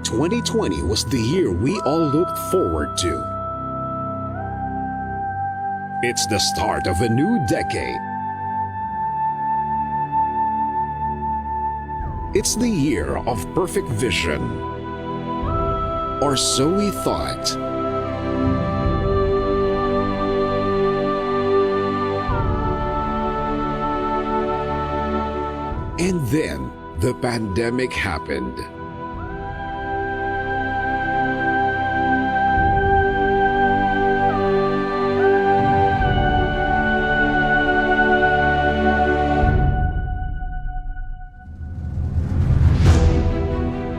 2020 was the year we all looked forward to. It's the start of a new decade. It's the year of perfect vision. Or so we thought. And then, the pandemic happened.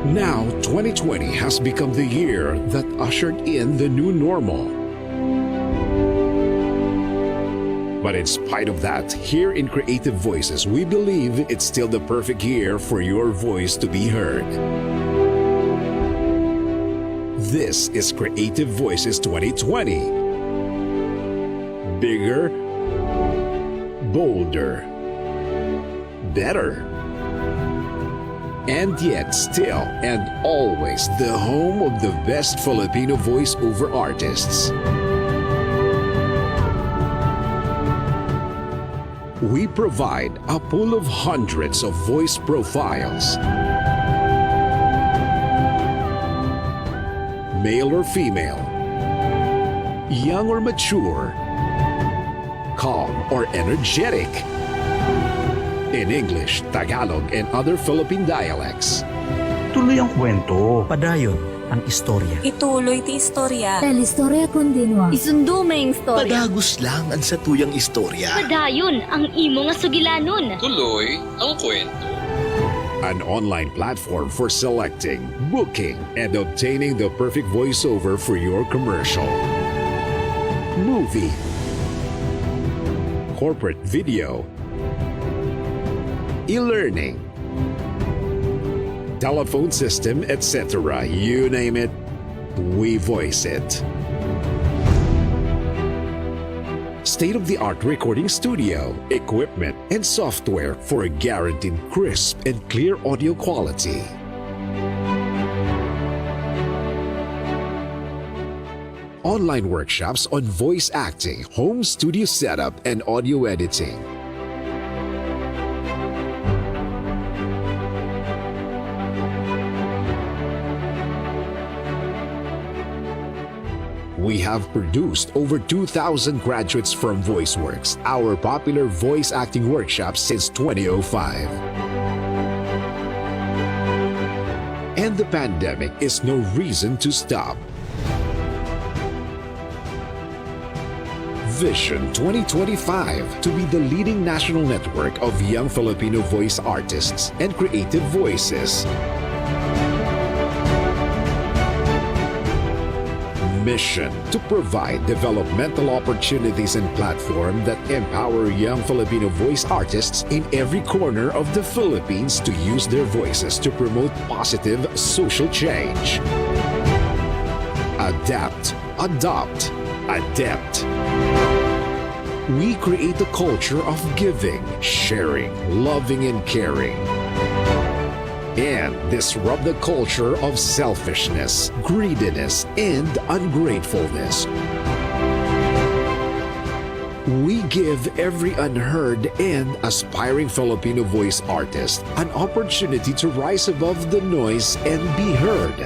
Now, 2020 has become the year that ushered in the new normal. But in spite of that, here in Creative Voices, we believe it's still the perfect year for your voice to be heard. This is Creative Voices 2020. Bigger, bolder, better. And yet still and always the home of the best Filipino voiceover artists. We provide a pool of hundreds of voice profiles. Male or female, young or mature, calm or energetic. In English, Tagalog, and other Philippine dialects. Tuloy ang kwento. Padayon ang istorya. Ituloy ti istorya. Istorya continua. Isundo may istorya. Padagos lang ang satuyang istorya. Padayon ang imo nga sugilanon. Tuloy ang kwento. An online platform for selecting, booking, and obtaining the perfect voiceover for your commercial, movie, corporate video, e-learning, telephone system, etc. You name it, we voice it. State-of-the-art recording studio, equipment, and software for a guaranteed crisp and clear audio quality. Online workshops on voice acting, home studio setup, and audio editing. We have produced over 2,000 graduates from VoiceWorks, our popular voice acting workshop since 2005. And the pandemic is no reason to stop. Vision 2025 to be the leading national network of young Filipino voice artists and creative voices. Mission to provide developmental opportunities and platform that empower young Filipino voice artists in every corner of the Philippines to use their voices to promote positive social change. Adapt, adopt, adept. We create a culture of giving, sharing, loving, and caring. And disrupt the culture of selfishness, greediness, and ungratefulness. We give every unheard and aspiring Filipino voice artist an opportunity to rise above the noise and be heard.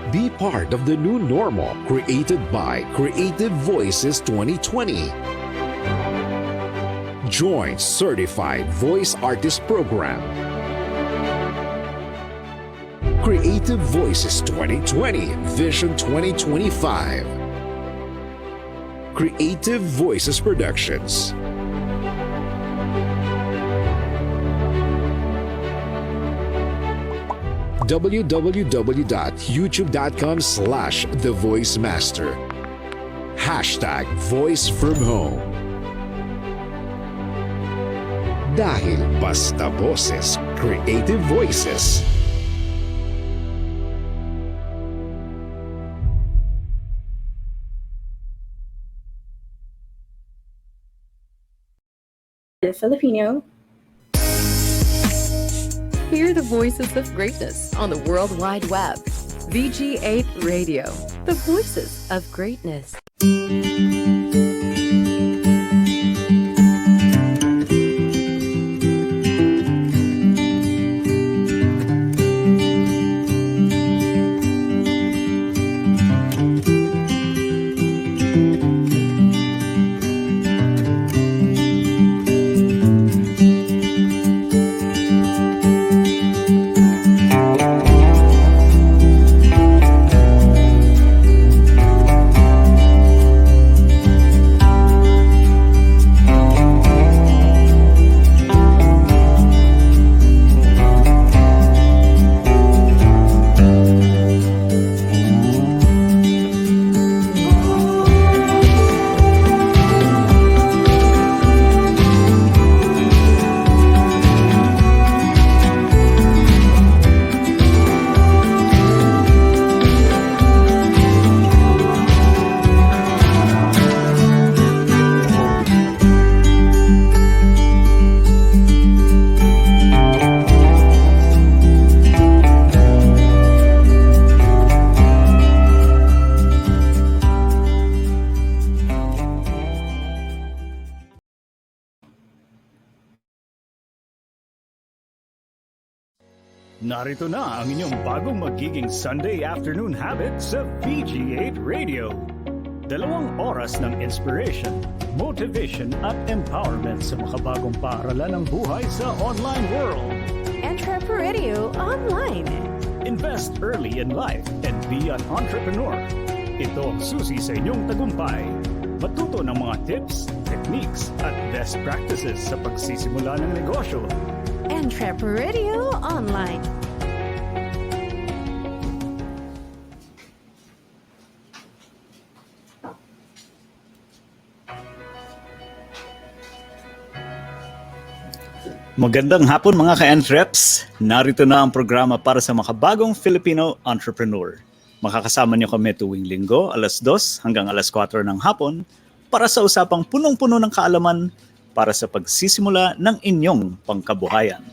Be part of the new normal created by Creative Voices 2020. Join Certified Voice Artist Program. Creative Voices 2020 Vision 2025. Creative Voices Productions. www.youtube.com/thevoicemaster. #VoiceFromHome. Dahil basta boses, creative voices. Filipino. Hear the voices of greatness on the World Wide Web. VG8 Radio, the voices of greatness. Narito na ang inyong bagong magiging Sunday afternoon habit sa VG8 Radio. 2 oras ng inspiration, motivation at empowerment sa makabagong paaralan ng buhay sa online world. EntrepRadio Online. Invest early in life and be an entrepreneur. Ito ang susi sa inyong tagumpay. Matuto ng mga tips, techniques at best practices sa pagsisimula ng negosyo. EntrepRadio Online. Magandang hapon mga ka-entreps! Narito na ang programa para sa makabagong Filipino entrepreneur. Makakasama niyo kami tuwing Linggo, alas 2 hanggang alas 4 ng hapon para sa usapang punong-puno ng kaalaman para sa pagsisimula ng inyong pangkabuhayan.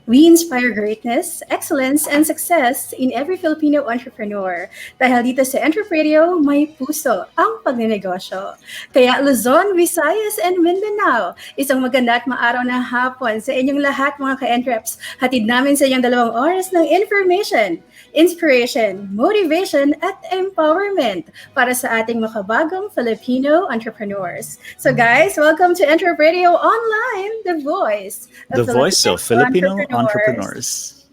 We inspire greatness, excellence, and success in every Filipino entrepreneur. Dahil dito sa EntrepRadio, may puso ang pagnenegosyo. Kaya Luzon, Visayas, and Mindanao, isang maganda at maaraw na hapon sa inyong lahat mga ka-entreps. Hatid namin sa inyong 2 oras ng information, inspiration, motivation, at empowerment para sa ating makabagong Filipino entrepreneurs. So guys, welcome to EntrepRadio Online, the voice of Filipino entrepreneurs.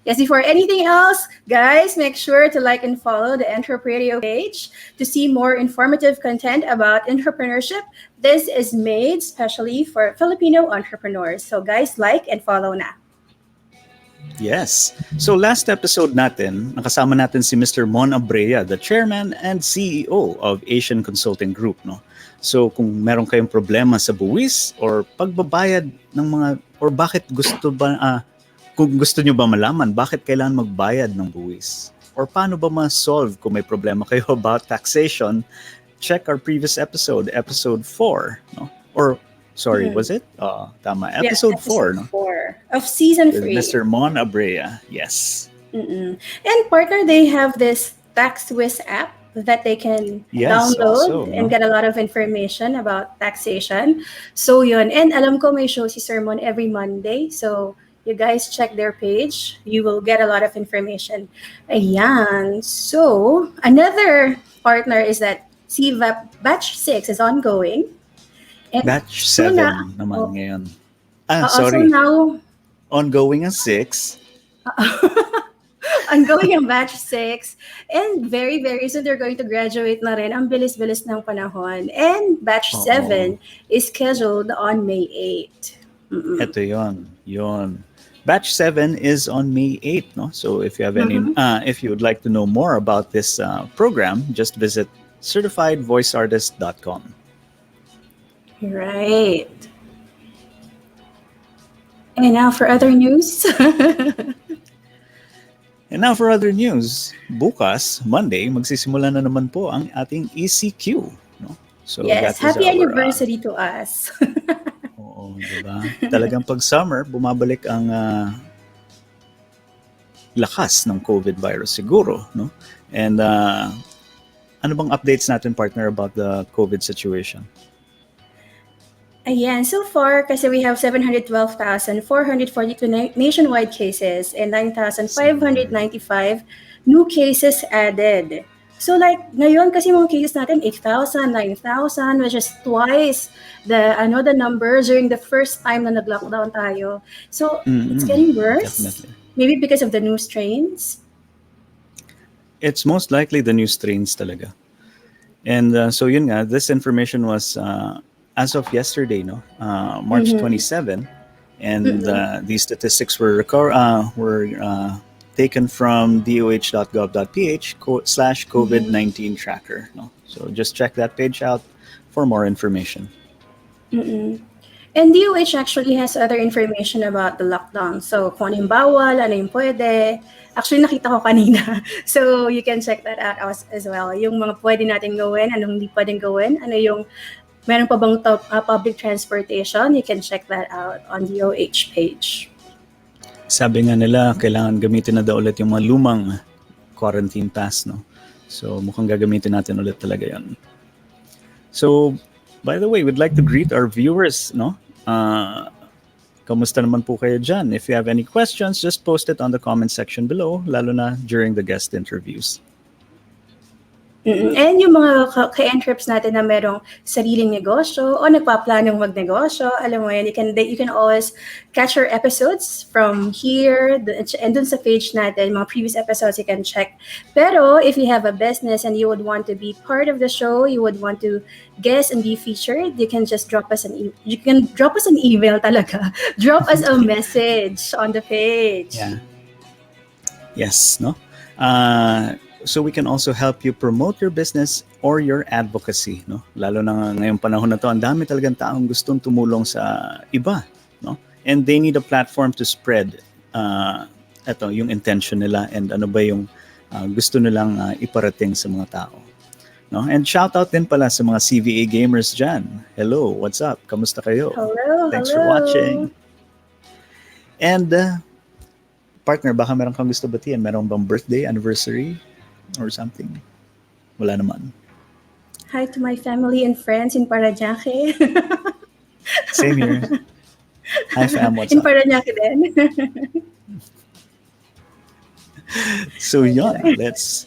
Yes, before anything else, guys, make sure to like and follow the EntrepRadio page to see more informative content about entrepreneurship. This is made specially for Filipino entrepreneurs. So guys, like and follow na. Yes. So last episode natin, nakasama natin si Mr. Mon Abrea, the chairman and CEO of Asian Consulting Group, no? So kung meron kayong problema sa buwis or pagbabayad ng mga or bakit kung gusto niyo ba malaman bakit kailangan magbayad ng buwis or paano ba ma-solve kung may problema kayo about taxation, check our previous episode 4, no? Or sorry, was it? Tama. Episode 4, no? 4 of season 3. Mr. Mon Abrea, yes. And partner, they have this Tax Wiz app that they can download and get a lot of information about taxation. So yun. And alam ko may show si Sermon every Monday. So you guys check their page. You will get a lot of information. Ayan. So another partner is that CVAP Batch 6 is ongoing. And Batch 7 naman ngayon. So Sorry. now, ongoing ang 6. ongoing ang Batch 6. And very, very soon they're going to graduate na rin. Ang bilis-bilis ng panahon. And Batch 7 is scheduled on May 8. Ito yon. Batch 7 is on May 8, no? So if you have any, if you would like to know more about this program, just visit certifiedvoiceartist.com. Right. And now for other news. Bukas, Monday, magsisimula na naman po ang ating ECQ. No? So yes, happy anniversary to us. Oo. Oo, diba? Talagang pag summer, bumabalik ang lakas ng COVID virus siguro, no? And ano bang updates natin, partner, about the COVID situation? Ayan, so far, kasi we have 712,442 nationwide cases and 9,595 new cases added. So like, ngayon kasi mga cases natin, 8,000, 9,000, which is twice the numbers during the first time na nag-lockdown tayo. So, it's getting worse. Definitely. Maybe because of the new strains. It's most likely the new strains talaga. And so yun nga, this information was as of yesterday, no, March 27, and these statistics were taken from doh.gov.ph/COVID-19 tracker. No, so just check that page out for more information. And DOH actually has other information about the lockdown. So kung ano yung bawal, ano yung pwede. Actually, nakita ko kanina. So you can check that out as well. Yung mga pwede natin gawin, anong hindi pwedeng gawin, ano yung meron pa bang public transportation? You can check that out on the DOH page. Sabi nga nila, kailangan gamitin na daw ulit yung mga lumang quarantine pass, no? So mukhang gagamitin natin ulit talaga yan. So, by the way, we'd like to greet our viewers, no? Kamusta naman po kayo dyan? If you have any questions, just post it on the comment section below, lalo na during the guest interviews. And yung mga ka-entreps natin na merong sariling negosyo o nagpaplanong magnegosyo, alam mo yan, you can always catch our episodes from here and dun sa page natin, mga previous episodes you can check. Pero if you have a business and you would want to be part of the show, you would want to guest and be featured, you can just drop us an email talaga. Drop us a message on the page. Yeah. Yes, no? So we can also help you promote your business or your advocacy, no? Lalo na ngayong panahon na to, ang dami talagang taong gustong tumulong sa iba, no? And they need a platform to spread yung intention nila and ano ba yung gusto nilang iparating sa mga tao, no? And shout out din pala sa mga CVA gamers dyan. Hello, what's up? Kamusta kayo? Thanks for watching. And partner, baka meron kang gusto batiin? Meron bang birthday, anniversary, or something? Wala naman. Hi to my family and friends in Parañaque. Same here. Hi fam, what's in up? Parañaque din. So yeah, let's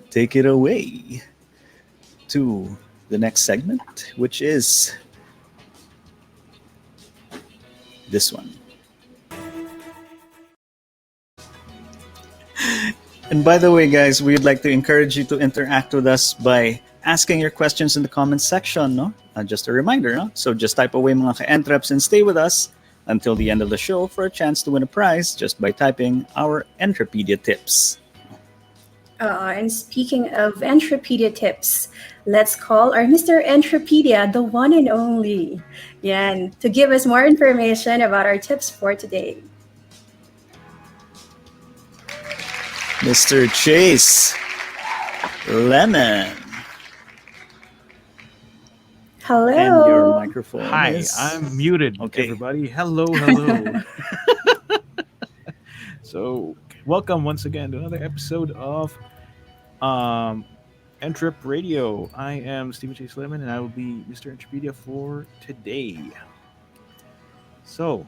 take it away to the next segment, which is this one. And by the way, guys, we'd like to encourage you to interact with us by asking your questions in the comments section, no? Just a reminder, no? So just type away mga ka-entreps and stay with us until the end of the show for a chance to win a prize just by typing our EntrepRadio tips. And speaking of EntrepRadio tips, let's call our Mr. EntrepRadio, the one and only, Yan, to give us more information about our tips for today. Mr. Chase Lemon. Hello. And your microphone Hi, is... I'm muted, Okay. everybody. Hello. So, welcome once again to another episode of EntrepRadio. I am Stephen Chase Lemon, and I will be Mr. EntrepRadio for today. So,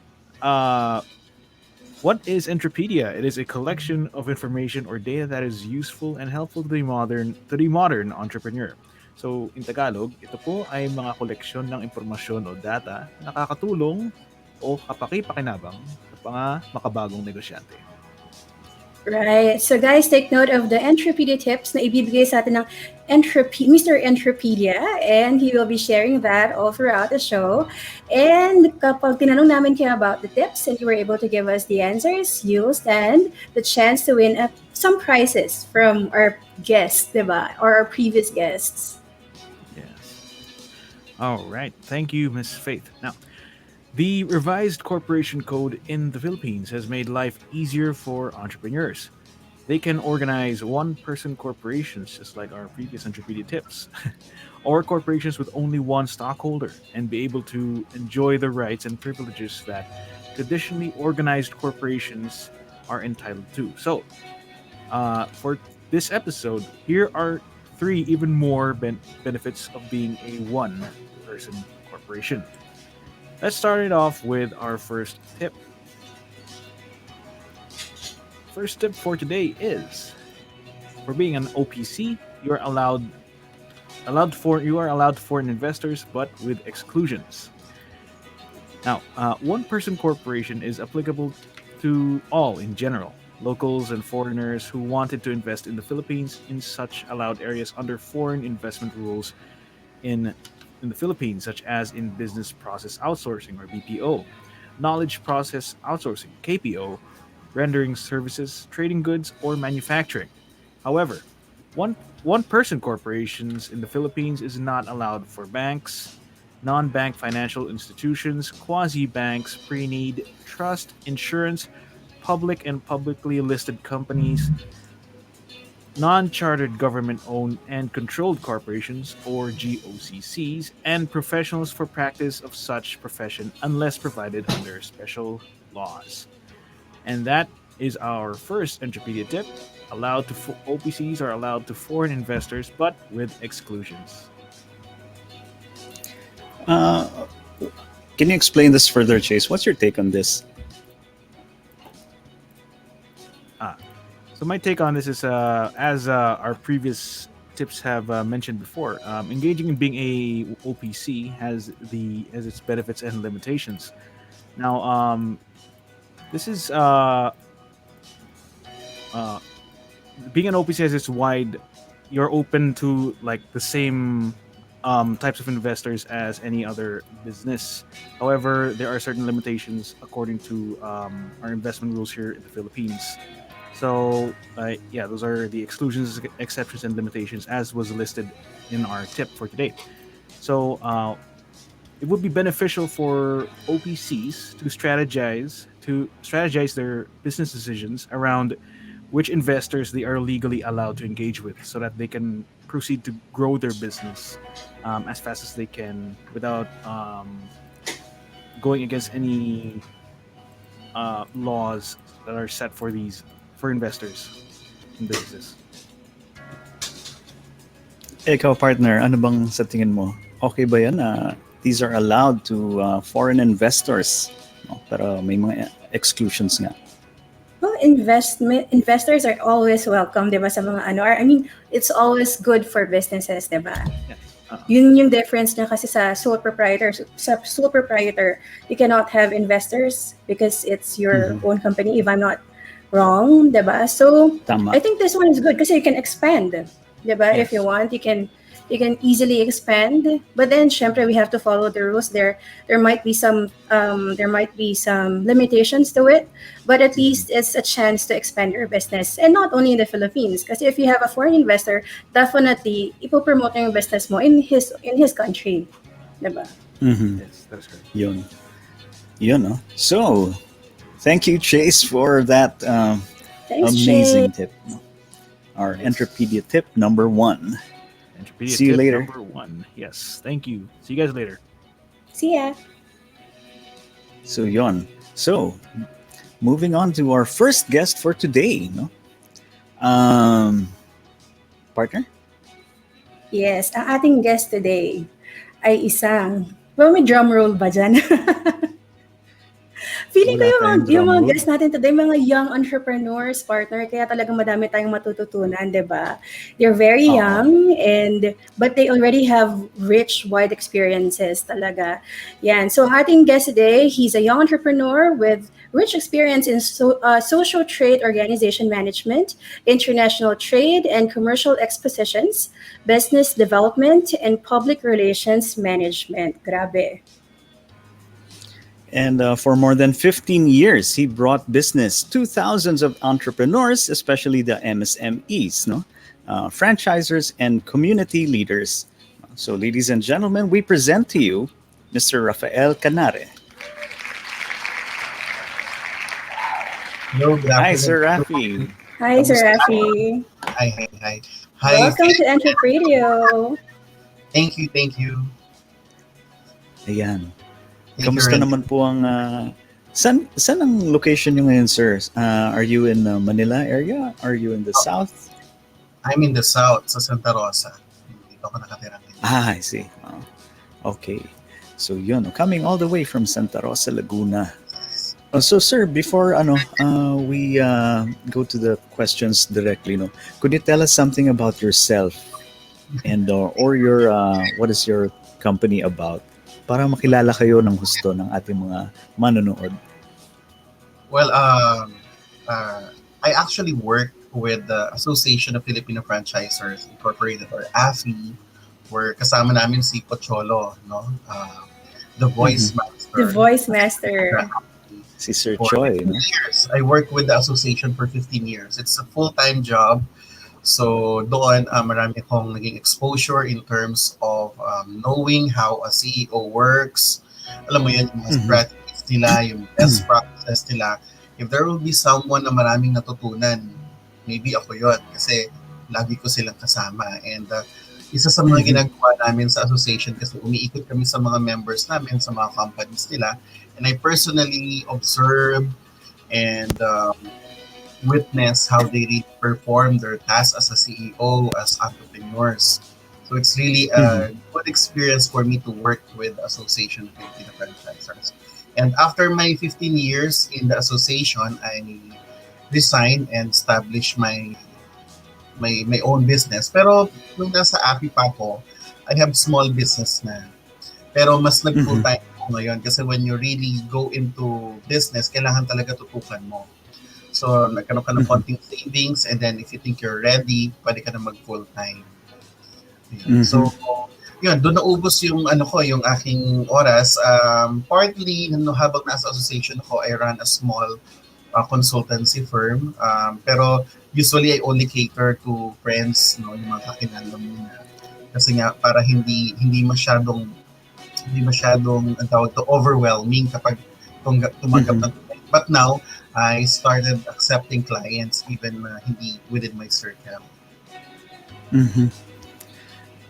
what is EntrepRadio? It is a collection of information or data that is useful and helpful to the modern entrepreneur. So, in Tagalog, ito po ay mga koleksyon ng impormasyon o data na nakakatulong o kapaki-pakinabang sa mga makabagong negosyante. Right. So guys, take note of the EntrepRadio tips na ibibigay sa atin ng Mr. EntrepRadio, and he will be sharing that all throughout the show. And kapag tinanong namin kayo about the tips and you were able to give us the answers, you'll stand the chance to win some prizes from our guests, diba? Or our previous guests. Yes. All right. Thank you, Miss Faith. Now, the revised corporation code in the Philippines has made life easier for entrepreneurs. They can organize one-person corporations, just like our previous EntrepRadio tips, or corporations with only one stockholder, and be able to enjoy the rights and privileges that traditionally organized corporations are entitled to. So, for this episode, here are three even more benefits of being a one-person corporation. Let's start it off with our first tip. First tip for today is, for being an OPC, you are allowed foreign investors, but with exclusions. Now, one-person corporation is applicable to all in general, locals and foreigners who wanted to invest in the Philippines in such allowed areas under foreign investment rules in the Philippines, such as in business process outsourcing or BPO, knowledge process outsourcing KPO, rendering services, trading goods, or manufacturing. However, one-person corporations in the Philippines is not allowed for banks, non-bank financial institutions, quasi-banks, pre-need, trust, insurance, public and publicly listed companies, non-chartered government-owned and controlled corporations or GOCCs, and professionals for practice of such profession unless provided under special laws. And that is our first EntrepRadio tip. OPCs are allowed to foreign investors, but with exclusions. Can you explain this further, Chase? What's your take on this? So my take on this is, as our previous tips have mentioned before, engaging in being a OPC has its benefits and limitations. Now, this is being an OPC has its wide. You're open to like the same types of investors as any other business. However, there are certain limitations according to our investment rules here in the Philippines. So, those are the exclusions, exceptions, and limitations as was listed in our tip for today. So, it would be beneficial for OPCs to strategize their business decisions around which investors they are legally allowed to engage with, so that they can proceed to grow their business as fast as they can without going against any laws that are set for investors in businesses. Ikaw, partner, ano bang sa tingin mo? Okay ba yan na these are allowed to foreign investors? No? Pero may mga exclusions nga. Well, investors are always welcome, di ba, sa mga ano. I mean, it's always good for businesses, di ba? Yun yung difference niya kasi sa sole proprietor. Sa sole proprietor, you cannot have investors because it's your own company, if I'm not wrong, di ba? So, Tama. I think this one is good kasi you can expand, di ba? Yes. If you want, you can easily expand, but then syempre we have to follow the rules. There might be some limitations to it, but at least it's a chance to expand your business, and not only in the Philippines. Because if you have a foreign investor, definitely ipopromote yung business mo in his country, diba? Yes, that's correct. Yun, no? So, thank you, Chase, for that Thanks, amazing Jay. tip. Our EntrepRadio tip number 1. EntrepRadio See you tip later. Number 1. Yes, thank you. See you guys later. See ya. So, yon. So, moving on to our first guest for today, no? Partner? Yes, ang ating guest today ay isang, well, may drum roll ba dyan? Feeling ko Wala yung tayong mga drum guests natin today, mga young entrepreneurs, partner, kaya talagang madami tayong matututunan, di ba? They're very young, but they already have rich, wide experiences talaga. Yan. So ang ating guest today, he's a young entrepreneur with rich experience in social trade organization management, international trade and commercial expositions, business development, and public relations management. Grabe. And for more than 15 years, he brought business to thousands of entrepreneurs, especially the MSMEs, no? Franchisers, and community leaders. So, ladies and gentlemen, we present to you Mr. Rafael Canare. Hello, good Hi, afternoon. Sir Rafi. Hi, Sir Kamusta? Rafi. Hi. Welcome to EntrepRadio. Thank you. Ayan. Thank you, Kamusta Ren. naman po ang... Saan ang location nyo ngayon, sir? Are you in Manila area? Are you in the south? I'm in the south, sa Santa Rosa. Dito ako nakatira ngayon. I see. Okay. So yun, coming all the way from Santa Rosa, Laguna. So sir, before we go to the questions directly, could you tell us something about yourself and or your what is your company about para makilala kayo ng husto ng ating mga manonood? Well, I actually work with the Association of Filipino Franchisors Incorporated, or AFI, where kasama namin si Pocholo, no? The Voice Master. The Voice Master. Si Sir For Choi. 15 years. I worked with the association for 15 years. It's a full-time job. So doon, marami akong naging exposure in terms of knowing how a CEO works. Alam mo yun, yung mga strategies nila, yung best practices nila. If there will be someone na maraming natutunan, maybe ako yun. Kasi lagi ko silang kasama. And isa sa mga ginagawa namin sa association, kasi umiikot kami sa mga members namin, sa mga companies nila. And I personally observe and witness how they really perform their tasks as a CEO, as entrepreneurs. So it's really a good experience for me to work with the Association of Filipino Franchisors. And after my 15 years in the association, I resigned and established my own business. Pero nung nasa API pa ako, I have small business na. Pero mas nag-full time ako ngayon kasi when you really go into business, kailangan talaga tutukan mo. So, nagkaroon ka ng konting savings, and then if you think you're ready, pwede ka na mag-full time. So, yun, doon naubos yung yung aking oras. Partly, habang nasa association ako, I run a small consultancy firm. Pero usually, I only cater to friends, yung mga kakilala muna. Kasi nga, para hindi masyadong ang tawag to overwhelming kapag tumanggap ng. But now, I started accepting clients even hindi within my circle.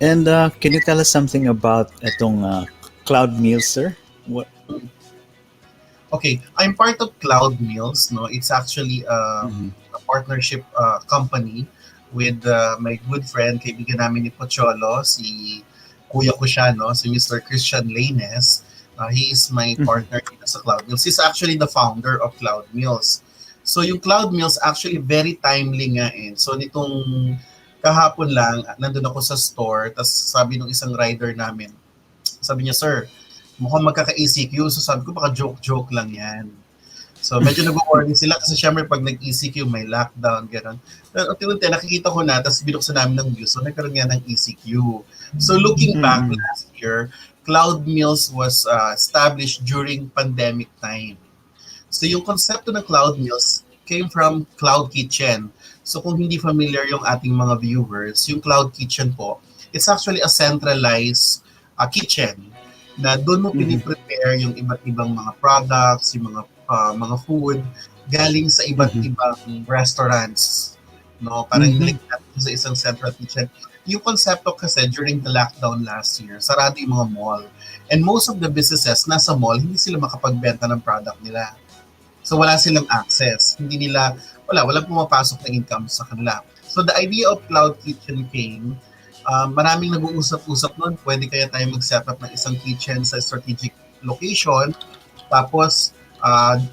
And can you tell us something about itong Cloud Meals, sir? What? Okay, I'm part of Cloud Meals. No, it's actually a partnership company with my good friend, kaibigan namin ni Pocholo, si Kuya ko siya, si Mr. Kristian. He is my partner sa Cloud Meals. He's actually the founder of Cloud Meals. So yung Cloud Meals actually very timely nga . So nitong kahapon lang, nandun ako sa store, tapos sabi ng isang rider namin, sabi niya, sir, mukhang magkaka-ECQ. So sabi ko, baka joke-joke lang yan. So medyo nag-warning sila kasi syempre pag nag-ECQ, may lockdown, gano'n. Unti-unti, nakikita ko na, tapos binuksan namin ng views, so nagkaroon nga ng ECQ. So looking back last year, Cloud Meals was established during pandemic time. So yung konsepto ng Cloud Meals came from Cloud Kitchen. So kung hindi familiar yung ating mga viewers, yung Cloud Kitchen po, it's actually a centralized kitchen na doon mo piniprepare yung iba't ibang mga products, yung mga food galing sa iba't ibang restaurants. No, parang nilagyan natin sa isang central kitchen. Yung konsepto kasi during the lockdown last year, sarado yung mga mall. And most of the businesses nasa mall, hindi sila makapagbenta ng product nila. So wala silang access. Walang pumapasok na income sa kanila. So the idea of Cloud Kitchen came, maraming nag-uusap-usap noon, pwede kaya tayo mag-set up ng isang kitchen sa strategic location, tapos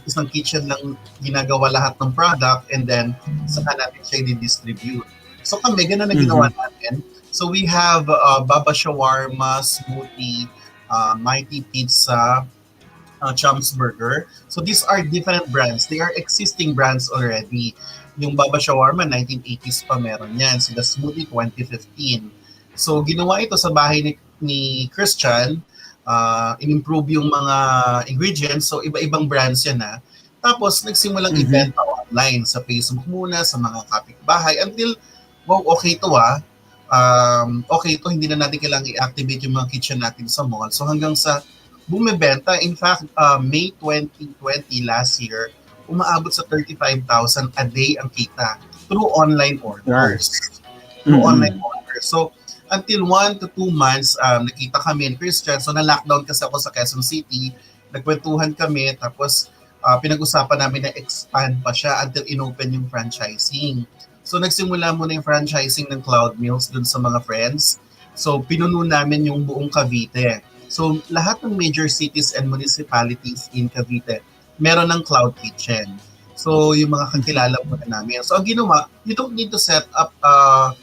isang kitchen lang ginagawa lahat ng product, and then saka natin siya i-distribute. So kami, ganun na ginawa natin. So we have Baba Shawarma, Smoothie, Mighty Pizza, Chums Burger. So these are different brands. They are existing brands already. Yung Baba Shawarma, 1980s pa meron yan. Sila Smoothie, 2015. So ginawa ito sa bahay ni Kristian. In-improve yung mga ingredients. So iba-ibang brands yan . Tapos nagsimulang ibenta online sa Facebook muna, sa mga kapitbahay, until wow, okay to okay to, hindi na natin kailangang i-activate yung mga kitchen natin sa mall. So hanggang sa bumibenta, in fact, May 2020 last year, umaabot sa 35,000 a day ang kita. through online orders. Through online orders. So, until 1 to 2 months, nakita kami ni Kristian. So, na-lockdown kasi ako sa Quezon City. Nagkwentuhan kami, tapos pinag-usapan namin na expand pa siya until inopen yung franchising. So, nagsimula muna yung franchising ng Cloud Meals dun sa mga friends. So, pinuno namin yung buong Cavite. So, lahat ng major cities and municipalities in Cavite, meron ng Cloud Kitchen. So, yung mga kakilala po na namin. So, ang ginawa, you don't need to set up a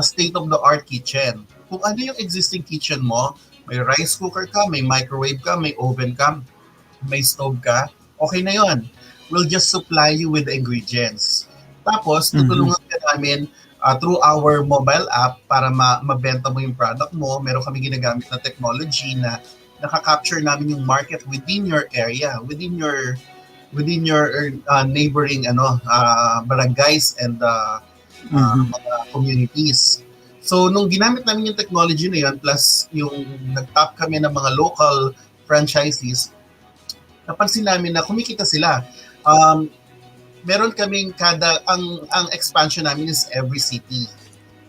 state-of-the-art kitchen. Kung ano yung existing kitchen mo, may rice cooker ka, may microwave ka, may oven ka, may stove ka, okay na yon. We'll just supply you with the ingredients. Tapos, tutulungan ka namin through our mobile app para mabenta mo yung product mo. Meron kami ginagamit na technology na nakaka-capture namin yung market within your area, within your neighboring barangays and mga communities. So, nung ginamit namin yung technology na yun, plus yung nag-tap kami ng mga local franchisees, napansin namin na kumikita sila. Meron kaming ang expansion namin is every city.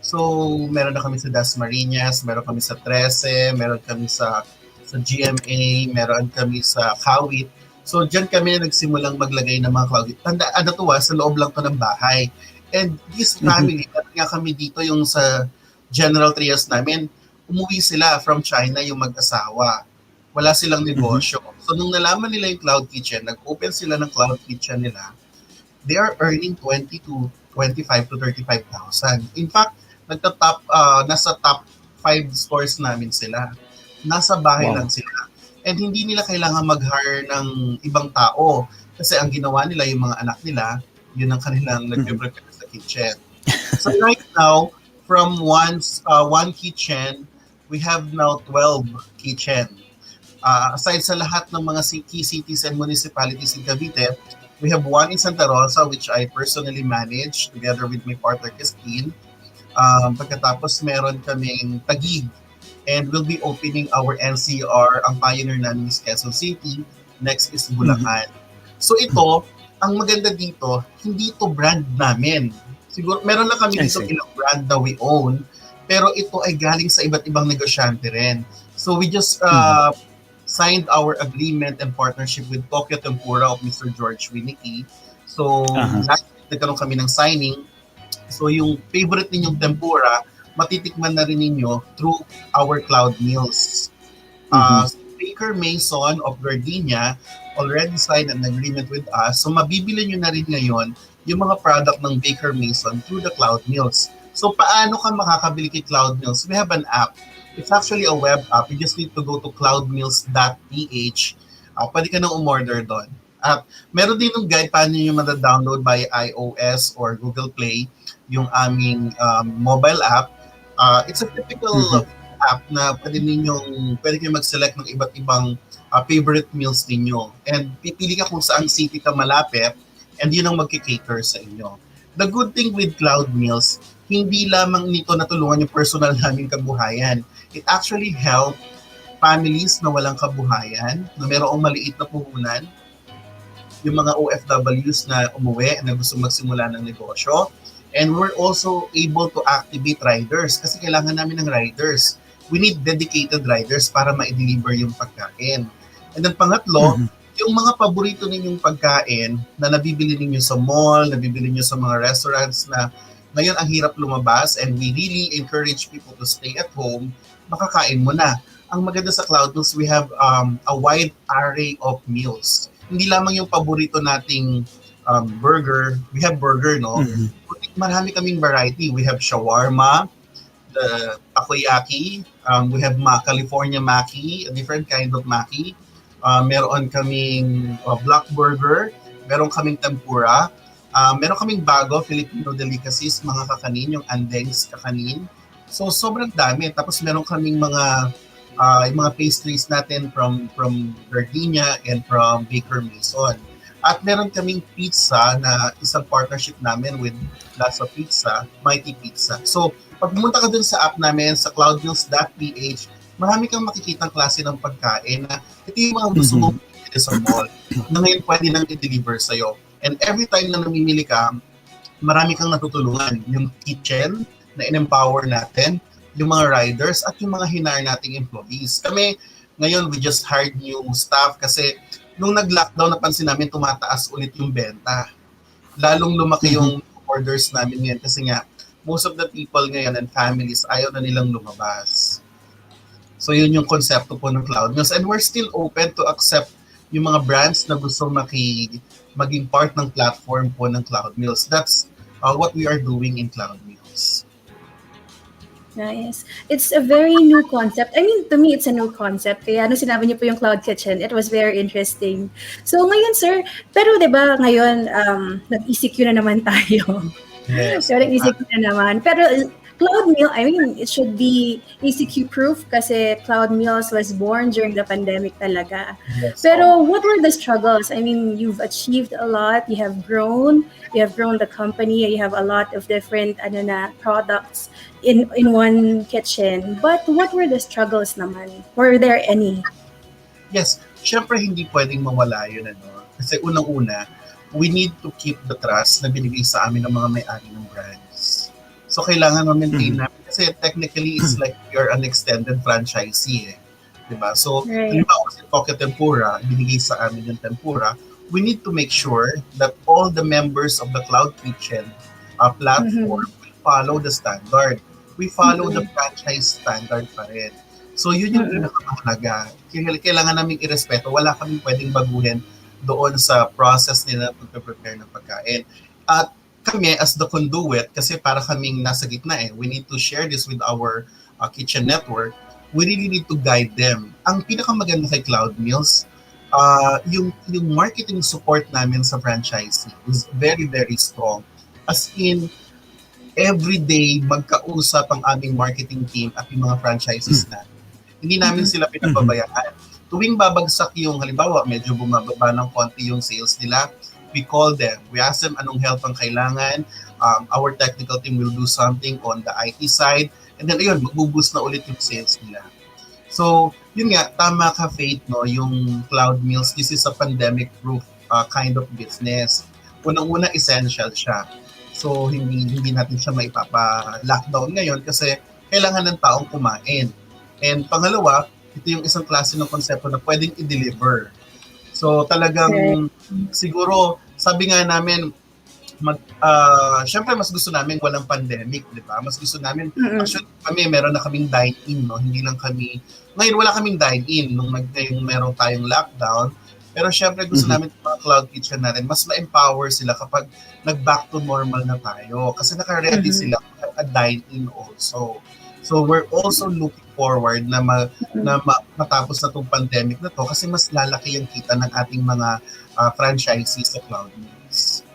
So, meron na kami sa Dasmariñas, meron kami sa 13, meron kami sa GMA, meron kami sa Kawit. So, dyan kami nagsimulang maglagay ng mga cloud. Tandaan na to, sa loob lang to ng bahay. And this family, nga kami dito yung sa General Trias namin, umuwi sila from China yung mag-asawa. Wala silang negosyo. So, nung nalaman nila yung cloud kitchen, nag-open sila ng cloud kitchen nila, they are earning 20 to 25 to 35,000. In fact, nasa top 5 stores namin sila. Nasa bahay lang sila. And hindi nila kailangan mag-hire ng ibang tao. Kasi ang ginawa nila, yung mga anak nila, yun ang kanilang nag-prepare sa kitchen. So right now, from one kitchen, we have now 12 kitchen. Aside sa lahat ng mga key cities and municipalities in Cavite, we have one in Santa Rosa, which I personally manage together with my partner, Kristian. Pagkatapos, meron kaming Taguig. And we'll be opening our NCR. Ang pioneer namin is Quezon City. Next is Bulacan. So ito, ang maganda dito, hindi ito brand namin. Siguro, meron lang kami dito ilang brand na we own. Pero ito ay galing sa iba't ibang negosyante rin. So we just signed our agreement and partnership with Tokyo Tempura of Mr. George Winnicky. So, last week nagkaroon kami ng signing. So, yung favorite ninyong tempura, matitikman na rin ninyo through our cloud meals. Baker Mason of Gardenia already signed an agreement with us. So, mabibili nyo na rin ngayon yung mga product ng Baker Mason through the cloud meals. So, paano ka makakabili kay Cloud Meals? We have an app. It's actually a web app. You just need to go to cloudmeals.ph. Pwede ka nang umorder doon. At meron din yung guide paano nyo mada-download by iOS or Google Play yung aming mobile app. It's a typical app na pwede kayo mag-select ng iba't ibang favorite meals ninyo. And pipili ka kung saan city ka malapit and yun ang magkikater sa inyo. The good thing with Cloud Meals, hindi lamang nito natulungan yung personal naming kabuhayan. It actually helped families na walang kabuhayan, na mayroong maliit na puhunan, yung mga OFWs na umuwi na gusto magsimula ng negosyo. And we're also able to activate riders kasi kailangan namin ng riders. We need dedicated riders para ma-deliver yung pagkain. And then pangatlo, yung mga paborito ninyong pagkain na nabibili ninyo sa mall, nabibili niyo sa mga restaurants na ngayon ang hirap lumabas and we really encourage people to stay at home, makakain mo na. Ang maganda sa Cloud Meals, we have a wide array of meals. Hindi lamang yung paborito nating burger. We have burger, no? Marami kaming variety. We have shawarma, the takoyaki, we have California maki, a different kind of maki. Meron kaming black burger, meron kaming tempura, meron kaming bago, Filipino delicacies, mga kakanin, yung andengs kakanin. So, sobrang dami. Tapos meron kaming mga pastries natin from Gardenia and from Baker Mason. At meron kaming pizza na isang partnership namin with Lasa Pizza, Mighty Pizza. So, pag pumunta ka dun sa app namin, sa cloudmeals.ph, marami kang makikitang klase ng pagkain na ito yung mga gusto mong pili sa mall na ngayon pwede nang i-deliver sa'yo. And every time na namimili ka, marami kang natutulungan. Yung kitchen na in-empower natin, yung mga riders at yung mga hinar nating employees. Kami, ngayon, we just hired new staff kasi nung nag-lockdown, napansin namin tumataas ulit yung benta. Lalong lumaki yung orders namin ngayon kasi nga, most of the people ngayon and families, ayaw na nilang lumabas. So yun yung konsepto po ng Cloud Meals. And we're still open to accept yung mga brands na gusto maging part ng platform po ng Cloud Meals. That's what we are doing in Cloud Meals. Nice. It's a very new concept. I mean, to me, it's a new concept. Kaya nung sinabi niyo po yung cloud kitchen, it was very interesting. So ngayon, sir, pero 'di ba ngayon nag-ECQ na naman tayo. Yes. So nag-ECQ na naman. Pero Cloud Meal, I mean, it should be ECQ proof kasi Cloud Meals was born during the pandemic talaga. Yes. Pero what were the struggles? I mean, you've achieved a lot. You have grown the company. You have a lot of different products in one kitchen. But what were the struggles naman? Were there any? Yes, syempre hindi pwedeng mawala yun. Kasi unang-una, we need to keep the trust na binigay sa amin ng mga may-ari ng brands. So kailangan ma-maintain namin kasi technically it's like you're an extended franchisee diba? So halimbawa si Pocket Tempura, binigay sa amin yung tempura, we need to make sure that all the members of the Cloud Kitchen platform will follow the standard. We follow the franchise standard pa rin. So yun yung pinakamahalaga. Kailangan namin irespeto. Wala kaming pwedeng baguhin doon sa process nila pag-prepare ng pagkain. At kami as the conduit, kasi para kaming nasa gitna we need to share this with our kitchen network, we really need to guide them. Ang pinakamaganda kay Cloud Meals, yung marketing support namin sa franchisee is very, very strong. As in, every day magkausap ang aming marketing team at yung mga franchisees natin. Hindi namin sila pinababayaan. Tuwing babagsak yung, halimbawa, medyo bumababa ng konti yung sales nila, we call them. We ask them anong help ang kailangan. Our technical team will do something on the IT side. And then, ayun, mag-boost na ulit yung sales nila. So, yun nga, tama ka, Faith, no? Yung Cloud Meals, this is a pandemic-proof kind of business. Unang-una, essential siya. So, hindi natin siya maipapa-lockdown ngayon kasi kailangan ng taong kumain. And pangalawa, ito yung isang klase ng konsepto na pwedeng i-deliver. So, talagang siguro, sabi nga namin, syempre mas gusto namin walang pandemic, di ba? Mas gusto namin, actually kami meron na kaming dine-in, no? Hindi lang kami, ngayon wala kaming dine-in nung meron tayong lockdown, pero syempre gusto namin mga cloud kitchen natin, mas ma-empower sila kapag nag-back to normal na tayo. Kasi naka-ready sila at dine-in also. So we're also looking forward na matapos na itong pandemic na to kasi mas lalaki yung kita ng ating mga franchisees sa Cloud Meals.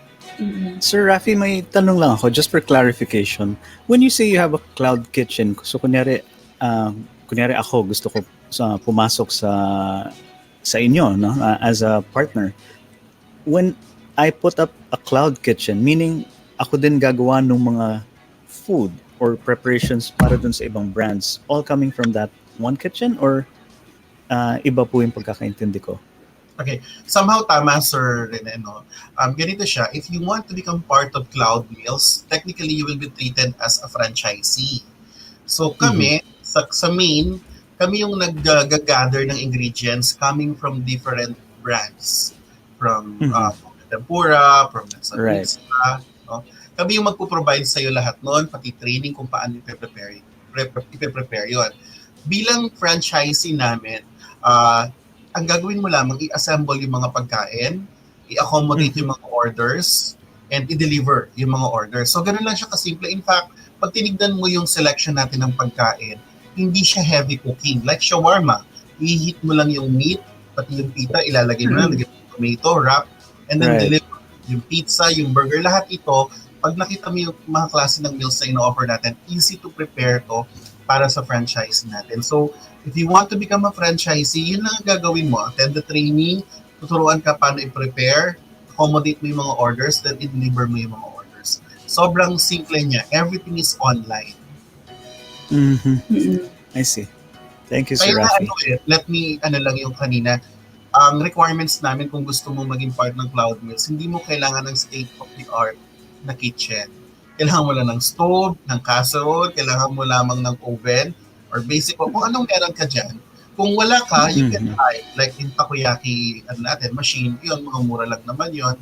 Sir Rafi, may tanong lang ako just for clarification. When you say you have a cloud kitchen, so kunyari ako gusto ko pumasok sa inyo, no, as a partner. When I put up a cloud kitchen, meaning ako din gagawa ng mga food or preparations para dun sa ibang brands, all coming from that one kitchen or iba po yung pagkakaintindi ko? Okay, somehow tama, Sir Rene, no? Ganito siya, if you want to become part of Cloud Meals, technically you will be treated as a franchisee. So kami, sa main, kami yung nag-gather ng ingredients coming from different brands. From tempura, from pizza, no? Kami yung magpo-provide sa'yo lahat noon, pati training kung paano i-prepare yun. Bilang franchisee namin, ang gagawin mo lamang, i-assemble yung mga pagkain, i-accommodate yung mga orders, and i-deliver yung mga orders. So, ganun lang siya kasimple. In fact, pag tinignan mo yung selection natin ng pagkain, hindi siya heavy cooking. Like shawarma, i-heat mo lang yung meat, pati yung pita, ilalagay mo lang, lagyan mo tomato, wrap, and then deliver. Yung pizza, yung burger, lahat ito, pag nakita mo yung mga klase ng meals na ino-offer natin, easy to prepare to para sa franchise natin. So, if you want to become a franchisee, yun lang ang gagawin mo. Attend the training, tuturuan ka paano i-prepare, accommodate mo yung mga orders, then i-deliver mo yung mga orders. Sobrang simple niya. Everything is online. I see. Thank you, Sir Rafi. Let me, lang yung kanina. Ang requirements namin kung gusto mo maging part ng Cloud Meals, hindi mo kailangan ng state-of-the-art na kitchen. Kailangan mo lang ng stove, ng casserole, kailangan mo lamang ng oven, or basic kung anong meron ka dyan. Kung wala ka, you can buy, like in takoyaki machine, yun, mga mura lang naman yun.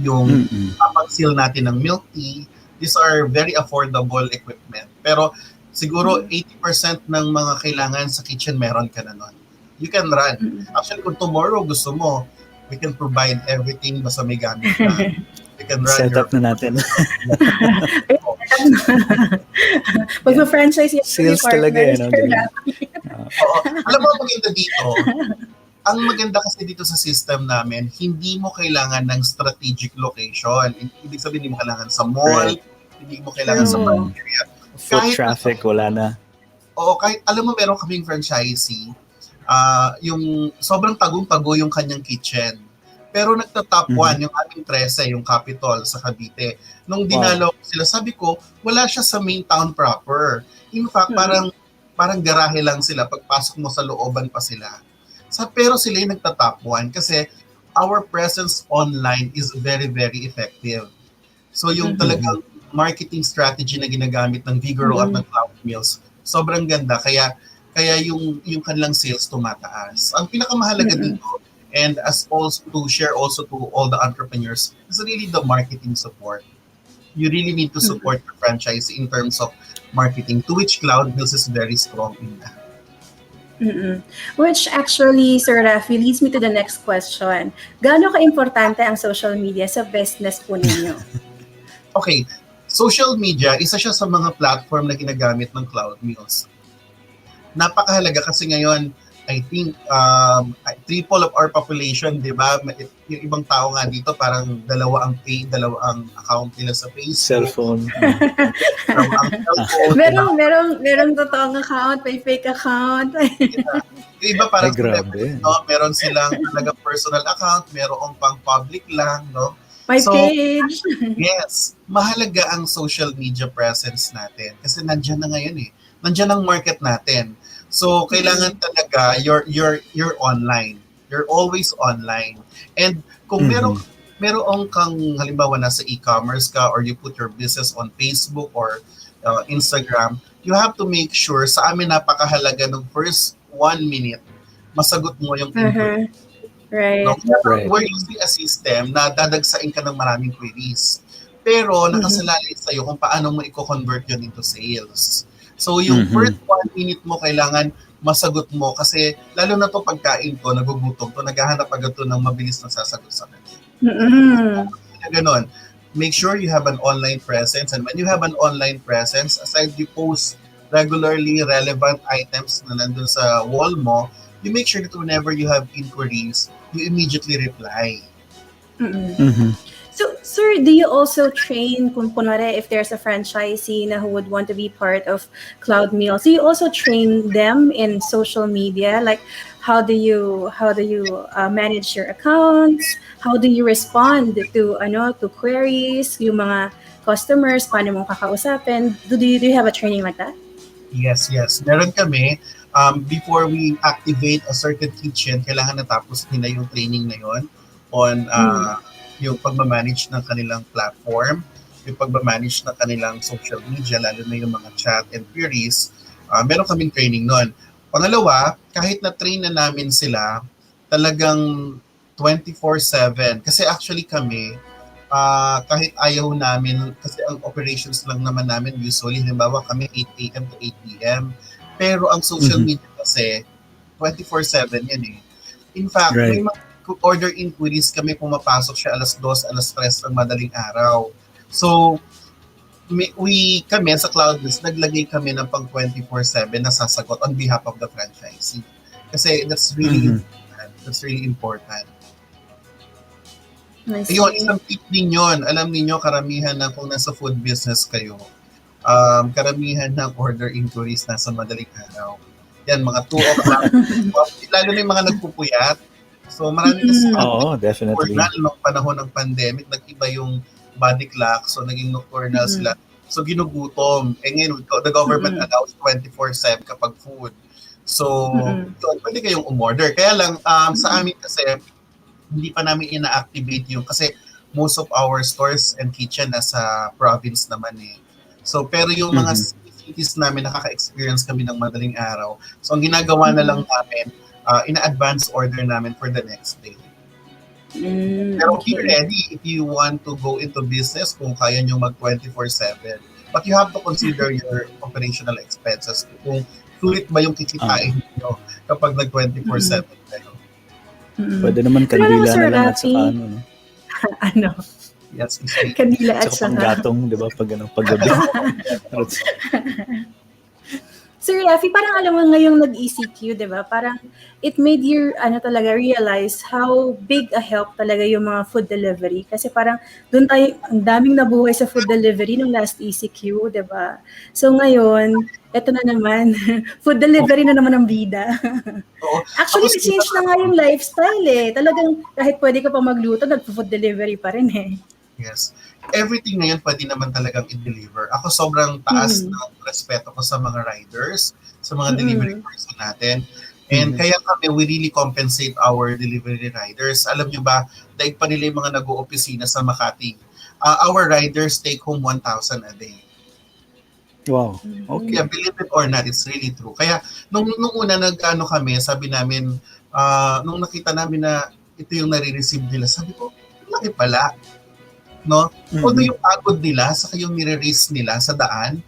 Yung papagsil natin ng milk tea, these are very affordable equipment. Pero siguro 80% ng mga kailangan sa kitchen meron ka na nun. You can run. Actually, kung tomorrow gusto mo, we can provide everything basta may gamit na. We can run Set up na natin. Mag-franchise yung Sales talaga no? Alam mo, maganda dito, ang maganda kasi dito sa system namin, hindi mo kailangan ng strategic location. Ibig sabihin, hindi mo kailangan sa mall, hindi mo kailangan sa area. Foot traffic, wala na. Oo, kahit alam mo, meron kaming franchisee, yung sobrang tagong-tago yung kanyang kitchen. Pero nagta-top 1 yung aming 13, yung Capitol sa Cavite. Nung dinalaw sila, sabi ko, wala siya sa main town proper. In fact, parang garahe lang sila. Pagpasok mo sa looban pa sila. Pero sila yung nagta-top 1 kasi our presence online is very, very effective. So yung talagang marketing strategy na ginagamit ng Vigoro at ng Cloud Mills, sobrang ganda. Kaya yung kanilang sales tumataas. Ang pinakamahalaga dito, and as also to share also to all the entrepreneurs, is really the marketing support. You really need to support your franchise in terms of marketing, to which Cloud Mills is very strong in that. Which actually, Sir Rafi, leads me to the next question. Gaano ka-importante ang social media sa business po ninyo? Okay, social media, isa siya sa mga platform na ginagamit ng Cloud Mills. Napakahalaga kasi ngayon, I think, triple of our population, di ba? Yung ibang tao nga dito, parang dalawa ang account nila sa Facebook. Cellphone. merong totoong account, may fake account. Yung iba parang meron silang talaga personal account, meron pang public lang, no? My page. Yes, mahalaga ang social media presence natin kasi nandiyan na ngayon eh. Nandiyan ang market natin. So kailangan talaga you're online. You're always online. And kung meron kang halimbawa nasa e-commerce ka or you put your business on Facebook or Instagram, you have to make sure, sa amin napakahalaga ng first 1 minute masagot mo yung inquiry. Right. No? We're using a system na dadagsain ka ng maraming queries. Pero nakasalalay sa'yo kung paano mo i-convert yun into sales. So yung first 1 minute mo kailangan masagot mo kasi lalo na to pagkain to, nagugutom to, naghahanap agad to ng mabilis na sasagot sa kanya. Ganon. Make sure you have an online presence, and when you have an online presence, aside you post regularly relevant items na nandun sa wall mo, you make sure that whenever you have inquiries, you immediately reply. So, sir, do you also train, kung kunwari, if there's a franchisee na who would want to be part of Cloud Mills, do you also train them in social media? Like, how do you manage your accounts? How do you respond to queries, yung mga customers, paano mong kakausapin? Do you have a training like that? Yes. Meron kami. Before we activate a certain kitchen, kailangan natapos nila yung training na yun on yung pagmamanage ng kanilang platform, yung pagmamanage ng kanilang social media, lalo na yung mga chat and queries. Meron kaming training nun. Pangalawa, kahit na-train na namin sila, talagang 24/7. Kasi actually kami, kahit ayaw namin, kasi ang operations lang naman namin usually, halimbawa kami 8 a.m. to 8 p.m. Pero ang social media kasi, 24/7 yan eh. In fact, may mga order inquiries kami, pumapasok siya alas 2, alas 3 ng madaling araw. So, kami sa Cloud Mills, naglagay kami ng pang 24/7 na sasagot on behalf of the franchisee. Kasi that's really important. That's really important. Ayun, isang tip din yun. Alam niyo karamihan na kung nasa food business kayo, karamihan ng order inquiries nasa madaling araw. Yan, mga 2 o'clock. Lalo na yung mga nagpupuyat. So marami kasi definitely. Nung panahon ng pandemic, nag-iba yung body clock, so naging nocturnal sila. So ginugutom. Ngayon, the government allows 24/7 kapag food. So, pwede kayong umorder. Kaya lang, sa amin kasi, hindi pa namin ina-activate yung, kasi most of our stores and kitchen nasa province naman eh. So, pero yung mga cities namin, nakaka-experience kami ng madaling araw. So, ang ginagawa na lang namin, ina-advance order namin for the next day. Pero be ready if you want to go into business kung kaya nyo mag 24/7. But you have to consider your operational expenses. Kung sulit ba yung kikitain nyo kapag nag 24/7 kayo. Pwede naman kandila na lang at saka ano. No? Ano? Yes, Kandila at saka panggatong, di ba? Paggabi. Sir Rafi, parang alam mo ngayong nag-ECQ, di ba? Parang it made you talaga realize how big a help talaga yung mga food delivery. Kasi parang doon tayo, ang daming nabuhay sa food delivery nung last ECQ, di ba? So ngayon, eto na naman, food delivery na naman ang bida. Actually, change na nga yung lifestyle eh. Talagang kahit pwede ka pa magluto, nag-food delivery pa rin eh. Yes. Everything ngayon pwede naman talagang i-deliver. Ako sobrang taas ng respeto ko sa mga riders, sa mga delivery person natin. And kaya kami, we really compensate our delivery riders. Alam nyo ba, daig pa nila yung mga nag-oopisina sa Makati. Our riders take home 1,000 a day. Wow. Okay. Yeah, believe it or not, it's really true. Kaya nung una nag-ano kami, sabi namin, nung nakita namin na ito yung nare-receive nila, sabi ko, laki pala. No? Although yung pagod nila, saka yung nire-risk nila sa daan,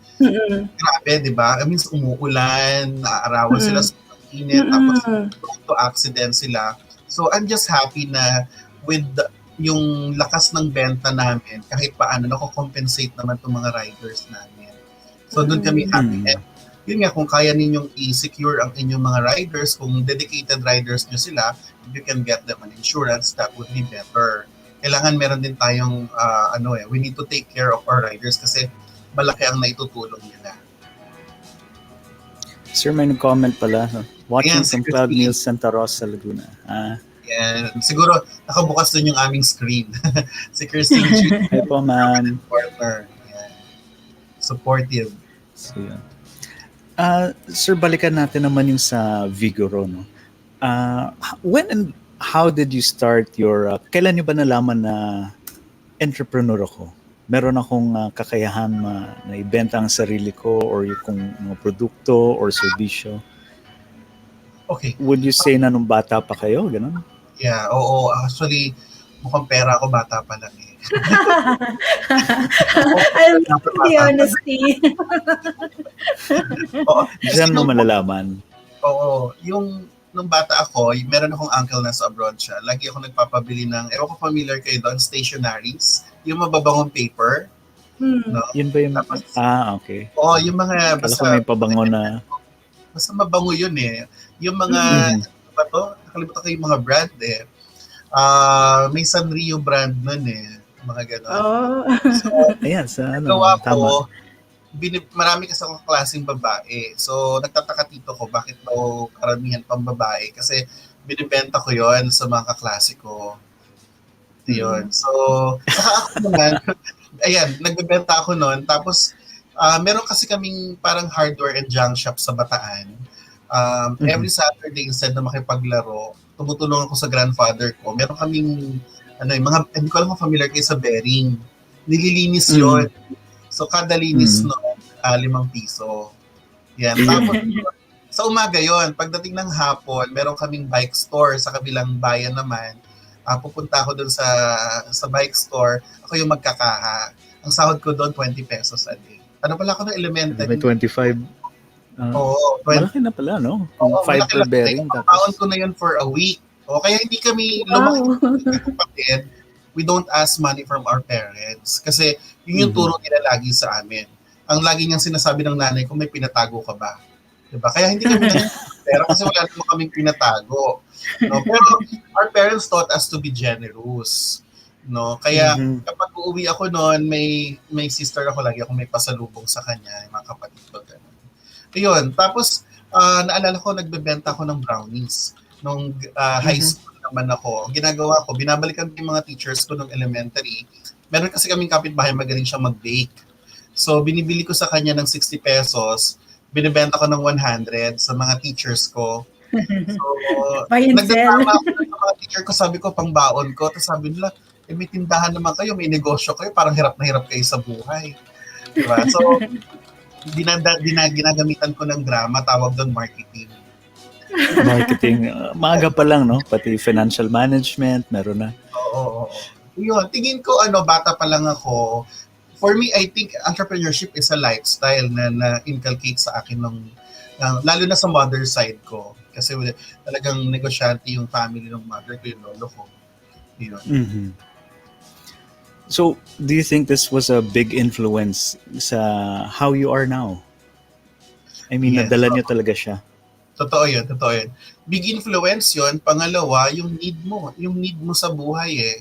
grabe, di ba? I mean, umuulan, naaarawan sila sa init, tapos to accident sila. So, I'm just happy na with yung lakas ng benta namin, kahit paano, nako-compensate naman itong mga riders namin. So, doon kami happy. And yun nga, kung kaya ninyong i-secure ang inyong mga riders, kung dedicated riders nyo sila, if you can get them an insurance, that would be better. Kailangan meron din tayong we need to take care of our riders kasi malaki ang naitutulong nila. Sir, may nag-comment pala. Watching from Cloud Mills, Santa Rosa, Laguna. Yan. Siguro nakabukas din yung aming screen. Si Kristian. Hi po, ma'am. Partner. Yan. Supportive. So, yeah. Sir, balikan natin naman yung sa Vigoro. No? When and how did you start your, kailan nyo ba nalaman na entrepreneur ako? Meron akong kakayahan na ibenta ang sarili ko or yung kung mga produkto or serbisyo? Okay. Would you say na nung bata pa kayo? Ganun? Yeah, oo. Actually, mukhang pera ako, bata pa lang eh. I love the honesty. Diyan mo malalaman. Oo. Nung bata ako, meron akong uncle na sa abroad siya. Lagi ako nagpapabili ng, ewan ko familiar kayo doon, stationaries. Yung mababangong paper. No? Yun ba yung, tapos, okay. Oo, yung mga, kala ko may pabango na. Basta mabango yun eh. Yung mga, ano ba to? Nakalimutan ko yung mga brand eh. May Sanrio brand nun eh. Mga gano'n. So, ayan, sa ano, gawa tama. ko, marami kasi akong klaseng babae. So, nagtataka tito ko, bakit daw karamihan pang babae? Kasi binibenta ko yon sa mga kaklase ko. Yun. So, saka ako naman, ayan, nagbebenta ako noon. Tapos, meron kasi kaming parang hardware and junk shop sa Bataan. Every Saturday, instead na makipaglaro, tumutulong ako sa grandfather ko. Meron kaming, hindi ko alam kung familiar kayo sa bearing. Nililinis yun. So, kada linis noon, 5 piso. Yan. Tapos, sa umaga yon, pagdating ng hapon, meron kaming bike store sa kabilang bayan naman. Pupunta ako doon sa bike store. Ako yung magkakaha. Ang sahod ko doon, 20 pesos a day. Ano pala ako ng elementary? May 25. Oo. 20. Malaki na pala, no? 5 per bearing. Pound ko na yun for a week. Kaya hindi kami lumaki kapatid. We don't ask money from our parents. Kasi yun yung turo nila lagi sa amin. Ang lagi niyang sinasabi ng nanay ko, may pinatago ka ba? Diba? Kaya hindi kami pero kasi wala naman kaming pinatago. No? Pero our parents taught us to be generous. No? Kaya kapag uuwi ako noon, may sister ako, lagi ako may pasalubong sa kanya, yung mga kapatid ko. Ayun. Tapos, naalala ko, nagbebenta ako ng brownies. Nung high school naman ako, ang ginagawa ko, binabalikan ko yung mga teachers ko nung elementary. Meron kasi kaming kapitbahay, magaling siya mag-bake. So, binibili ko sa kanya ng 60 pesos, binibenta ko ng 100 sa mga teachers ko. So, nagtatama ako ng mga teacher ko, sabi ko, pang baon ko. Tapos sabi nila, may tindahan naman kayo, may negosyo kayo, parang hirap na hirap kayo sa buhay. Diba? So, ginagamitan ko ng drama, tawag doon marketing. Marketing, maaga pa lang, no? Pati financial management, meron na. Oo. Yun, tingin ko, bata pa lang ako. For me, I think entrepreneurship is a lifestyle na inculcate sa akin lalo na sa mother side ko. Kasi talagang negosyante yung family ng mother ko, yung lolo ko. Yun. Mm-hmm. So, do you think this was a big influence sa how you are now? I mean, Yes. nadala niyo talaga siya. Totoo yun. Big influence yun. Pangalawa, yung need mo sa buhay eh.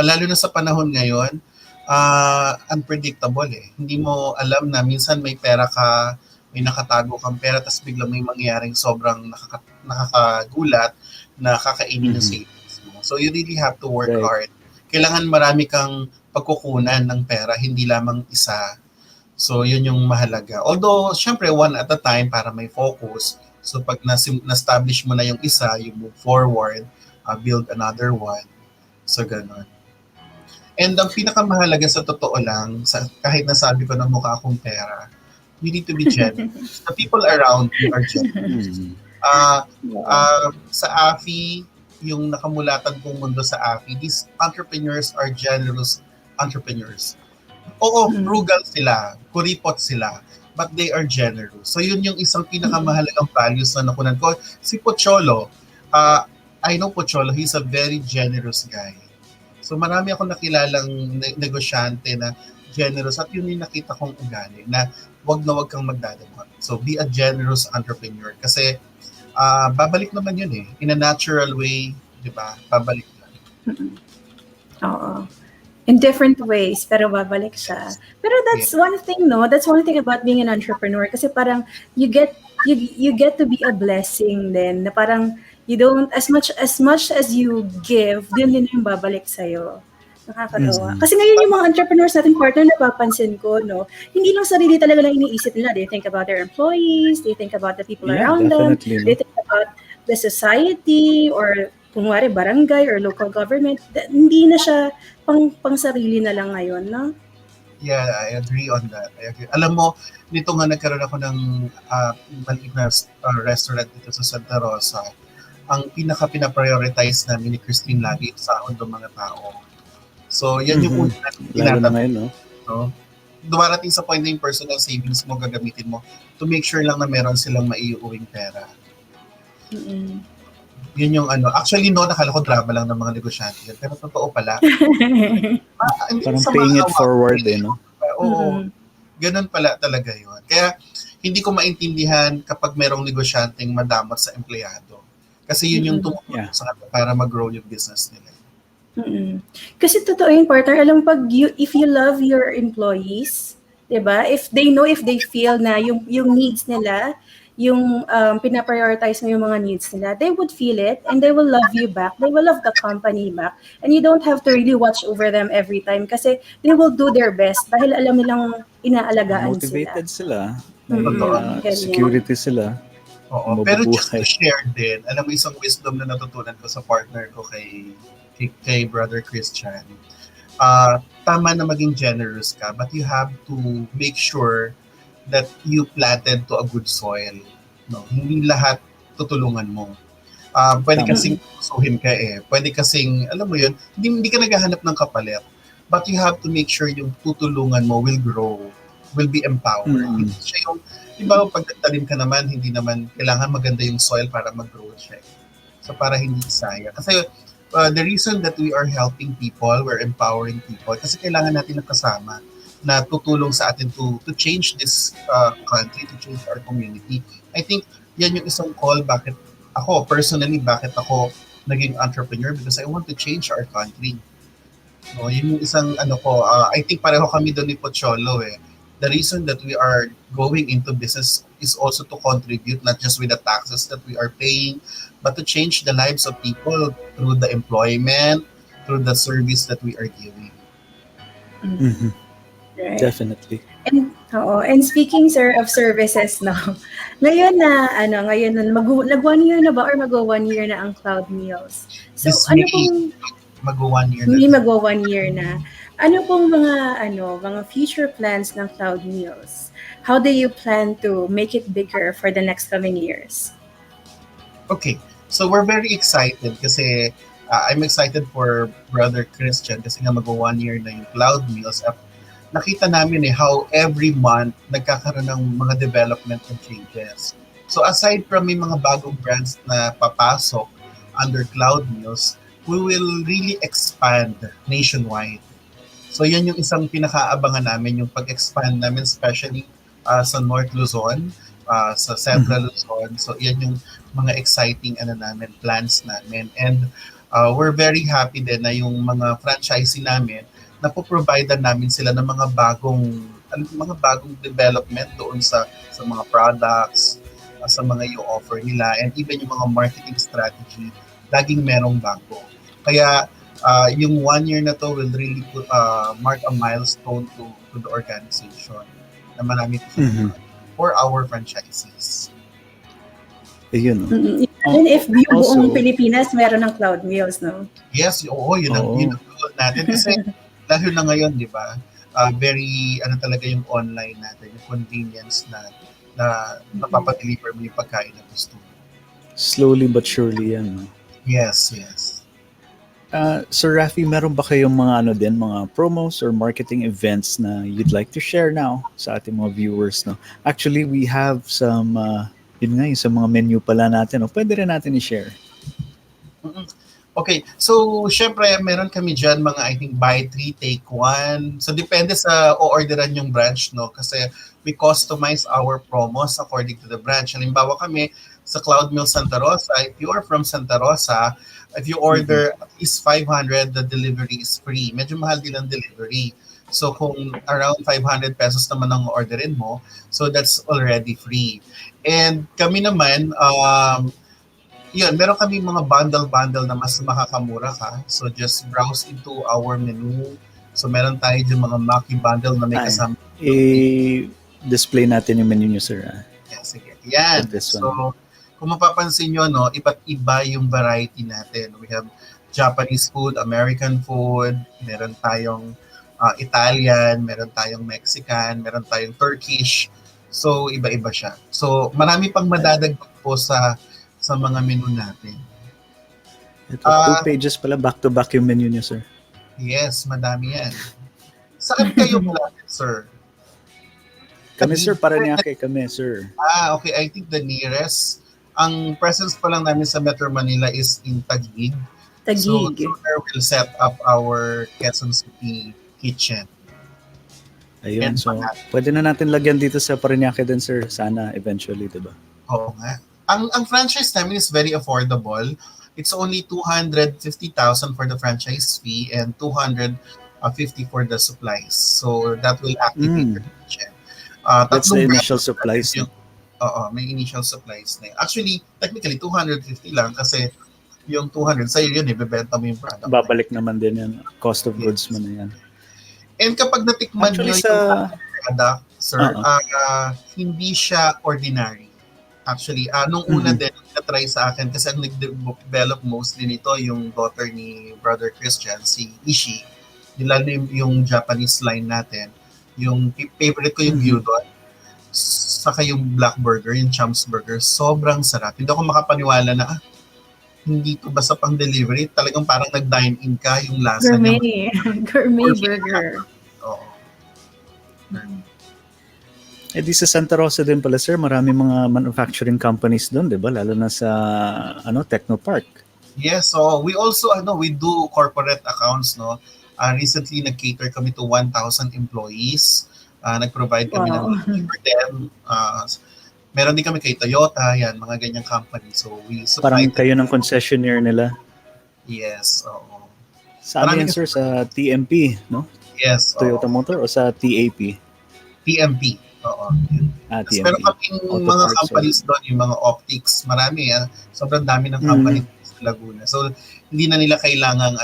Lalo na sa panahon ngayon, unpredictable eh. Hindi mo alam na minsan may pera ka, may nakatago kang pera, tapos biglang may mangyaring sobrang nakakagulat na kakainin ng savings mo. So you really have to work hard. Kailangan marami kang pagkukunan ng pera, hindi lamang isa. So yun yung mahalaga. Although, syempre, one at a time para may focus. So pag na-establish mo na yung isa, you move forward, build another one. So ganun. And ang pinakamahalaga sa totoo lang, kahit nasabi ko na mukha akong pera, you need to be generous. The people around you are generous. Sa AFI, yung nakamulatan kong mundo sa AFI, these entrepreneurs are generous entrepreneurs. Oo, frugal sila, kuripot sila, but they are generous. So yun yung isang pinakamahalagang values na nakunan ko. Si Pocholo, I know Pocholo, he's a very generous guy. So marami akong nakilalang negosyante na generous at yun yung nakita kong ugali na wag kang magdadamot. So be a generous entrepreneur kasi babalik naman yun eh. In a natural way, di ba? Babalik yan. Oo. In different ways, pero babalik siya. Pero that's one thing, no? That's one thing about being an entrepreneur kasi parang you get to be a blessing din. Na parang you don't, as much as you give, din yung babalik sa'yo. Nakakatawa. Kasi ngayon yung mga entrepreneurs natin, partner, napapansin ko, no? Hindi lang sarili talaga lang iniisip nila. They think about their employees, they think about the people around them, they think about the society, or kunwari barangay or local government. Hindi na siya pang sarili na lang ngayon, no? Yeah, I agree on that. Alam mo, nito nga nagkaroon ako ng maliit na restaurant dito sa Santa Rosa. Ang pinaka-pinaprioritize namin ni Kristian lagi sa ng mga tao. So, yan yung una tinatanong. No? Dumarating sa point na yung personal savings mo, gagamitin mo to make sure lang na meron silang maiuwing pera. Yun yung actually nakala ko drama lang ng mga negosyante. Pero totoo pala. Parang paying it forward no? Oo. Ganun pala talaga yun. Kaya hindi ko maintindihan kapag merong negosyanteng madamot sa empleyado. Kasi yun yung tumutulong sa kanila para mag-grow yung business nila. Kasi totoo yung partner, if you love your employees, 'di ba? If they feel na yung needs nila, yung pinaprioritize mo yung mga needs nila, they would feel it and they will love you back. They will love the company back. And you don't have to really watch over them every time kasi they will do their best dahil alam nilang inaalagaan motivated sila. Security sila. Oo. Pero just to share din, alam mo isang wisdom na natutunan ko sa partner ko kay Brother Kristian. Tama na maging generous ka, but you have to make sure that you planted to a good soil. No? Hindi lahat tutulungan mo. Pwede kasing pusuhin ka eh. Pwede kasing, alam mo yun, hindi ka naghahanap ng kapalit. But you have to make sure yung tutulungan mo will grow, will be empowered. Hindi siya yung, iba pagtatanim ka naman, hindi naman kailangan maganda yung soil para mag-grow siya. So para hindi sayang. Kasi the reason that we are helping people, we're empowering people, kasi kailangan natin ng kasama na tutulong sa atin to change this country, to change our community. I think yan yung isang call bakit ako naging entrepreneur because I want to change our country. No, yun yung isang I think pareho kami doon ni Pocholo eh. The reason that we are going into business is also to contribute not just with the taxes that we are paying, but to change the lives of people through the employment, through the service that we are giving. Right. Definitely. And speaking sir of services no. Ngayon na nag 1 year na ba or mag 1 year na ang Cloud Meals. So This May. Mag-1 year Hindi na. magwa 1 year na. Ano pong mga future plans ng Cloud Meals? How do you plan to make it bigger for the next coming years? Okay, so we're very excited kasi I'm excited for Brother Kristian kasi nga magwa 1 year na yung Cloud Meals. At nakita namin how every month nagkakaroon ng mga development and changes. So aside from may mga bagong brands na papasok under Cloud Meals, we will really expand nationwide. So yan yung isang pinakaabangan namin, yung pag-expand namin especially sa North Luzon, sa Central Luzon. So yan yung mga exciting plans namin. And we're very happy din na yung mga franchisee namin, napoprovide namin sila ng mga bagong development doon sa mga products, sa mga i-offer nila, and even yung mga marketing strategy, laging merong bago. Kaya yung 1 year na to will really mark a milestone to the organization na marami for our franchisees. Ayun. And if buong Also, Pilipinas meron ng Cloud Meals, no? Yes, yun ang goal natin. Kasi lalo na ngayon, di ba? Very, talaga yung online natin, yung convenience na napapadeliver mo yung pagkain na gusto mo. slowly but surely yan. No? Yes. Sir Rafi, meron ba kayong mga promos or marketing events na you'd like to share now sa ating mga viewers? No? Actually, we have some, yung sa mga menu pala natin. No? Pwede rin natin i-share. Okay, so syempre meron kami dyan mga I think buy 3, take 1. So depende sa o-orderan yung branch, no? Kasi we customize our promos according to the branch. Halimbawa kami sa Cloud Meal Santa Rosa, if you are from Santa Rosa, if you order at least 500, the delivery is free. Medyo mahal din ang delivery. So kung around 500 pesos naman ang orderin mo, so that's already free. And kami naman, meron kami mga bundle na mas makakamura ka. So just browse into our menu. So meron tayo dyan mga Maki bundle na may kasama. I-display natin yung menu nyo, sir. Yeah, sige. Yan. So kung mapapansin nyo, no, iba't iba yung variety natin. We have Japanese food, American food, meron tayong Italian, meron tayong Mexican, meron tayong Turkish. So iba-iba siya. So marami pang madadagdag po sa mga menu natin. Ito, 2 pages pala, back-to-back yung menu niyo, sir. Yes, madami yan. Saan kayo malapit, sir? Kami, sir, Paranaque kami, sir. Okay. I think the nearest, ang presence pa lang namin sa Metro Manila is in Taguig. So, there we'll set up our Quezon City kitchen. Ayun, so pwede na natin lagyan dito sa Paranaque din, sir. Sana, eventually, diba? Oo nga. Ang franchise namin is very affordable. It's only 250,000 for the franchise fee and 250 for the supplies. So that will activate the kitchen. That's the initial supplies. May initial supplies na yun. Actually, technically 250 lang kasi yung 200 sa'yo yun, ibebenta mo yung product. Babalik naman din yan. Cost of goods mo na yan. And kapag natikman nyo yung product, sir, hindi siya ordinary. Actually, nung una din, na-try sa akin kasi ang nag-develop mostly nito yung daughter ni Brother Kristian, si Ishi. Lalo yung Japanese line natin. Yung favorite ko yung gyudon. Saka yung black burger, yung Champs burger. Sobrang sarap. Hindi ako makapaniwala na hindi to basta pang delivery. Talagang parang nag-dine-in ka yung lasa niya. Gourmet burger. Oo. Di sa Santa Rosa din pala, sir, marami mga manufacturing companies doon, di ba? Lalo na sa Technopark. Yes, so we also we do corporate accounts, no. Recently nag-cater kami to 1,000 employees. Nag-provide kami ng for them. Meron din kami kay Toyota, yan, mga ganyang company. So we supply. Parang kayo ng concessionaire nila. Yes, oo. Saan yan, sir? Sa TMP, no? Yes. Toyota Motor o sa TAP? TMP. Oo. TMP. Pero kaming mga companies doon, yung mga optics, marami. Sobrang dami ng company sa Laguna. So hindi na nila kailangan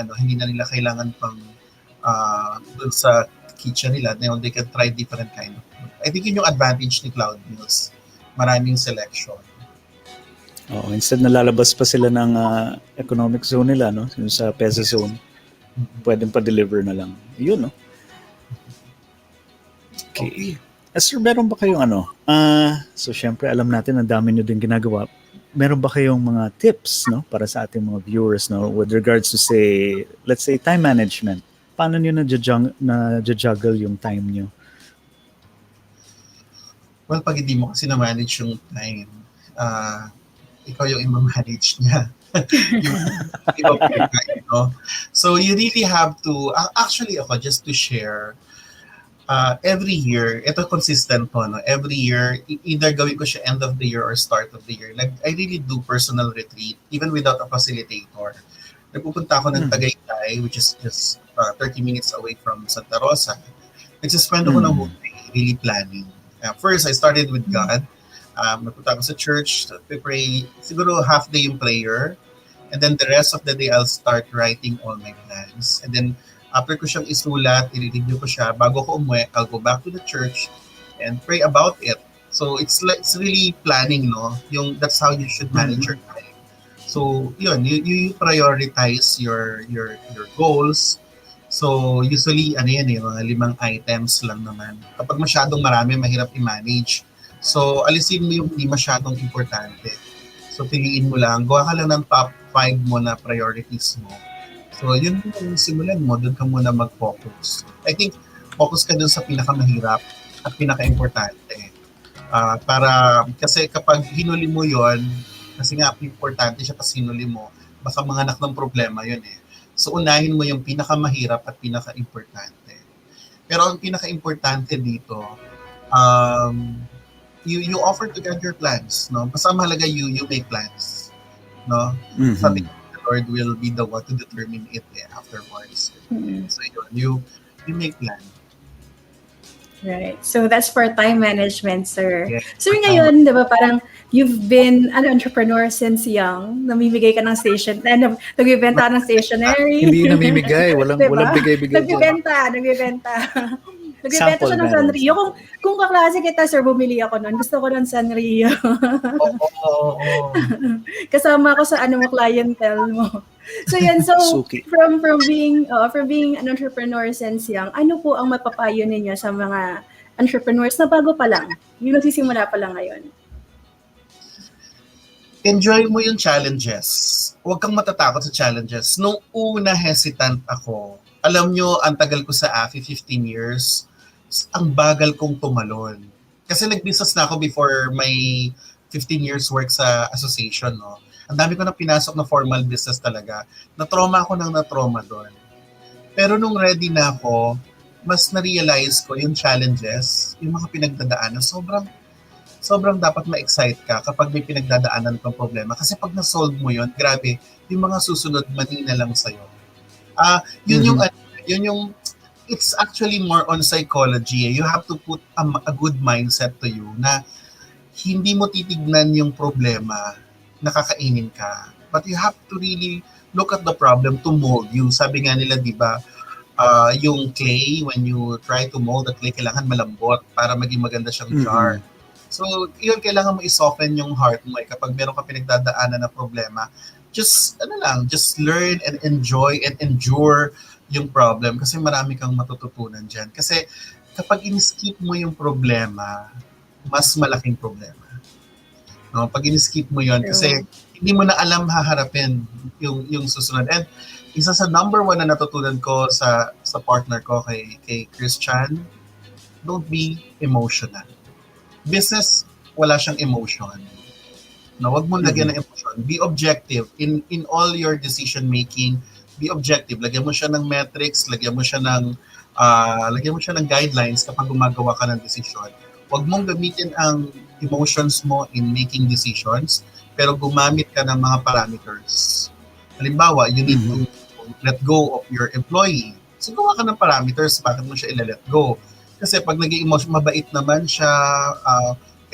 pang doon sa kitchen nila. They can try different kind of food. I think yun yung advantage ni Cloud Meals. Maraming selection. Instead nalalabas pa sila ng economic zone nila, no? Yung sa peso zone. pwedeng pa-deliver na lang. Yun, no? Okay. Sir, meron ba kayong so syempre alam natin ang dami nyo din ginagawa. Meron ba kayong mga tips, no, para sa ating mga viewers, no, with regards to say, let's say time management? Paano nyo na-juggle yung time nyo? Well, pag hindi mo kasi na-manage yung time, ikaw yung ima-manage niya. Yung iba pa rin, no? So you really have to, actually ako, just to share, every year, ito consistent po, no? Every year, either gawin ko siya end of the year or start of the year. Like, I really do personal retreat, even without a facilitator. Nagpupunta ako ng Tagaytay, which is just 30 minutes away from Santa Rosa. Nagsispend ako ng whole day, really planning. First, I started with God. Nagpunta ako sa church, we pray, siguro half day yung prayer. And then the rest of the day, I'll start writing all my plans. And then, after ko siyang isulat, i-review ko siya, bago ko umuwi, I'll go back to the church and pray about it. So it's really planning, no? That's how you should manage your time. So yun, you prioritize your goals. So usually mga 5 items lang naman. Kapag masyadong marami, mahirap i-manage. So alisin mo yung hindi masyadong importante. So piliin mo lang, gawa ka lang ng top 5 mo na priorities mo. So, yun yung simulan mo, doon ka muna mag-focus. I think, focus ka doon sa pinakamahirap at pinaka-importante. Kasi kapag hinuli mo yon, kasi nga, importante siya kasi hinuli mo, baka manganak ng problema yun eh. So, unahin mo yung pinakamahirap at pinaka-importante. Pero ang pinaka-importante dito, you offer to God your plans, no? Basta mahalaga you make plans, no? Sabi Lord will be the one to determine it afterwards. So you make plan. Right. So that's for time management, sir. Yeah. Sir, ngayon, di ba, parang you've been an entrepreneur since young. Namimigay ka ng station, nagbibenta ng stationery. Hindi namimigay, walang bigay-bigay. Nagbibenta. Nagbibenta siya ng Sanrio. Kung kaklase kita, sir, bumili ako nun. Gusto ko ng Sanrio. Oo. Kasama ko sa clientele mo. So yan, from being an entrepreneur since young, ano po ang mapapayo ninyo sa mga entrepreneurs na bago pa lang, yung nagsisimula pa lang ngayon? Enjoy mo yung challenges. Huwag kang matatakot sa challenges. Nung una hesitant ako, alam nyo, ang tagal ko sa AFI, 15 years, ang bagal kong tumalon. Kasi nag-business na ako before my 15 years work sa association, no? Ang dami ko na pinasok na formal business talaga. Na-trauma ako ng na-trauma doon. Pero nung ready na ako, mas na-realize ko yung challenges, yung mga pinagdadaanan, sobrang dapat ma-excite ka kapag may pinagdadaanan kang problema. Kasi pag na-solve mo yun, grabe, yung mga susunod, manina lang sa'yo. Yun yung it's actually more on psychology. You have to put a good mindset to you na hindi mo titignan yung problema, nakakainin ka. But you have to really look at the problem to mold you. Sabi nga nila, di ba, yung clay, when you try to mold the clay, kailangan malambot para maging maganda siyang jar. So, yun, kailangan mo i-soften yung heart mo. Kapag meron ka pinagdadaanan na problema, just learn and enjoy and endure yung problem kasi marami kang matututunan dyan. Kasi kapag in-skip mo yung problema, mas malaking problema. No? Pag in-skip mo yun, kasi hindi mo na alam haharapin yung susunod. And isa sa number 1 na natutunan ko sa partner ko kay Kristian, don't be emotional. Business, wala siyang emotion. No, wag mo lagyan ng emotion. Be objective in all your decision making. Be objective. Lagyan mo siya ng metrics, lagyan mo siya ng guidelines kapag gumagawa ka ng desisyon. Huwag mong gamitin ang emotions mo in making decisions, pero gumamit ka ng mga parameters. Halimbawa, you need to let go of your employee. So, gawa ka ng parameters, bakit mo siya i-let go? Kasi pag naging emotion, mabait naman siya,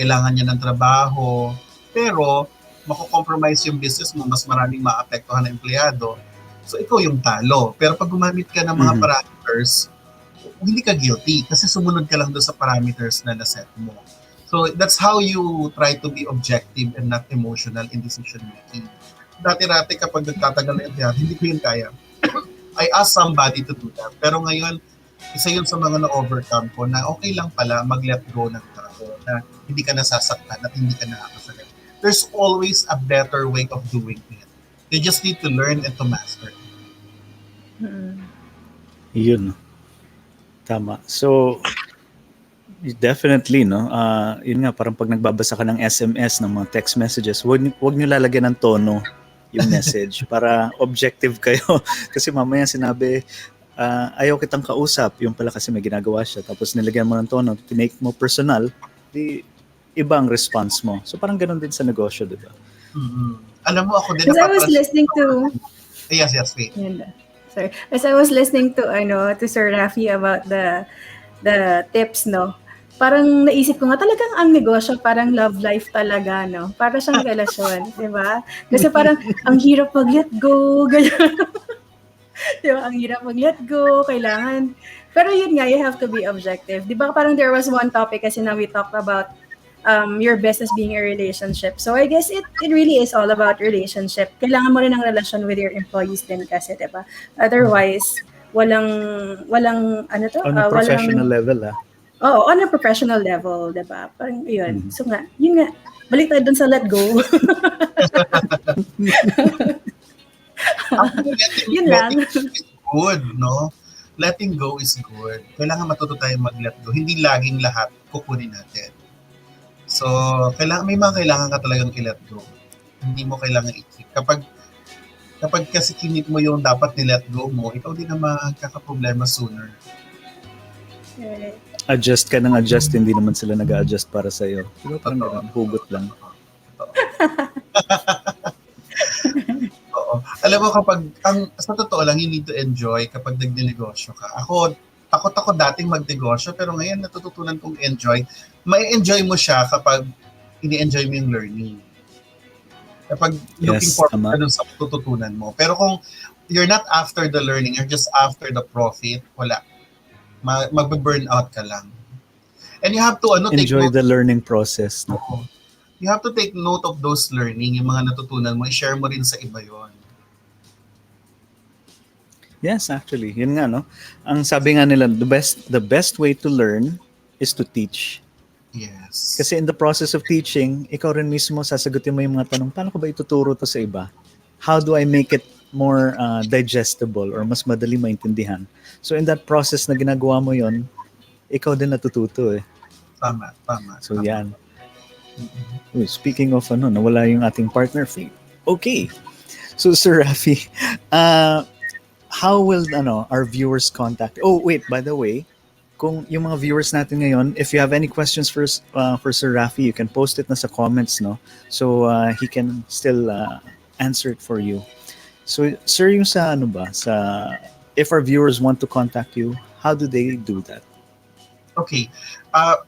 kailangan niya ng trabaho, pero mako-compromise yung business mo, mas maraming maapektuhan na empleyado. So, ikaw yung talo. Pero pag gumamit ka ng mga parameters, hindi ka guilty kasi sumunod ka lang doon sa parameters na naset mo. So, that's how you try to be objective and not emotional in decision making. Dati-rati kapag nagtatagal na empleyado, hindi ko yun kaya. I asked somebody to do that. Pero ngayon, isa yun sa mga na-overcome ko na okay lang pala mag-let go ng tao, na hindi ka nasasaktan at hindi ka nakakasakit. There's always a better way of doing it. You just need to learn and to master it. Yun. Tama. So, definitely, no? Yun nga, parang pag nagbabasa ka ng SMS, ng mga text messages, wag nyo lalagyan ng tono yung message para objective kayo. Kasi mamaya sinabi, ayaw kitang kausap, yung pala kasi may ginagawa siya, tapos nilagyan mo ng tono, tinake mo personal, di iba ang response mo. So parang ganun din sa negosyo, di ba? Alam mo, ako din As I was listening to... Yes, wait. Sorry. As I was listening to Sir Rafi about the tips, no? Parang naisip ko nga talagang ang negosyo parang love life talaga, no? Para siyang relasyon, di ba? Kasi parang ang hirap mag-let go, ganyan. Di ba? Ang hirap mag-let go, kailangan. Pero yun nga, you have to be objective. Di ba parang there was one topic kasi na we talked about your business being a relationship. So I guess it really is all about relationship. Kailangan mo rin ng relasyon with your employees din kasi, di ba? Otherwise, walang ano to? On a professional level, Oo, on a professional level, di ba? Parang yun. So nga, yun nga. Balik tayo dun sa let go. Yun lang. Good, no? Letting go is good. Kailangan matuto tayo mag-let go. Hindi laging lahat kukunin natin. So, may mga kailangan ka talagang i-let go. Hindi mo kailangan i-keep. Kapag kasi kinip mo yung dapat ni-let go mo, ikaw din na magkakaproblema sooner. Adjust ka ng adjust, hindi naman sila nag-a-adjust para sa'yo. Diba parang ganun, hugot lang. Oo. Alam mo, sa totoo lang, you need to enjoy kapag nag-negosyo ka. Ako dating magnegosyo, pero ngayon natututunan kong enjoy. May-enjoy mo siya kapag ini-enjoy mo yung learning. Kapag looking forward ka dun sa tututunan mo. Pero kung you're not after the learning, you're just after the profit, wala. Mag-burn out ka lang. And you have to enjoy the learning process. No? You have to take note of those learning, yung mga natutunan mo, i-share mo rin sa iba yon. Yes, actually. Yun nga, no? Ang sabi nga nila, the best way to learn is to teach. Yes. Kasi in the process of teaching, ikaw rin mismo sasagutin mo yung mga tanong, paano ko ba ituturo to sa iba? How do I make it more digestible or mas madali maintindihan? So in that process na ginagawa mo yon, ikaw din natututo eh. Tama. So yan. Speaking of nawala yung ating partner feed. Okay. So Sir Rafi, how will our viewers contact? Oh wait, by the way, kung yung mga viewers natin ngayon, if you have any questions for Sir Rafi, you can post it na sa comments, no? So he can still answer it for you. So sir, yung sa if our viewers want to contact you, how do they do that? Okay.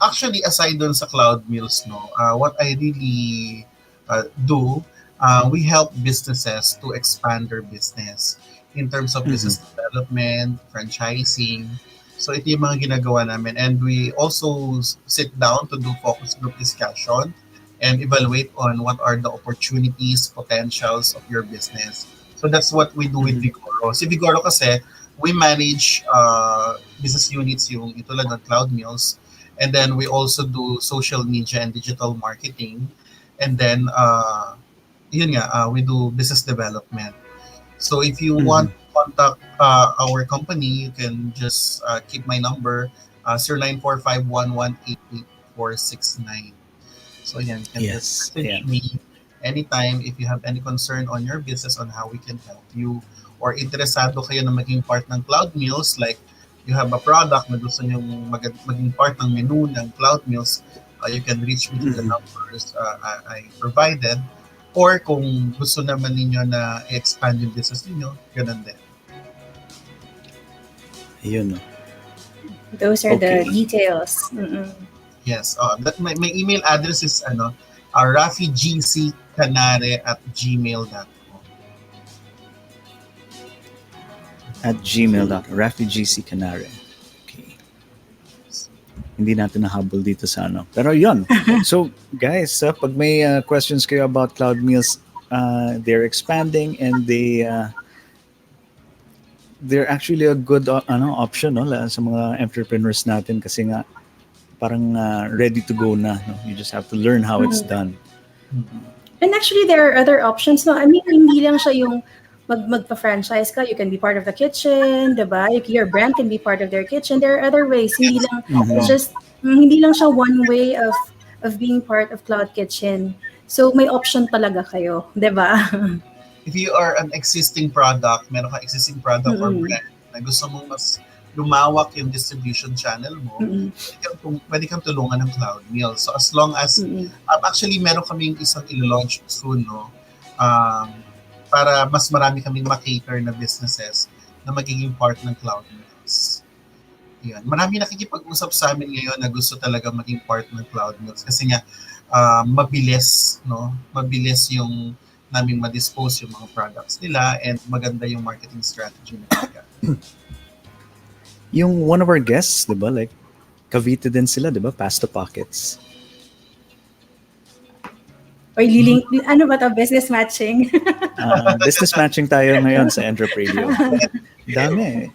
Actually, aside dun sa Cloud Mills, what I really do, we help businesses to expand their business in terms of business development, franchising. So ito yung mga ginagawa namin. And we also sit down to do focus group discussion and evaluate on what are the opportunities, potentials of your business. So that's what we do with Vigoro. Si Vigoro kasi, we manage business units yung itulad ng Cloud Mills, and then we also do social media and digital marketing, and then we do business development. So if you want to contact our company, you can just keep my number 094511888469. So yan, you can just message me anytime if you have any concern on your business on how we can help you, or interesado kayo na maging part ng Cloud Mills, like you have a product na gusto nyo maging part ng menu ng Cloud Mills, you can reach me to the numbers I provided, or kung gusto naman ninyo na expand yung business ninyo, ganun din. Ayun. Those are the details. Yes. My email address is rafigccanare@gmail.com. At gmail.com. rafigccanare. Okay. Hindi natin nahabol dito sa Pero yun. So guys, pag may questions kayo about Cloud Mills, they're expanding and they're actually a good option no sa mga entrepreneurs natin kasi nga parang ready to go na no? You just have to learn how it's done. And actually, there are other options. No, I mean, hindi lang siya yung magpa-franchise ka. You can be part of the kitchen, diba? Your brand can be part of their kitchen. There are other ways. Hindi lang it's just hindi lang siya one way of being part of Cloud Kitchen. So may option talaga kayo, diba? If you are an existing product, meron ka existing product or brand na gusto mong mas lumawak yung distribution channel mo, pwede kang tulungan ng Cloud Meals. So as long as, actually meron kaming isang ilo-launch soon, no? Para mas marami kaming makater na businesses na magiging part ng Cloud Meals. Yan. Marami nakikipag-usap sa amin ngayon na gusto talaga maging part ng Cloud Meals kasi nga mabilis, no? Mabilis yung naming ma-dispose yung mga products nila and maganda yung marketing strategy nila. Yung one of our guests, diba, like, Cavite din sila, diba? Pasta Pockets. Or ano ba to? Business matching? Business matching tayo ngayon sa EntrepRadio. Dami.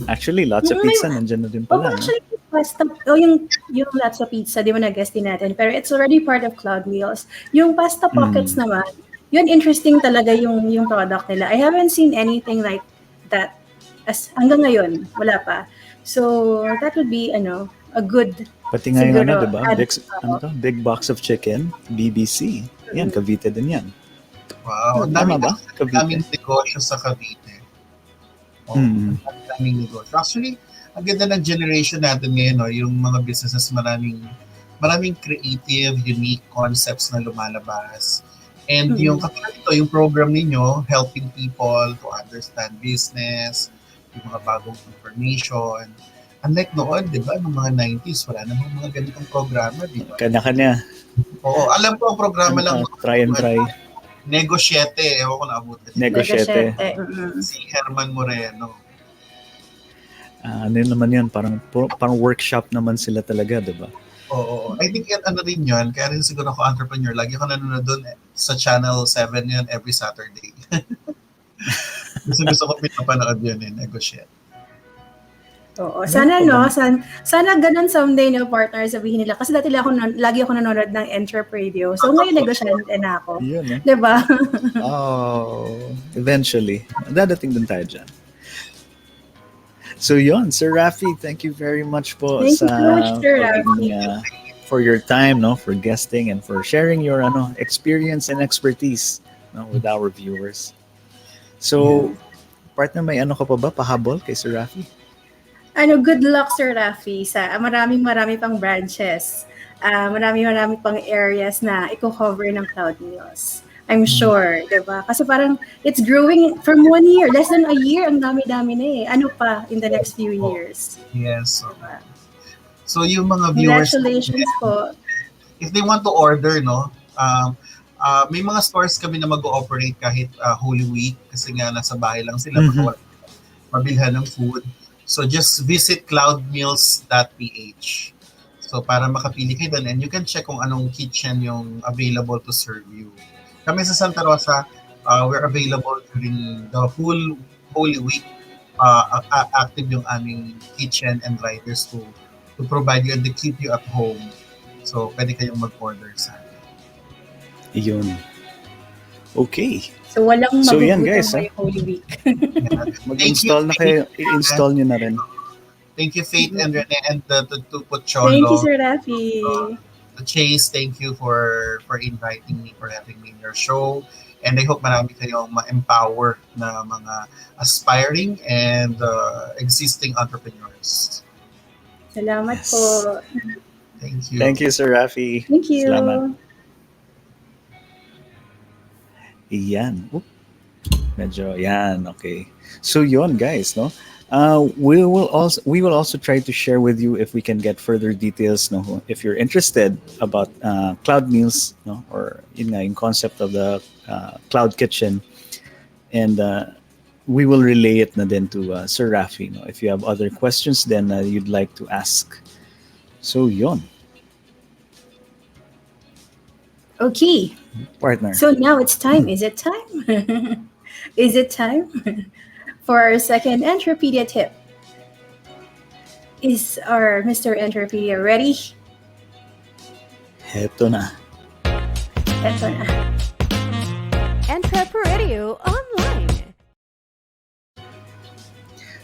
Actually, lots of pizza nandiyan na din pala. Actually, pasta, yung lots of pizza, di mo na-guess din natin, pero it's already part of Cloud Meals. Yung Pasta Pockets naman, yun interesting talaga yung product nila. I haven't seen anything like that as hanggang ngayon, wala pa. So that would be a good pati ngayon diba? Big box of chicken, BBC. Yan, Cavite din yan. Wow, dami ba? Daming negosyo sa Cavite. Daming negosyo. Actually, ang ganda ng generation natin ngayon, no? Yung mga businesses maraming creative, unique concepts na lumalabas. And yung katulad ito, yung program ninyo, helping people to understand business, yung mga bagong information. Unlike noon, di ba, noong mga 90s, wala namang mga ganitong programa, di ba? Kanya-kanya. Oo, alam ko ang programa lang. Try and try. Negosyante, ewan ko na abutin. Negosyante. Si Herman Moreno. Ano naman yan, parang workshop naman sila talaga, di ba? Oo. I think rin yun. Kaya rin siguro ako entrepreneur. Lagi ako nanonood doon sa Channel 7 yun every Saturday. Gusto ko pinapanood yun negosyate. Oo. Sana sana ganun someday partner sabihin nila. Kasi lagi ako nanonood ng EntrepRadio. So ngayon negosyante na ako. Yun, diba? Eventually. Dadating din tayo dyan. So yun, Sir Rafi, thank you very much po Thank you so much, Sir Rafi. For your time, for guesting and for sharing your experience and expertise with our viewers. So, partner, may ka pa ba pahabol kay Sir Rafi? Good luck, Sir Rafi, sa maraming pang branches. Marami pang areas na i-cover ng Cloud Meals. I'm sure, diba? Kasi parang it's growing from 1 year, less than a year, ang dami-dami na Ano pa in the next few years? Yes. Diba? So yung mga viewers, congratulations po. If they want to order, may mga stores kami na mag-ooperate kahit Holy Week kasi nga nasa bahay lang sila mabilhan ng food. So just visit cloudmeals.ph. So para makapili kayo doon and you can check kung anong kitchen yung available to serve you. Kami sa Santa Rosa, we're available during the whole Holy Week. Active yung aming kitchen and riders to provide you and to keep you at home. So, pwede kayong mag-order sa amin. Iyon. Okay. So, walang yan, guys, may Holy Week. Mag-install na kayo. I-install nyo na rin. Thank you, Faith and Rene, and to Pocholo. Thank you, Sir Rafi. Chase, thank you for inviting me, for having me in your show. And I hope marami kayong ma-empower na mga aspiring and existing entrepreneurs. Salamat po. Thank you. Thank you, Sir Rafi. Thank you. Salamat. Iyan. Medyo, yan. Okay. So yun, guys, we will also try to share with you if we can get further details if you're interested about Cloud Meals or in concept of the Cloud Kitchen, and we will relay it na din to Sir Rafi if you have other questions then you'd like to ask. So yon. Okay, partner. So now it's time. Is it time? Is it time For our second Entropedia tip, is our Mr. Entropedia ready? Heto na. Eto na. EntrepRadio Online.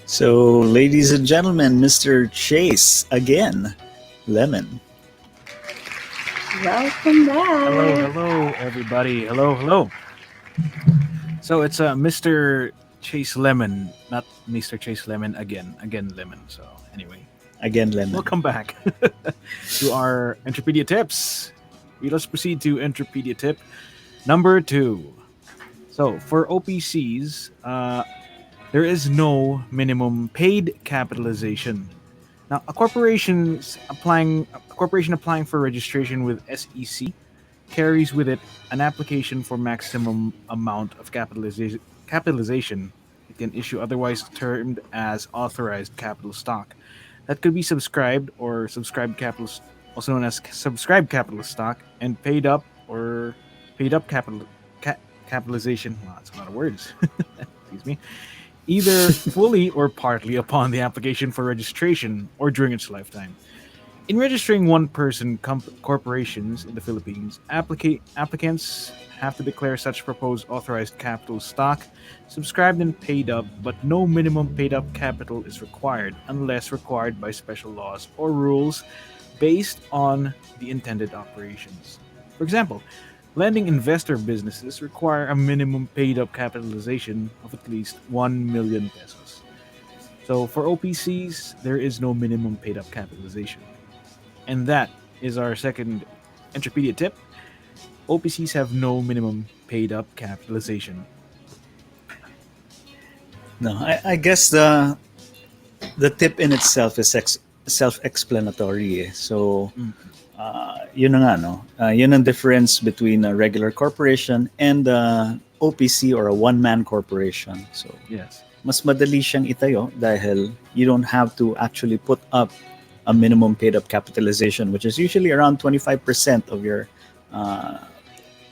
So, ladies and gentlemen, Mr. Chase again, Lemon. Welcome back. Hello, everybody. Hello. So it's Mr. Chase Lemon, not Mr. Chase Lemon again Lemon. So anyway, Again, Lemon. welcome back to our Entropedia tips. Let's proceed to Entropedia tip number 2. So for OPCs, there is no minimum paid capitalization. Now, a corporation applying for registration with SEC carries with it an application for maximum amount of capitalization it can issue, otherwise termed as authorized capital stock. That could be subscribed or subscribed capital, also known as subscribed capital stock, and paid up capitalization. Wow, that's a lot of words. Excuse me. Either fully or partly upon the application for registration or during its lifetime. In registering one-person corporations in the Philippines, applicants have to declare such proposed authorized capital stock, subscribed and paid up, but no minimum paid-up capital is required unless required by special laws or rules based on the intended operations. For example, lending investor businesses require a minimum paid-up capitalization of at least 1 million pesos. So for OPCs, there is no minimum paid-up capitalization. And that is our second Entropedia tip. OPCs have no minimum paid-up capitalization. No, I guess the tip in itself is self-explanatory. So, yun na nga, no? Yun ang difference between a regular corporation and a OPC or a one-man corporation. So, Yes. mas madali siyang itayo dahil you don't have to actually put up a minimum paid-up capitalization, which is usually around 25% of your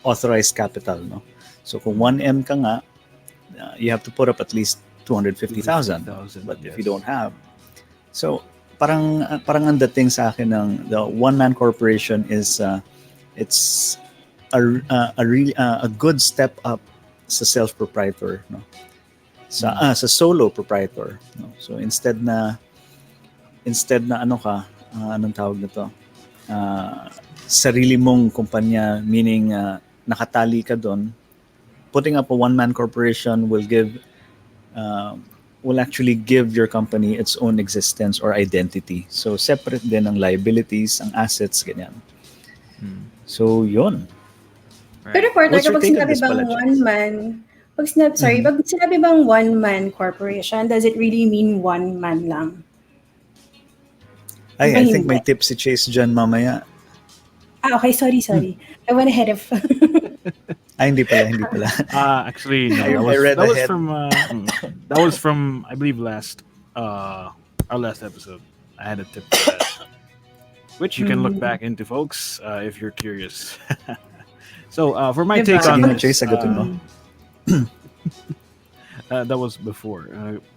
authorized capital, no? So, kung 1M ka nga, you have to put up at least 250,000. But if you don't have, so parang ang dating sa akin ng the one-man corporation is it's a good step up sa self-proprietor, no? Sa solo proprietor, no? So instead na ano ka, anong tawag nito? Sarili mong kumpanya, meaning nakatali ka doon. Putting up a one-man corporation will actually give your company its own existence or identity. So separate din ang liabilities, ang assets, ganyan. So yun. Pero partner, What's your kapag take on sinabi this, bang Pala, one-man, pag sinabi bang one-man corporation, does it really mean one man lang? Ay, Iba I think hindi. may tip si Chase dyan mamaya. Okay, sorry. I went ahead of... Ay, hindi pala. Actually, no. I read that was ahead. from I believe our last episode. I had a tip for that, which you can look back into, folks, if you're curious. So for my take on Sige na, this, Chase, sagutin mo. that was before.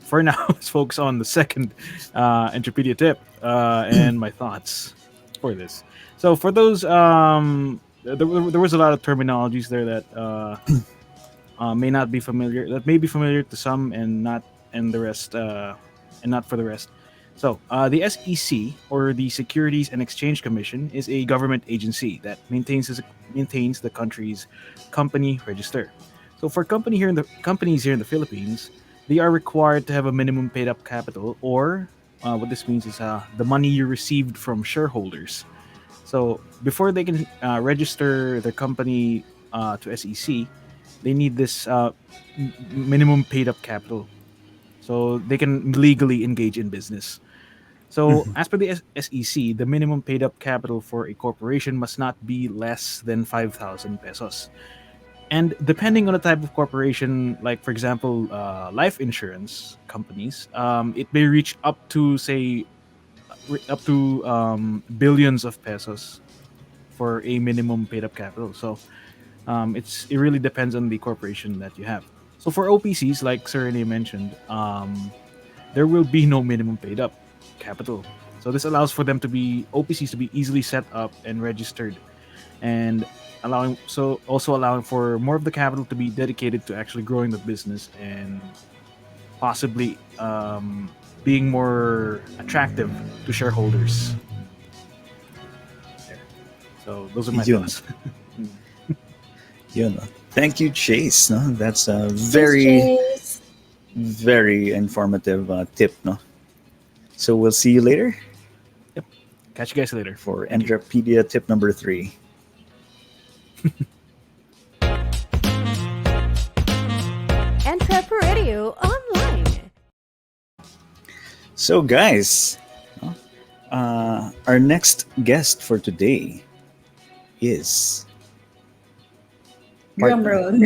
For now, let's focus on the second Entropedia tip and my thoughts for this. So for those, there was a lot of terminologies there that may not be familiar. That may be familiar to some and not, and the rest, and not for the rest. So the SEC, or the Securities and Exchange Commission, is a government agency that maintains the country's company register. So for companies here in the Philippines, they are required to have a minimum paid-up capital, or what this means is the money you received from shareholders. So before they can register their company to SEC, they need this minimum paid-up capital, so they can legally engage in business. So as per the SEC, the minimum paid-up capital for a corporation must not be less than 5,000 pesos. And depending on the type of corporation, like for example, life insurance companies, it may reach up to billions of pesos for a minimum paid-up capital. So it really depends on the corporation that you have. So for OPCs, like Sir Rene mentioned, there will be no minimum paid up capital. So this allows for them to be OPCs to be easily set up and registered, and also allowing for more of the capital to be dedicated to actually growing the business and possibly being more attractive to shareholders. There. So those are my thoughts. Yun. Thank you, Chase. No, that's a very, very informative tip. No, so we'll see you later. Yep. Catch you guys later for EntrepRadio tip number 3. EntrepRadio Online. So, guys, our next guest for today is Drum roll.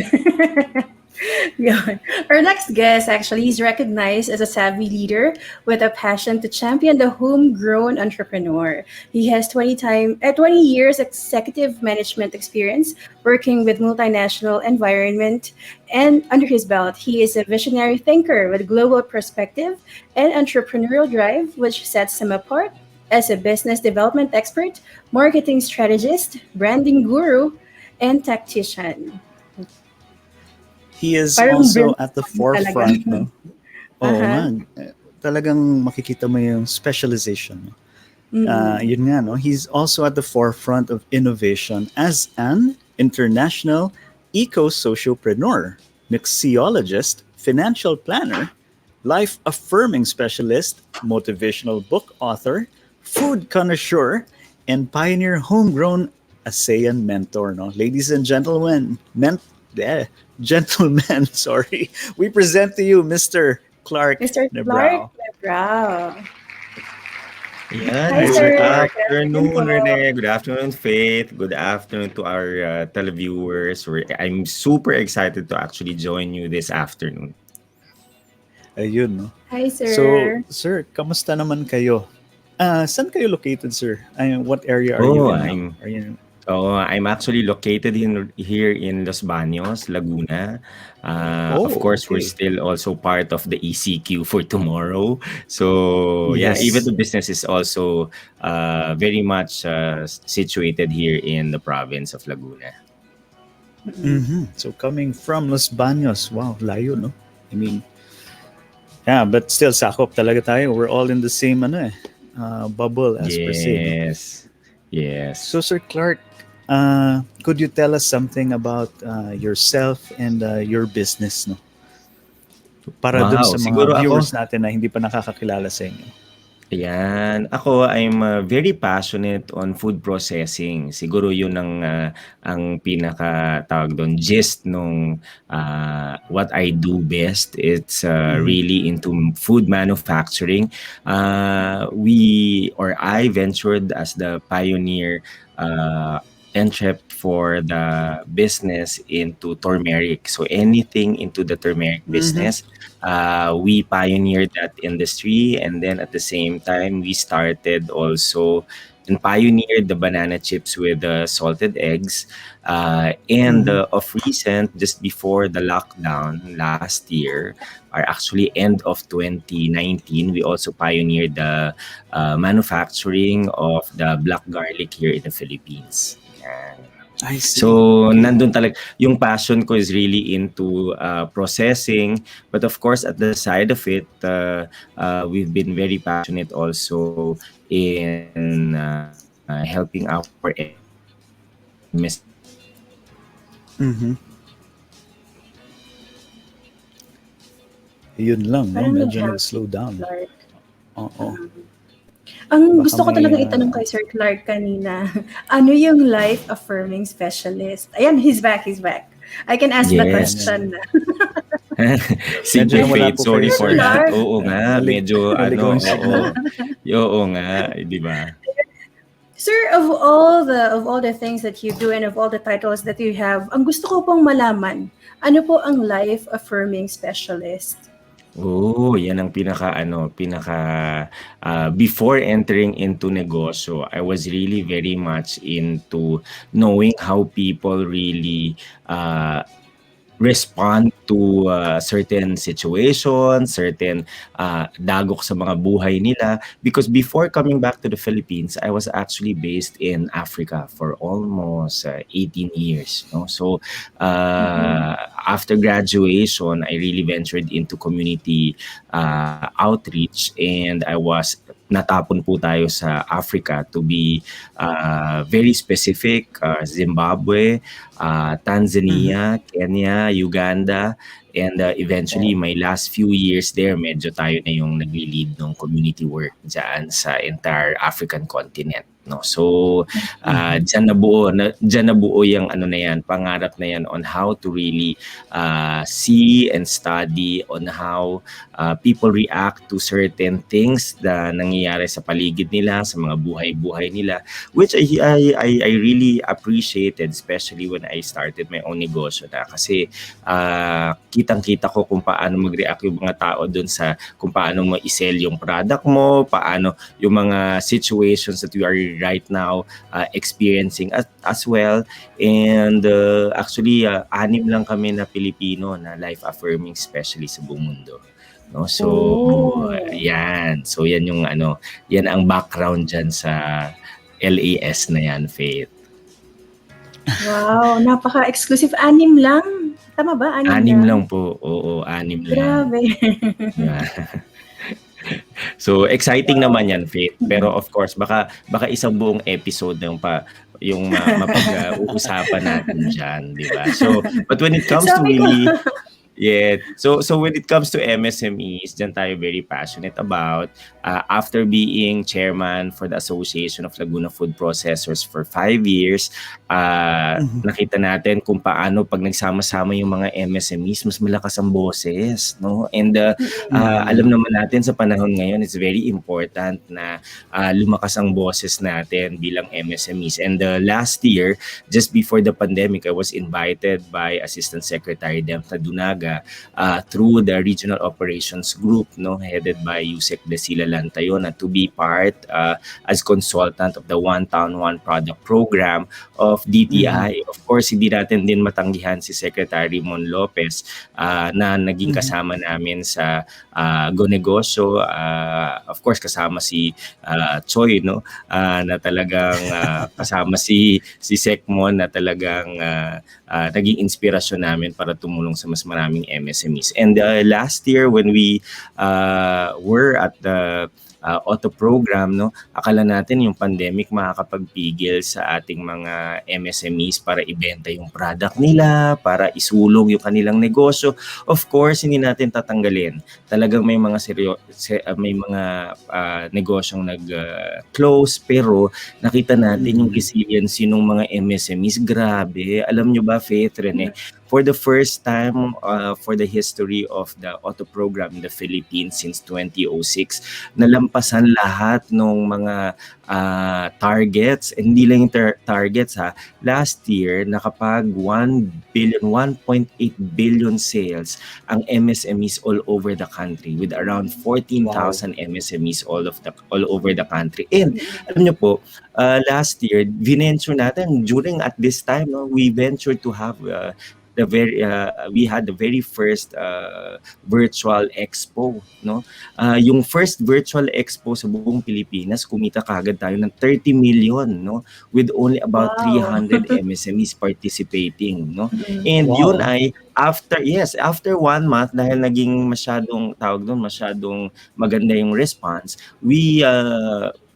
Yeah. Our next guest actually is recognized as a savvy leader with a passion to champion the homegrown entrepreneur. He has 20 years executive management experience working with multinational environment, and under his belt, he is a visionary thinker with global perspective and entrepreneurial drive, which sets him apart as a business development expert, marketing strategist, branding guru, and tactician. He is Parang also brilliant at the talaga. forefront. No? Oo Aha. nga. Talagang makikita mo yung specialization. Yun nga, no? He's also at the forefront of innovation as an international eco-sociopreneur, mixologist, financial planner, life-affirming specialist, motivational book author, food connoisseur, and pioneer homegrown ASEAN mentor. No? Ladies and gentlemen, gentlemen, sorry. We present to you Mr. Clarke Mr. Nebrao. Clarke Nebrao. Yan. Hi, Good sir. afternoon, Good afternoon. Rene. Good afternoon, Faith. Good afternoon to our televiewers. I'm super excited to actually join you this afternoon. Ayun, no? Hi, sir. So, sir, kamusta naman kayo? Saan kayo located, sir? What area are you in now? I'm actually located here in Los Baños, Laguna. Of course, we're still also part of the ECQ for tomorrow. So Yes. even the business is also very much situated here in the province of Laguna. So coming from Los Baños, wow, layo, no? I mean, yeah, but still sakop talaga tayo. We're all in the same bubble as per se. No? Yes. So, Sir Clarke, could you tell us something about yourself and your business, no? Para dun sa mga Siguro viewers natin na hindi pa nakakakilala sa inyo. Ayan. I'm very passionate on food processing. Siguro yun ang pinaka tawag doon gist nung what I do best. It's really into food manufacturing. I ventured as the pioneer entrep for the business into turmeric. So anything into the turmeric business, we pioneered that industry, and then at the same time we started also and pioneered the banana chips with salted eggs. Of recent, just before the lockdown last year, or actually end of 2019, we also pioneered the manufacturing of the black garlic here in the Philippines. I see. So, nandun talaga, yung passion ko is really into processing. But of course, at the side of it, we've been very passionate also in helping our Yun lang, no? Parang Medyo nag-hang, nag-slow down. Clarke. Oo. Ang Baka gusto ko may, talagang itanong kay Sir Clarke kanina, ano yung life-affirming specialist? Ayan, he's back. I can ask the question na. Sige, Medyo nawala Faith, po sorry kayo, for sir. that. Oo nga, medyo Naligaw ano, yung signal. oo nga, di ba? Sir, of all the things that you do and of all the titles that you have, ang gusto ko pong malaman, ano po ang life-affirming specialist? Yan ang before entering into negosyo, I was really very much into knowing how people really respond to certain situations, certain dagok sa mga buhay nila. Because before coming back to the Philippines, I was actually based in Africa for almost 18 years. No? So after graduation, I really ventured into community outreach, and I was natapon po tayo sa Africa, to be very specific, Zimbabwe, Tanzania, Kenya, Uganda, and eventually my last few years there, medyo tayo na yung nagli-lead ng community work dyan sa entire African continent. No, so diyan nabuo yung ano na yan, pangarap na yan on how to really see and study on how people react to certain things na nangyayari sa paligid nila, sa mga buhay-buhay nila, which I really appreciated, especially when I started my own negosyo na, kasi kitang-kita ko kung paano mag-react yung mga tao dun sa kung paano mo i-sell yung product mo, paano yung mga situations that we are right now experiencing as well. And actually 6 lang kami na Pilipino na life affirming specialist sa buong mundo. No, so yan. So yan yung ano, yan ang background diyan sa LAS na yan, Faith. Wow, napaka-exclusive. 6 lang. Tama ba? 6 lang po. Oo, 6 lang. Grabe. So exciting naman yan, Faith. Pero of course, baka isang buong episode yung mapag-uusapan natin diyan, di ba? So, but when it comes to really so when it comes to MSMEs, dyan tayo very passionate about. After being chairman for the Association of Laguna Food Processors for 5 years, nakita natin kung paano pag nagsama-sama yung mga MSMEs, mas malakas ang boses, no? And alam naman natin sa panahon ngayon, it's very important na lumakas ang boses natin bilang MSMEs. And last year, just before the pandemic, I was invited by Assistant Secretary Dempta Dunaga through the Regional Operations Group, no, headed by Yusek Desila Lantayon, to be part as consultant of the One Town One Product Program of DTI. Of course, hindi natin din matanggihan si Secretary Mon Lopez na naging kasama namin sa Go Negosyo. Of course, kasama si Choi, no, na talagang kasama si Secmon, na talagang naging inspirasyon namin para tumulong sa mas maraming MSMEs. And last year when we were at the auto program, no, akala natin yung pandemic makakapagpigil sa ating mga MSMEs para ibenta yung product nila, para isulong yung kanilang negosyo. Of course, hindi natin tatanggalin. Talagang may mga negosyong nag-close, pero nakita natin yung resiliency ng mga MSMEs. Grabe. Alam nyo ba, Faith, Rene, for the first time for the history of the auto program in the Philippines since 2006, nalampasan lahat ng mga targets. And hindi lang yung targets, ha. Last year, nakapag 1.8 billion sales ang MSMEs all over the country, with around 14,000 MSMEs all over the country. And alam nyo po, last year, vinenture natin during at this time, no, we ventured to have we had the very first virtual expo, no? Yung first virtual expo sa buong Pilipinas, kumita kagad tayo ng 30 million, no? With only about 300 MSMEs participating, no? And yun ay after 1 month, dahil naging masyadong maganda yung response, we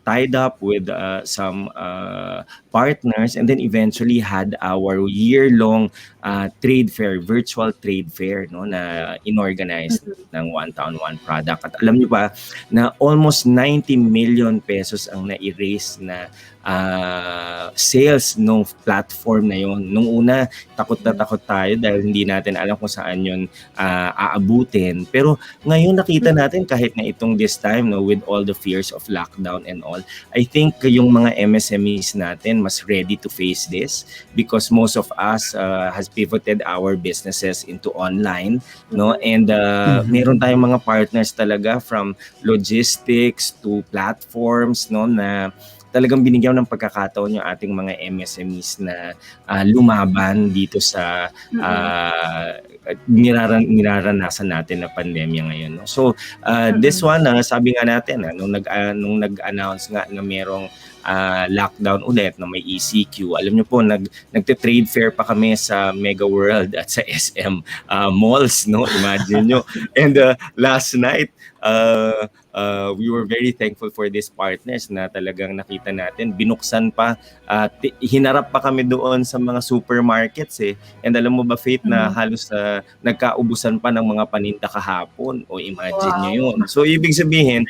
tied up with some partners, and then eventually had our year-long virtual trade fair, no, na inorganize ng One Town One Product. At alam niyo ba na almost 90 million pesos ang na-erase na sales ng platform na yon. Nung una, takot na takot tayo dahil hindi natin alam kung saan yun aabutin. Pero ngayon nakita natin, kahit na itong this time, no, with all the fears of lockdown and all, I think yung mga MSMEs natin mas ready to face this, because most of us has pivoted our businesses into online, no, and meron tayong mga partners talaga, from logistics to platforms, no, na talagang binigyan ng pagkakataon yung ating mga MSMEs na lumaban dito sa niraranasan natin na pandemya ngayon. No? So this one, sabi nga natin, nung nag-announce nga na merong lockdown ulit na may ECQ. Alam niyo po, nagte-trade fair pa kami sa Mega World at sa SM malls, no? Imagine nyo. And last night, we were very thankful for these partners na talagang nakita natin. Binuksan pa, hinarap pa kami doon sa mga supermarkets eh. And alam mo ba, Faith, na halos nagkaubusan pa ng mga paninda kahapon. O imagine nyo yun. So ibig sabihin,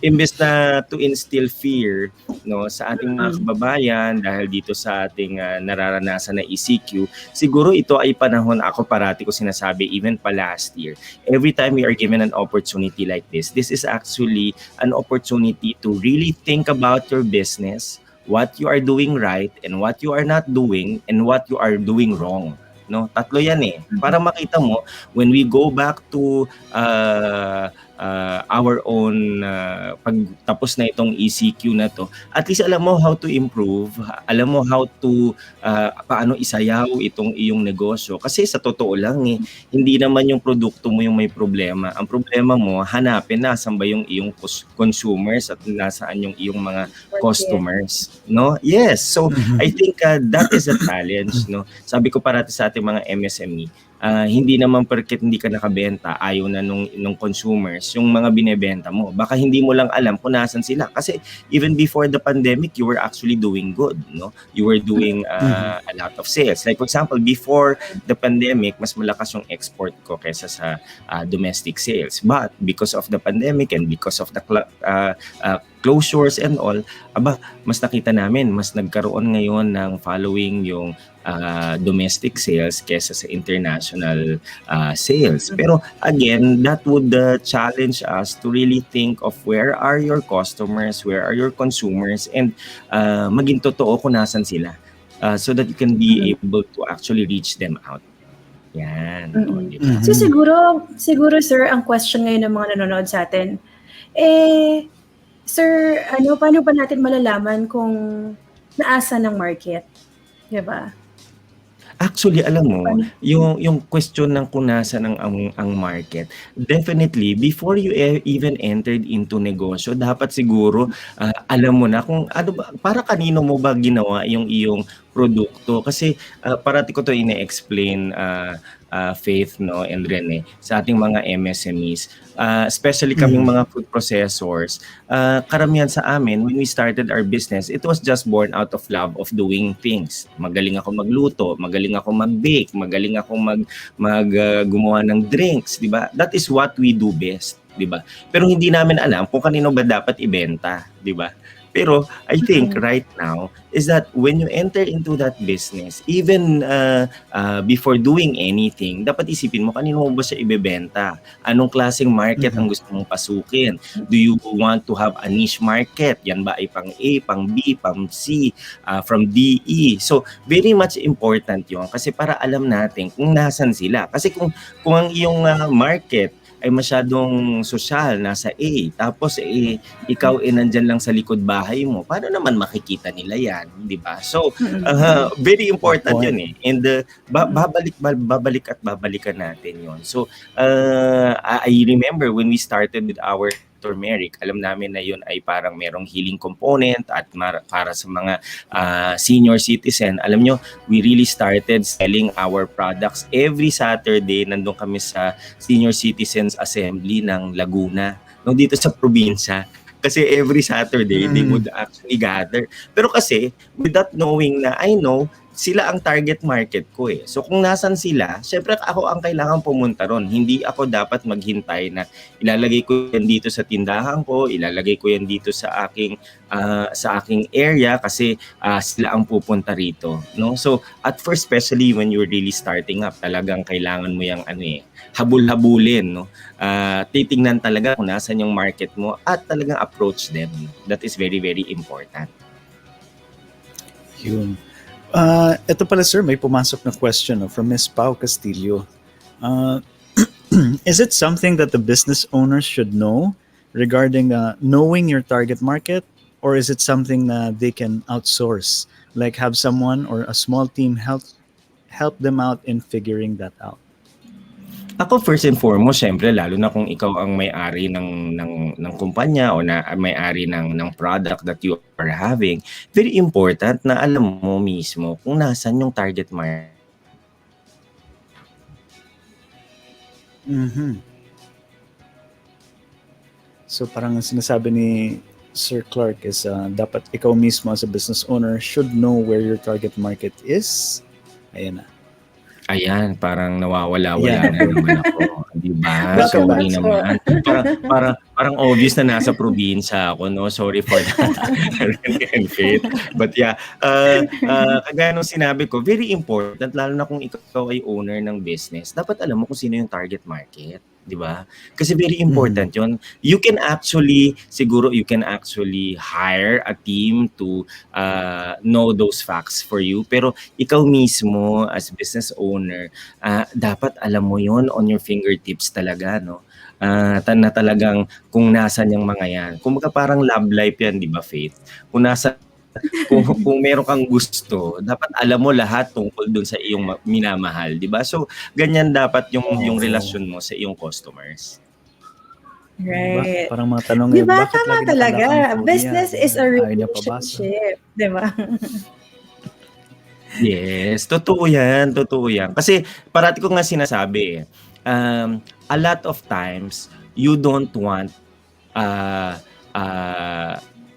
imbes na to instill fear, no, sa ating mga kababayan dahil dito sa ating nararanasan na ECQ, siguro ito ay panahon, ako parati ko sinasabi, even pa last year, every time we are given an opportunity like this is actually an opportunity to really think about your business, what you are doing right and what you are not doing and what you are doing wrong. No, tatlo yan eh. Para makita mo, when we go back to our own pagtapos na itong ECQ na to, at least alam mo how to improve, alam mo how to paano isayaw itong iyong negosyo. Kasi sa totoo lang eh, hindi naman yung produkto mo yung may problema. Ang problema mo, hanapin na saan ba yung iyong consumers at nasaan yung iyong mga customers, no? Yes. So I think that is a challenge, no? Sabi ko parati sa ating mga MSME, hindi naman porket hindi ka nakabenta, ayaw na nung consumers yung mga binebenta mo. Baka hindi mo lang alam kung nasan sila. Kasi even before the pandemic, you were actually doing good, no? You were doing a lot of sales. Like for example, before the pandemic, mas malakas yung export ko kaysa sa domestic sales. But because of the pandemic and because of the closures and all, mas nakita namin, mas nagkaroon ngayon ng following yung domestic sales kesa sa international sales. Pero again, that would challenge us to really think of where are your customers, where are your consumers, and maging totoo kung nasan sila, so that you can be able to actually reach them out. Yan. Diba? So siguro sir, ang question ngayon ng mga nanonood sa atin, sir, paano ba natin malalaman kung naasa ng market? Diba? Actually, alam mo, yung question ng kung nasaan ang market, definitely, before you even entered into negosyo, dapat siguro alam mo na kung ano ba, para kanino mo ba ginawa yung iyong produkto. Kasi parati ko to ine-explain, Faith, no, and Rene, sa ating mga MSMEs, especially kaming mga food processors, karamihan sa amin, when we started our business, it was just born out of love of doing things. Magaling ako magluto, magaling ako mag-bake, magaling ako gumawa ng drinks, di ba? That is what we do best, di ba? Pero hindi namin alam kung kanino ba dapat ibenta, di ba? Pero I think right now is that when you enter into that business, even before doing anything, dapat isipin mo kanino mo ba siya ibebenta? Anong klaseng market ang gusto mong pasukin? Do you want to have a niche market? Yan ba ay pang A, pang B, pang C, from DE? So very much important yun kasi para alam natin kung nasan sila. Kasi kung ang iyong market ay masyadong sosyal, nasa A, tapos ikaw nandyan lang sa likod bahay mo, paano naman makikita nila yan, di ba? So, very important yun eh. And babalik at babalikan natin yun. So, I remember when we started with our turmeric, alam namin na yun ay parang merong healing component at para sa mga senior citizen. Alam nyo, we really started selling our products every Saturday. Nandun kami sa Senior Citizens Assembly ng Laguna, dito sa probinsya. Kasi every Saturday, they would actually gather. Pero kasi, without knowing na, I know, sila ang target market ko eh. So kung nasan sila, syempre ako ang kailangan pumunta ron. Hindi ako dapat maghintay na ilalagay ko yan dito sa tindahan ko, ilalagay ko yan dito sa aking area kasi sila ang pupunta rito, no? So at first, especially when you're really starting up, talagang kailangan mo yung habul-habulin, no? Titingnan talaga kung nasan yung market mo at talagang approach them. That is very, very important. Yun. Ito pala sir, may pumasok na question from Ms. Pau Castillo. Is it something that the business owners should know regarding knowing your target market, or is it something that they can outsource, like have someone or a small team help them out in figuring that out? Ako first and foremost, syempre lalo na kung ikaw ang may-ari ng kumpanya o na may-ari ng product that you are having, very important na alam mo mismo kung nasan yung target market. So parang ang sinasabi ni Sir Clarke is dapat ikaw mismo as a business owner should know where your target market is. Ayan na. Ayan, parang nawawala-wala na naman ako, 'di ba? Bakit ba? Sorry naman. Parang obvious na nasa probinsya ako, no? Sorry for that. And Faith. But yeah, kagaya nung sinabi ko, very important lalo na kung ikaw ay owner ng business. Dapat alam mo kung sino yung target market, 'di ba? Kasi very important 'yon. You can actually hire a team to know those facts for you, pero ikaw mismo as business owner, dapat alam mo 'yon on your fingertips talaga, no? Na talagang kung nasan yung mga yan. Kumbaga parang love life yan, 'di ba, Faith? Kung meron kang gusto, dapat alam mo lahat tungkol dun sa iyong minamahal, 'di ba? So, ganyan dapat yung relasyon mo sa iyong customers. Right. Parang mga tanong Diba? bakit Tama lagi talaga. nakalakang Business yan? is a Ayaw niya pabasa. relationship. Diba? Yes, totoo yan. Kasi parati ko nga sinasabi, a lot of times, you don't want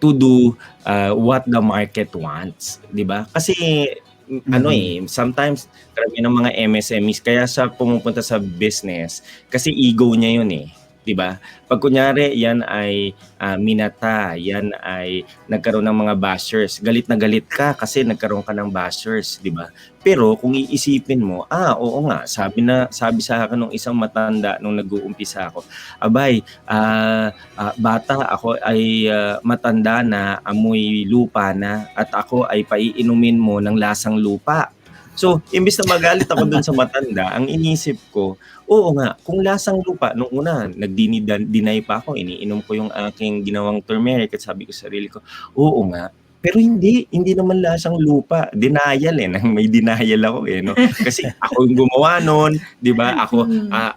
to do what the market wants, 'di ba? Kasi sometimes karamihan ng mga MSMEs kaya sa pumupunta sa business kasi ego niya 'yun 'di ba? Pag kunyari yan ay minata, yan ay nagkaroon ng mga bashers, galit na galit ka kasi nagkaroon ka ng bashers, 'di ba? Pero kung iisipin mo, oo nga, sabi sa akin nung isang matanda nung nag-uumpisa ako, abay, bata ako ay matanda na, amoy lupa na, at ako ay paiinumin mo ng lasang lupa. So, imbis na magalit ako dun sa matanda, ang inisip ko, oo nga, kung lasang lupa, nung una, nag-deny pa ako, iniinom ko yung aking ginawang turmeric at sabi ko sa sarili ko, oo nga, pero hindi naman lasang lupa, denial may denial ako no? Kasi ako yung gumawa nun, di ba?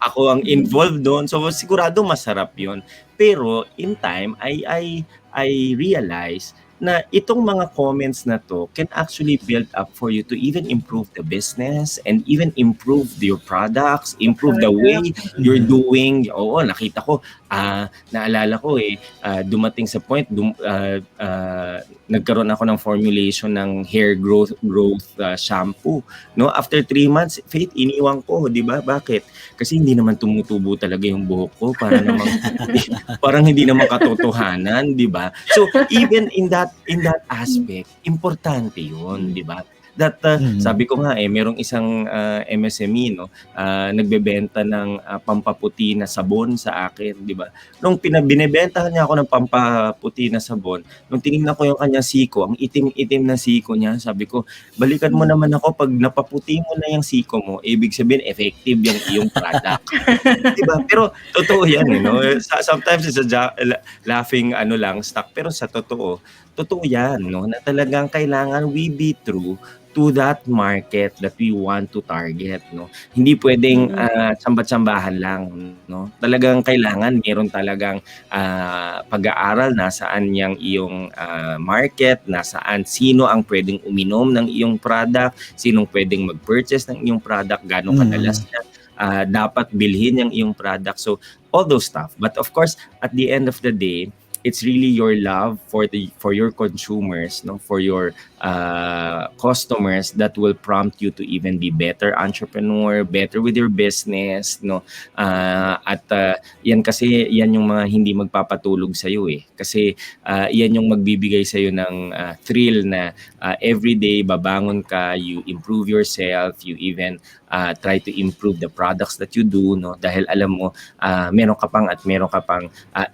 Ako ang involved doon, so sigurado masarap yun. Pero in time, I realize na itong mga comments na to can actually build up for you to even improve the business and even improve your products, improve the way you're doing. Oo, nakita ko, naalala ko dumating sa point, nagkaroon ako ng formulation ng hair growth shampoo. No, after 3 months, Faith, iniwan ko, 'di ba? Bakit? Kasi hindi naman tumutubo talaga yung buhok ko, parang hindi naman katotohanan, 'di ba? So, even in that aspect, importante 'yun, 'di ba? That sabi ko nga merong isang MSME nagbebenta ng pampaputi na sabon sa akin, 'di ba? Nung binebentahan niya ako ng pampaputi na sabon, nung tinignan ko yung kanyang siko, ang itim-itim na siko niya, sabi ko, balikan mo naman ako pag napaputi mo na yung siko mo, ibig sabihin effective yung iyong product. 'Di ba? Pero totoo 'yan, sometimes it's a laughing stock, pero sa totoo 'yan, na talagang kailangan we be true to that market that we want to target, no? Hindi pwedeng sambat-sambahan lang, no? Talagang kailangan meron talagang pag-aaral nasaan yang iyong market, nasaan sino ang pwedeng uminom ng iyong product, sinong pwedeng mag-purchase ng iyong product, gaano kadalas na dapat bilhin yung iyong product. So all those stuff. But of course, at the end of the day, it's really your love for your consumers, for your customers that will prompt you to even be better entrepreneur, better with your business, at yan kasi yan yung mga hindi magpapatulog sa iyo kasi yan yung magbibigay sa iyo ng thrill na everyday babangon ka, you improve yourself, you even try to improve the products that you do, dahil alam mo meron ka pang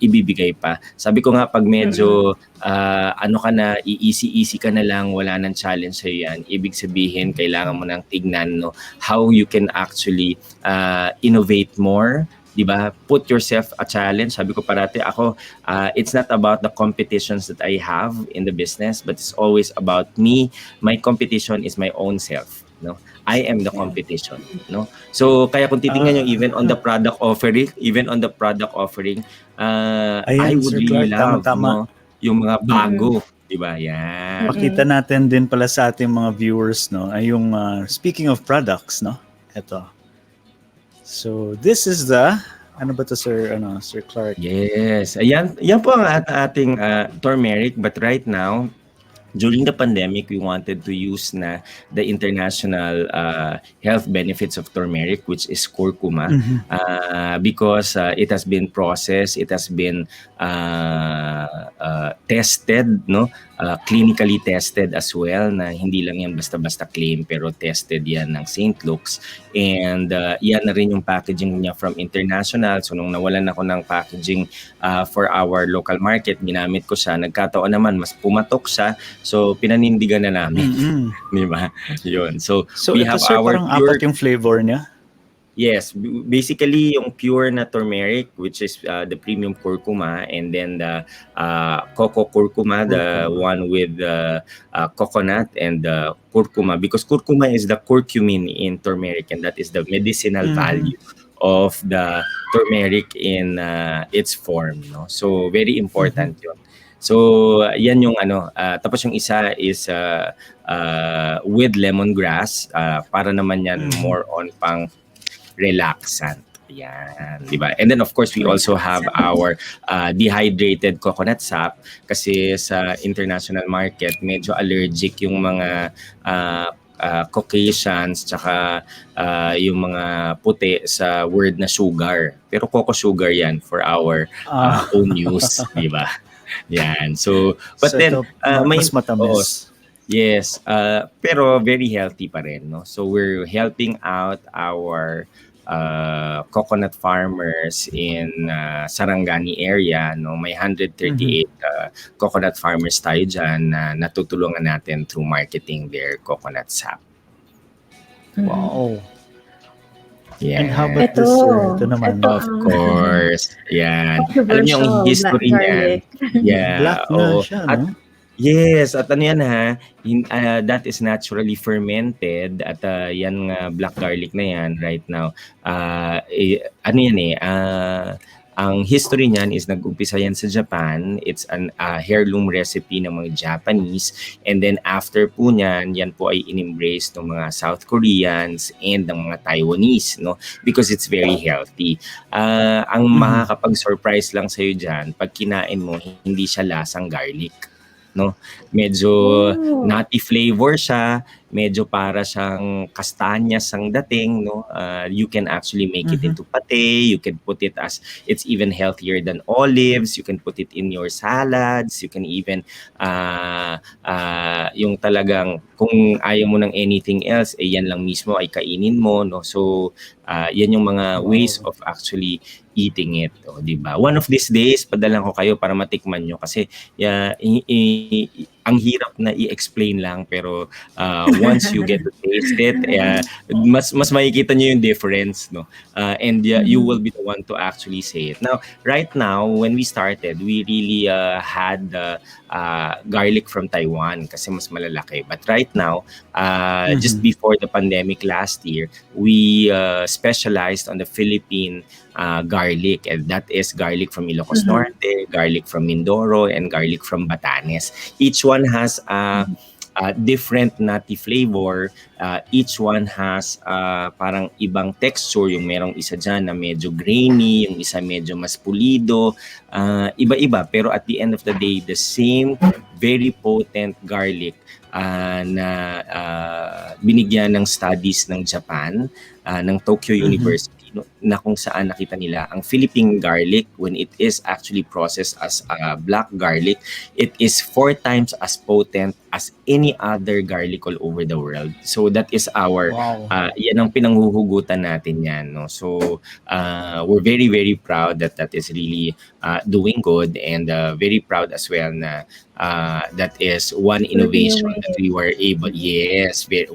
ibibigay pa. Sabi ko nga, pag medyo ka na, easy ka na lang, wala nang challenge sa'yo yan, ibig sabihin kailangan mo nang tignan how you can actually innovate more, di ba? Put yourself a challenge. Sabi ko parati, it's not about the competitions that I have in the business, but it's always about me. My competition is my own self. no? I am the competition, no? So kaya kung titingnan nyo, even on the product offering, I Ayan, would Sir really Clarke, love, tama-tama. no, yung mga bago, di ba? Yan. Pakita natin din pala sa ating mga viewers, no, ay yung speaking of products, no. Ito. So this is the ano ba to, Sir Clarke? Yes. Ayan, yan po ang ating turmeric, but right now during the pandemic, we wanted to use na the international health benefits of turmeric, which is curcuma, because it has been processed, it has been tested, no? Clinically tested as well, na hindi lang yan basta-basta claim, pero tested yan ng St. Luke's. And yan na rin yung packaging niya from international. So nung nawalan ako ng packaging for our local market, ginamit ko siya. Nagkataon naman, mas pumatok siya. So pinanindigan na namin. Di ba? Yun. So we ito, have sir, our parang pure... apat yung flavor niya. Yes, basically yung pure na turmeric, which is the premium curcuma, and then the coco curcuma, the one with coconut and the curcuma, because curcuma is the curcumin in turmeric, and that is the medicinal value of the turmeric in its form, no? So very important yun. So yan yung tapos yung isa is with lemongrass, para naman yan more on pang relaxant. Yan, di ba? And then of course we also have our dehydrated coconut sap, kasi sa international market medyo allergic yung mga Caucasians tsaka yung mga puti sa word na sugar. Pero coco sugar yan for our own use, di ba? Yan. So, but So then ito, mas matamis. Yes, pero very healthy pa rin, no? So we're helping out our coconut farmers in Sarangani area, no? May 138 coconut farmers tayo dyan na natutulungan natin through marketing their coconut sap. Wow. Yeah. And how about this, sir? Ito naman. Of course. Yan. Alam niyo yung history niyan. Yeah. Black na siya, no? Yes, at ano yan that is naturally fermented, at yan black garlic na yan right now. Ang history niyan is nag-umpisa yan sa Japan. It's an heirloom recipe ng mga Japanese, and then after po niyan, yan po ay in-embrace ng mga South Koreans and ng mga Taiwanese, no? Because it's very healthy. Ang makakapag-surprise lang sa'yo dyan, pag kinain mo, hindi siya lasang garlic, no? Medyo nutty flavor siya, medyo para siyang kastanyas ang dating, no? You can actually make it into pate, you can put it as, it's even healthier than olives, you can put it in your salads, you can even yung talagang kung ayaw mo ng anything else, yan lang mismo ay kainin mo, no? So yan yung mga ways of actually eating it, di ba? One of these days, padalan ko kayo para matikman nyo, kasi ang hirap na i-explain lang, pero once you get to taste it, mas makikita nyo yung difference, no? And you will be the one to actually say it. Now, right now, when we started, we really had garlic from Taiwan kasi mas malalaki. But right now, just before the pandemic last year, we specialized on the Philippine garlic, and that is garlic from Ilocos Norte, garlic from Mindoro, and garlic from Batanes. Each one has a different nutty flavor. Each one has parang ibang texture. Yung merong isa dyan na medyo grainy, yung isa medyo mas pulido, iba-iba. Pero at the end of the day, the same very potent garlic na binigyan ng studies ng Japan, ng Tokyo University, na kung saan nakita nila ang Philippine garlic, when it is actually processed as black garlic, it is 4 times as potent as any other garlic all over the world. So that is our yan ang pinanghuhugutan natin yan, no? So we're very, very proud that is really doing good, and very proud as well na that is one innovation that we were able, 100%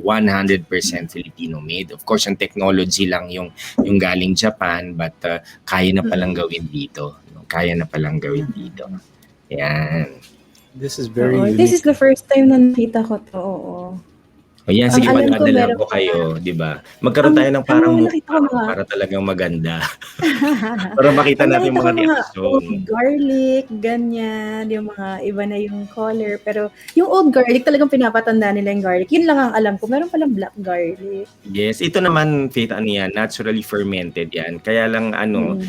Filipino made. Of course, ang technology lang yung galing Japan, but kaya na palang gawin dito. Yan. This is very unique. This is the first time na nakita ko to. Oo. Ayan, Ang sige, alam ko padadala meron ko pa kayo, 'di ba? Magkaroon tayo ng ang parang nakita ko mukbang mga para talagang maganda. Para makita ang natin nakita yung ko mga mga reaksyon. old garlic, ganyan, yung mga iba na yung color. Pero yung old garlic, talagang pinapatanda nila yung garlic. Yun lang ang alam ko. Meron palang black garlic. Yes, ito naman, Faith, ano yan, naturally fermented yan. Kaya lang Mm.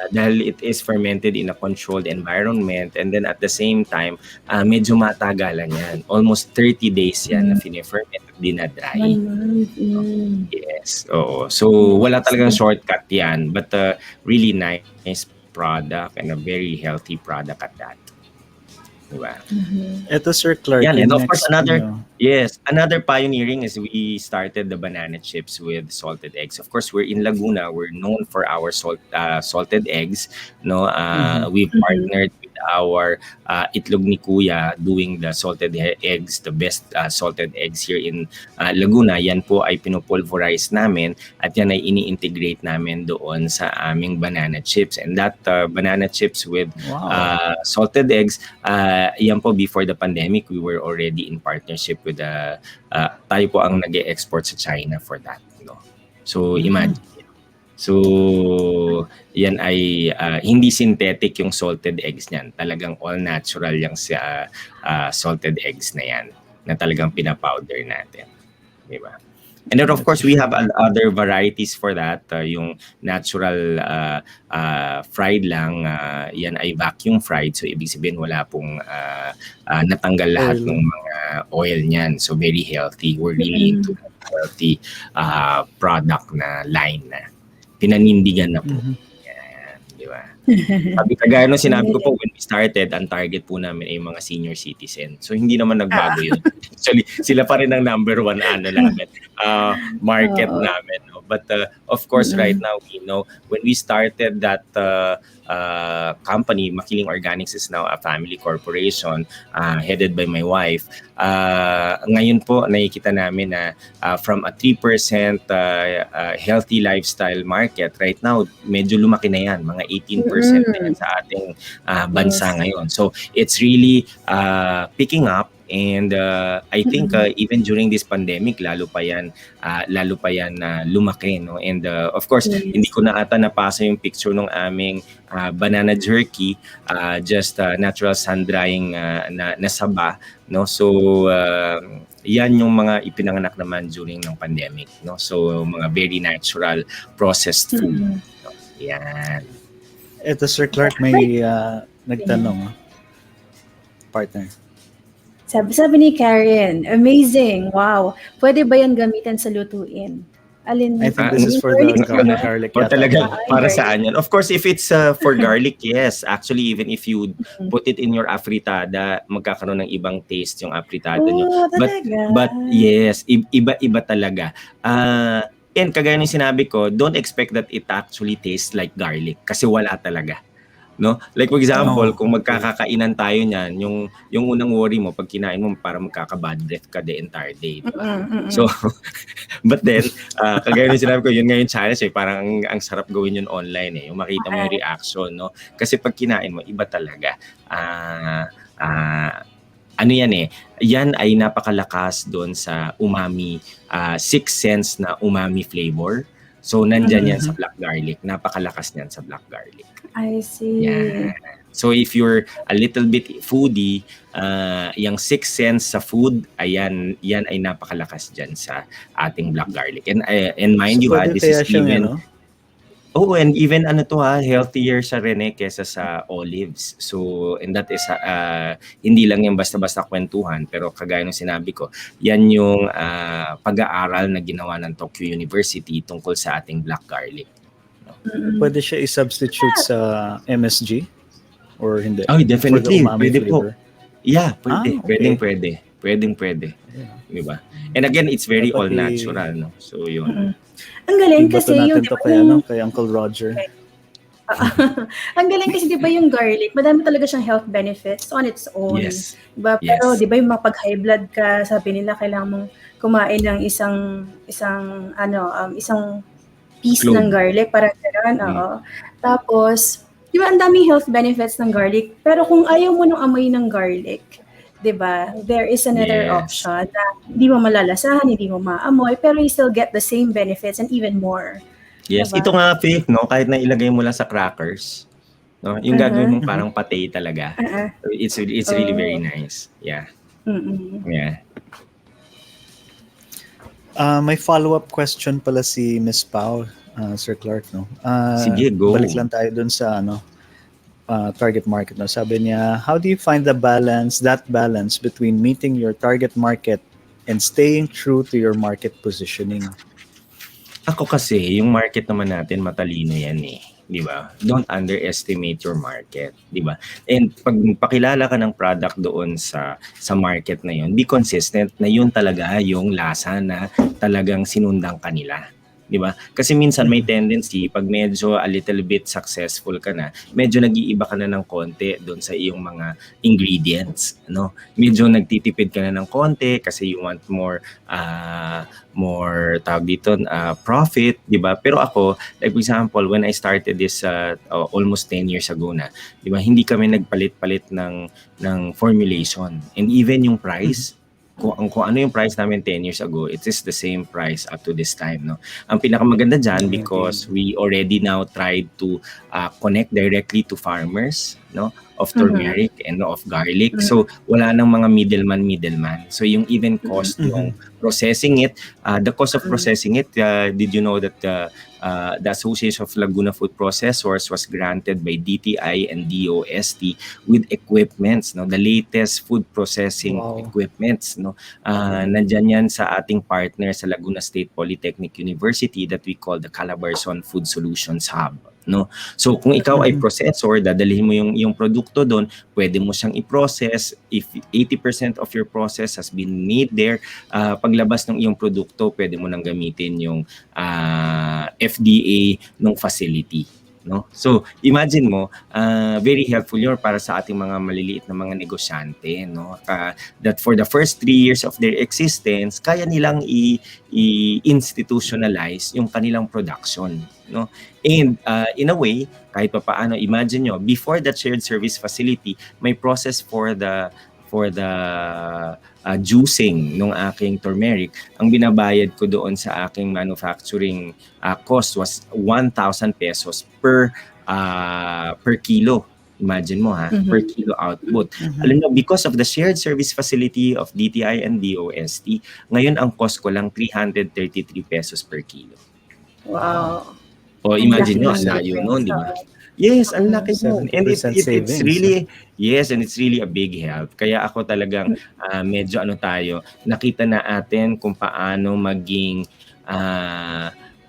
dahil it is fermented in a controlled environment, and then at the same time, medyo matagalan yan. Almost 30 days yan na Mm. fine-ferment at dinadry. 1 month. Mm. Yes, oo. So wala talagang Interesting. shortcut yan, but really nice product and a very healthy product at that. Diba? Mhm. Ito, Sir Clarke, Yan, and yung of course next another pioneering is we started the banana chips with salted eggs. Of course, we're in Laguna. We're known for our salted eggs. No, we've Mhm. partnered with our Itlog ni Kuya doing the salted eggs, the best salted eggs here in Laguna. Yan po ay pinupulverize namin at yan ay ini-integrate namin doon sa aming banana chips. And that banana chips with Wow. salted eggs, yan po before the pandemic, we were already in partnership with tayo po ang nag-e-export sa China for that. No? So imagine. So yan ay hindi synthetic yung salted eggs niyan. Talagang all natural yung salted eggs na yan na talagang pinapowder natin. Di ba? And then of course we have other varieties for that. Yung natural fried lang, yan ay vacuum fried. So ibig sabihin wala pong natanggal lahat ng mga oil niyan. So very healthy. We're really into healthy product na line na pinanindigan na po. Yan, di ba? Sabi kagaya nung sinabi ko po when we started, ang target po namin ay mga senior citizen. So hindi naman nagbago yun. Actually, sila pa rin ang number one market namin. No? But of course, right now, we know when we started that company, Makiling Organics is now a family corporation headed by my wife. Ngayon po, nakikita namin na from a 3% healthy lifestyle market, right now, medyo lumaki na yan. Mga 18% na yan sa ating bansa ngayon. So, it's really picking up. And I think even during this pandemic, lalo pa yan lumaki. No? And of course, hindi ko na ata napasa yung picture ng aming banana jerky, just natural sun-drying na saba. No? So, yan yung mga ipinanganak naman during ng pandemic. No? So, mga very natural processed food. No? Yan. Ito, Sir Clarke, may nagtanong. Partner. Sabi ni Karen, amazing, wow. Pwede ba yan gamitan sa lutuin? Alin? I think this is for the garlic. Talaga, para saan yan? Of course, if it's for garlic, yes. Actually, even if you put it in your afritada, magkakaroon ng ibang taste yung afritada nyo. But yes, iba talaga. And kagaya ng sinabi ko, don't expect that it actually tastes like garlic kasi wala talaga. No? Like for example, kung magkakakainan tayo niyan, yung unang worry mo pag kinain mo para magkaka-bad breath ka the entire day. So, but then, kagaya ng sinabi ko, yun nga yung challenge parang ang sarap gawin yun online yung makita mo yung reaction, no? Kasi pag kinain mo, iba talaga. Ano yan yan ay napakalakas doon sa umami, 6 cents na umami flavor. So, nandyan yan sa black garlic. Napakalakas niyan sa black garlic. I see. Yeah. So, if you're a little bit foodie, yung 6 cents sa food, yan ay napakalakas dyan sa ating black garlic. And mind you, this is even... and even healthier siya rin kesa sa olives. So, and that is, hindi lang yung basta-basta kwentuhan, pero kagaya ng sinabi ko, yan yung pag-aaral na ginawa ng Tokyo University tungkol sa ating black garlic. Pwede siya i-substitute sa MSG? Or hindi? Oh, definitely. Pwede po. Yeah, pwede. Okay. Pwede. Diba? And again, it's very all natural. No? So, yun. Ang galing kasi yung... kay Uncle Roger. Ang galing kasi 'di ba yung garlic, madami talaga siyang health benefits on its own. Yes. Diba? Pero 'di ba yung mapag high blood ka, sabi nila kailangan mong kumain ng isang piece ng garlic para gano'n. Tapos 'di ba ang daming health benefits ng garlic, pero kung ayaw mo ng amoy ng garlic, 'Diba? There is another Yes. option na hindi mo malalasahan, hindi mo maamoy, pero you still get the same benefits and even more. Yes, ito 'Diba? nga Faith, no, kahit na ilagay mo lang sa crackers, no, yung gagawin mong Uh-huh. parang patay talaga. Uh-uh. It's really very Oh. nice. Yeah. Mm. Yeah. May follow-up question pala si Miss Pau, Sir Clarke, no? Sige, go. Balik lang tayo dun sa target market, no? Sabi niya, how do you find that balance between meeting your target market and staying true to your market positioning? Ako kasi, yung market naman natin matalino yan eh. Di ba? Don't underestimate your market, di ba? And pag pakilala ka ng product doon sa market na yun, be consistent na yun talaga yung lasa na talagang sinundang kanila. Di ba? Kasi minsan may tendency, pag medyo a little bit successful ka na, medyo nag-iiba ka na ng konti doon sa iyong mga ingredients. No? Medyo nagtitipid ka na ng konti kasi you want more tawag dito, profit, di ba? Pero ako, like for example, when I started this almost 10 years ago na, di ba, hindi kami nagpalit-palit ng formulation. And even yung price, kung ano yung price namin 10 years ago, it is the same price up to this time. No? Ang pinakamaganda dyan, because we already now tried to connect directly to farmers, no, of turmeric and of garlic. So wala nang mga middleman. So yung even cost ng processing it, the cost of processing it, did you know that the Association of Laguna Food Processors was granted by DTI and DOST with equipments, no, the latest food processing equipments, no. Nandyan yan sa ating partner sa Laguna State Polytechnic University that we call the Calabarzon Food Solutions Hub. No? So kung ikaw ay processor, dadalhin mo yung produkto doon, pwede mo siyang i-process. If 80% of your process has been made there, paglabas ng iyong produkto, pwede mo nang gamitin yung FDA ng facility. No? So imagine mo, very helpful yun para sa ating mga maliliit na mga negosyante, no? That for the first 3 years of their existence, kaya nilang i-institutionalize yung kanilang production. No? And in a way, kahit pa paano, imagine nyo, before that shared service facility, may process for the juicing ng aking turmeric. Ang binabayad ko doon sa aking manufacturing cost was 1,000 pesos per kilo. Imagine mo per kilo output. Alam mo, because of the shared service facility of DTI and DOST, ngayon ang cost ko lang 333 pesos per kilo. Wow. O imagine nyo, ang layo nun, di ba? Yes, ang laki nun. And it's really, yes, and it's really a big help. Kaya ako talagang medyo nakita na atin kung paano maging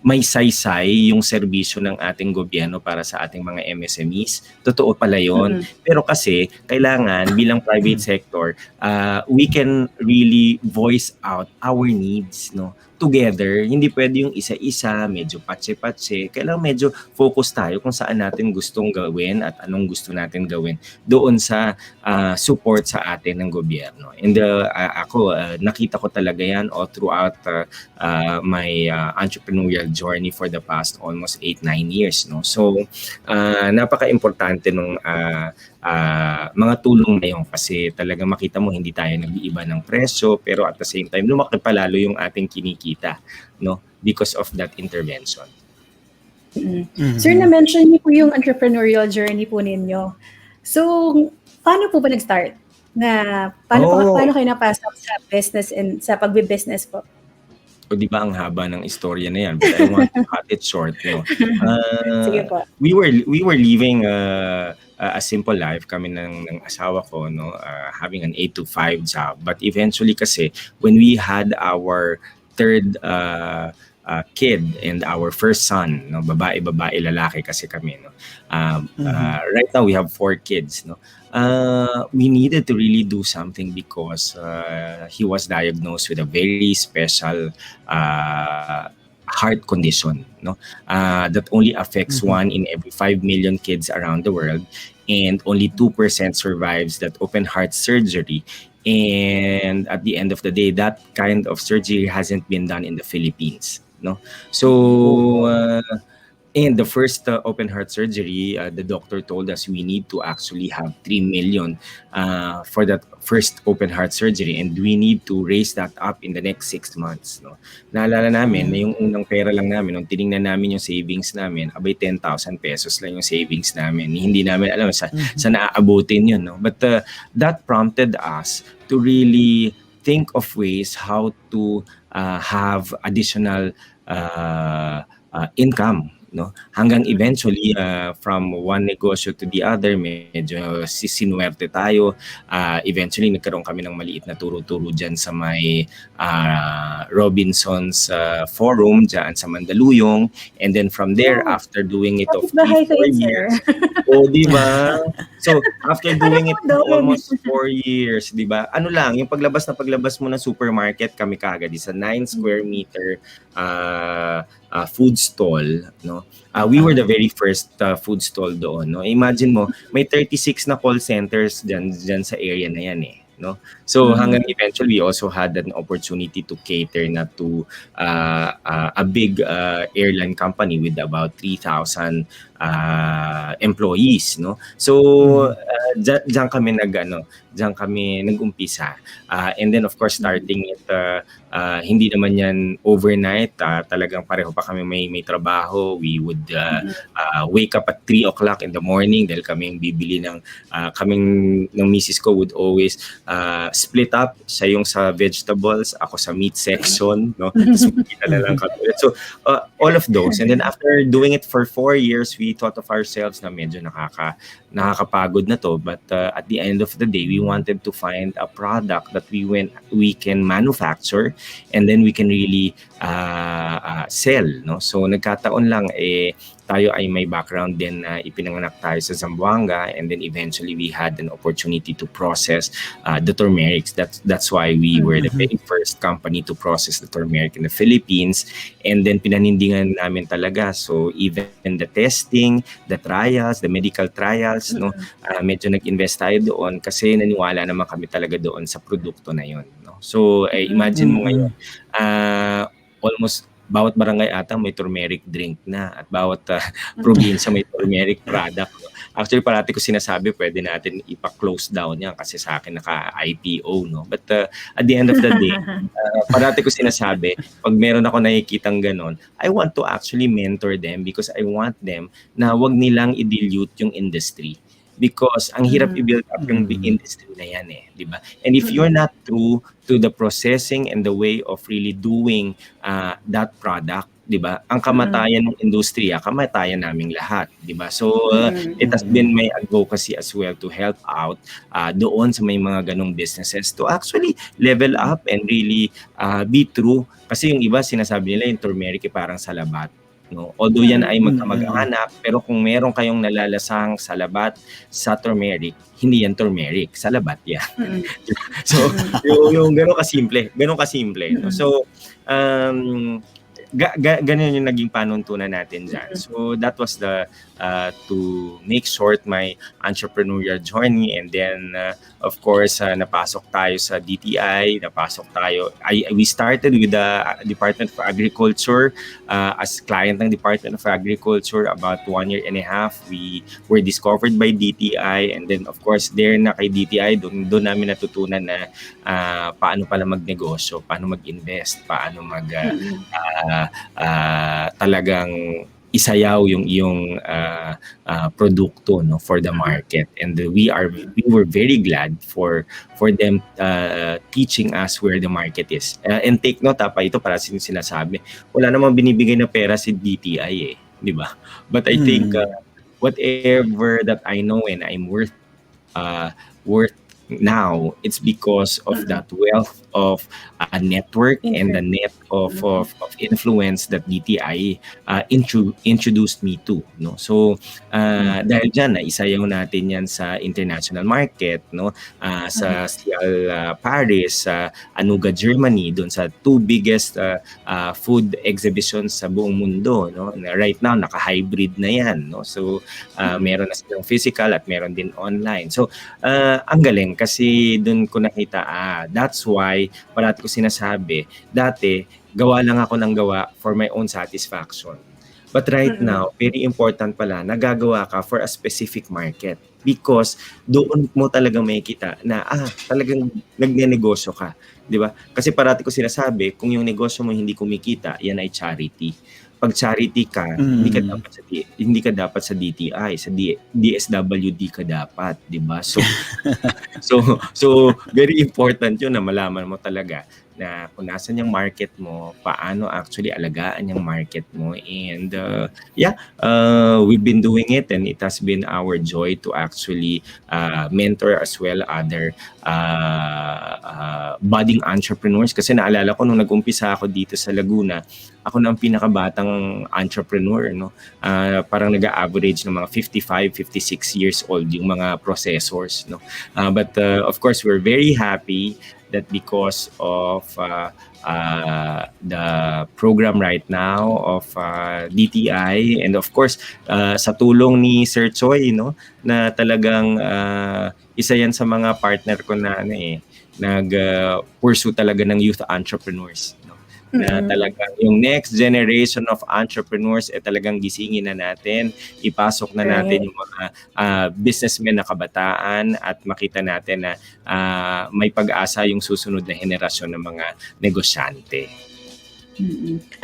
may saysay yung serbisyo ng ating gobyerno para sa ating mga MSMEs. Totoo pala yun. Pero kasi, kailangan bilang private sector, we can really voice out our needs, no? Together, hindi pwede yung isa-isa, medyo patse-patse. Kailangan medyo focus tayo kung saan natin gustong gawin at anong gusto natin gawin doon sa support sa atin ng gobyerno. And ako, nakita ko talaga yan all throughout my entrepreneurial journey for the past almost 8-9 years. No? So, napaka-importante nung mga tulong na yun kasi talaga makita mo hindi tayo nag-iiba ng presyo pero at the same time lumaki palalo yung ating kinikita, no, because of that intervention. Sir, na-mention niyo po yung entrepreneurial journey po ninyo. So, paano po ba nag-start? Paano kayo napasok sa business and sa pagbe-business po? O di ba ang haba ng istorya na yan, but I want to cut it short. No? Sige po. We were living a simple life kami ng asawa ko, no, having an 8 to 5 job, but eventually kasi when we had our third kid and our first son, no, babae lalaki kasi kami, no. Right now we have 4 kids, no. We needed to really do something because he was diagnosed with a very special heart condition, no, that only affects 1 in every 5 million kids around the world, and only 2% survives that open heart surgery. And at the end of the day, that kind of surgery hasn't been done in the Philippines, no. So And the first open heart surgery, the doctor told us we need to actually have 3 million for that first open heart surgery, and we need to raise that up in the next 6 months. No? Naalala namin na yung unang pera lang namin, nung tinignan namin yung savings namin, abay 10,000 pesos lang yung savings namin. Hindi namin alam sa naaabutin yun. No? But that prompted us to really think of ways how to have additional income, no, hanggang eventually from one negosyo to the other, medyo sinuwerte tayo. Eventually nagkaroon kami ng maliit na turo-turo dyan sa may Robinson's forum dyan sa Mandaluyong, and then from there, after doing it of 3-4 years, di ba? So after doing it for almost 4 years, di ba, ano lang, yung paglabas mo ng supermarket, kami kagad sa 9 square meter food stall, no? We were the very first food stall doon, no? Imagine mo, may 36 na call centers dyan sa area na yan, eh, no? So hanggang eventually we also had an opportunity to cater na to a big airline company with about 3,000 employees, no? So diyan kami nag-umpisa, and then of course starting it, hindi naman yan overnight, talagang pareho pa kami may trabaho. We would wake up at 3 o'clock in the morning dahil kaming bibili ng misis ko would always split up, siya yung sa vegetables, ako sa meat section, no? Tapos magkita na lang kami. So all of those, and then after doing it for 4 years, we thought of ourselves na medyo nakakapagod na to, but at the end of the day, we wanted to find a product that we can manufacture and then we can really sell, no? So nagkataon lang, tayo ay may background din na ipinanganak tayo sa Zamboanga, and then eventually we had an opportunity to process the turmeric. That's why we were the very first company to process the turmeric in the Philippines, and then pinanindingan namin talaga. So even the testing, the trials, the medical trials, no, medyo nag-invest tayo doon kasi naniwala naman kami talaga doon sa produkto na yon, no? So imagine mo ngayon, almost bawat barangay ata may turmeric drink na, at bawat probinsya may turmeric product. Actually, parati ko sinasabi, pwede natin ipa-close down yan kasi sa akin naka-IPO, no? But at the end of the day, parati ko sinasabi, pag meron ako nakikitang ganon, I want to actually mentor them because I want them na wag nilang i-dilute yung industry. Because ang hirap i-build up yung industry na yan, eh, di ba? And if you're not true to the processing and the way of really doing that product, di ba? Ang kamatayan ng industriya, kamatayan naming lahat, di ba? So it has been my advocacy as well to help out doon sa may mga ganong businesses to actually level up and really be true. Kasi yung iba sinasabi nila yung turmeric parang salabat, no? Although yan ay magkamag-anak, pero kung meron kayong nalalasang salabat sa turmeric, hindi yan turmeric, salabat yan. So yung gano'n kasimple, no? So ganun yung naging panuntunan natin dyan. So that was to make short my entrepreneurial journey, and then of course napasok tayo sa DTI, we started with the Department of Agriculture as client ng Department of Agriculture. About 1.5 years we were discovered by DTI, and then of course there na kay DTI, doon namin natutunan na paano pala magnegosyo, paano mag-invest, paano talagang isayaw yung iyong produkto, no, for the market. And we were very glad for them teaching us where the market is. And take note pa, ito para sinasabi, wala namang binibigay na pera si DTI, di ba? But I think whatever that I know and I'm worth now, it's because of that wealth of a network and the net of influence that DTI introduced me to, no? So dahil dyan naisayaw natin yan sa international market, no? Sa Paris, sa Anuga, Germany, doon sa 2 biggest food exhibitions sa buong mundo, no? Right now naka-hybrid na yan, no? So meron na silang physical at meron din online. So ang galing kasi doon ko nakita, that's why parati ko sinasabi, dati gawa lang ako ng gawa for my own satisfaction. But right now, very important pala, nagagawa ka for a specific market because doon mo talagang makikita na talagang nagnenegosyo ka, 'di ba? Kasi parati ko sinasabi, kung yung negosyo mo hindi kumikita, yan ay charity. Pag charity ka, hindi ka dapat sa DTI, sa DSWD ka dapat, 'di ba? So so very important 'yun na malaman mo talaga na kung nasan yung market mo, paano actually alagaan yung market mo. And we've been doing it and it has been our joy to actually mentor as well other budding entrepreneurs. Kasi naalala ko nung nag-umpisa ako dito sa Laguna, ako na ang pinakabatang entrepreneur, no? Parang nag-average ng mga 55, 56 years old yung mga processors, no? But of course, we're very happy that because of the program right now of DTI and of course sa tulong ni Sir Choi, no, na talagang isa yan sa mga partner ko na nag-pursue talaga ng youth entrepreneurs, no? Na talagang yung next generation of entrepreneurs talagang gisingin na natin, ipasok na natin yung mga businessmen na kabataan at makita natin na may pag-asa yung susunod na henerasyon ng mga negosyante.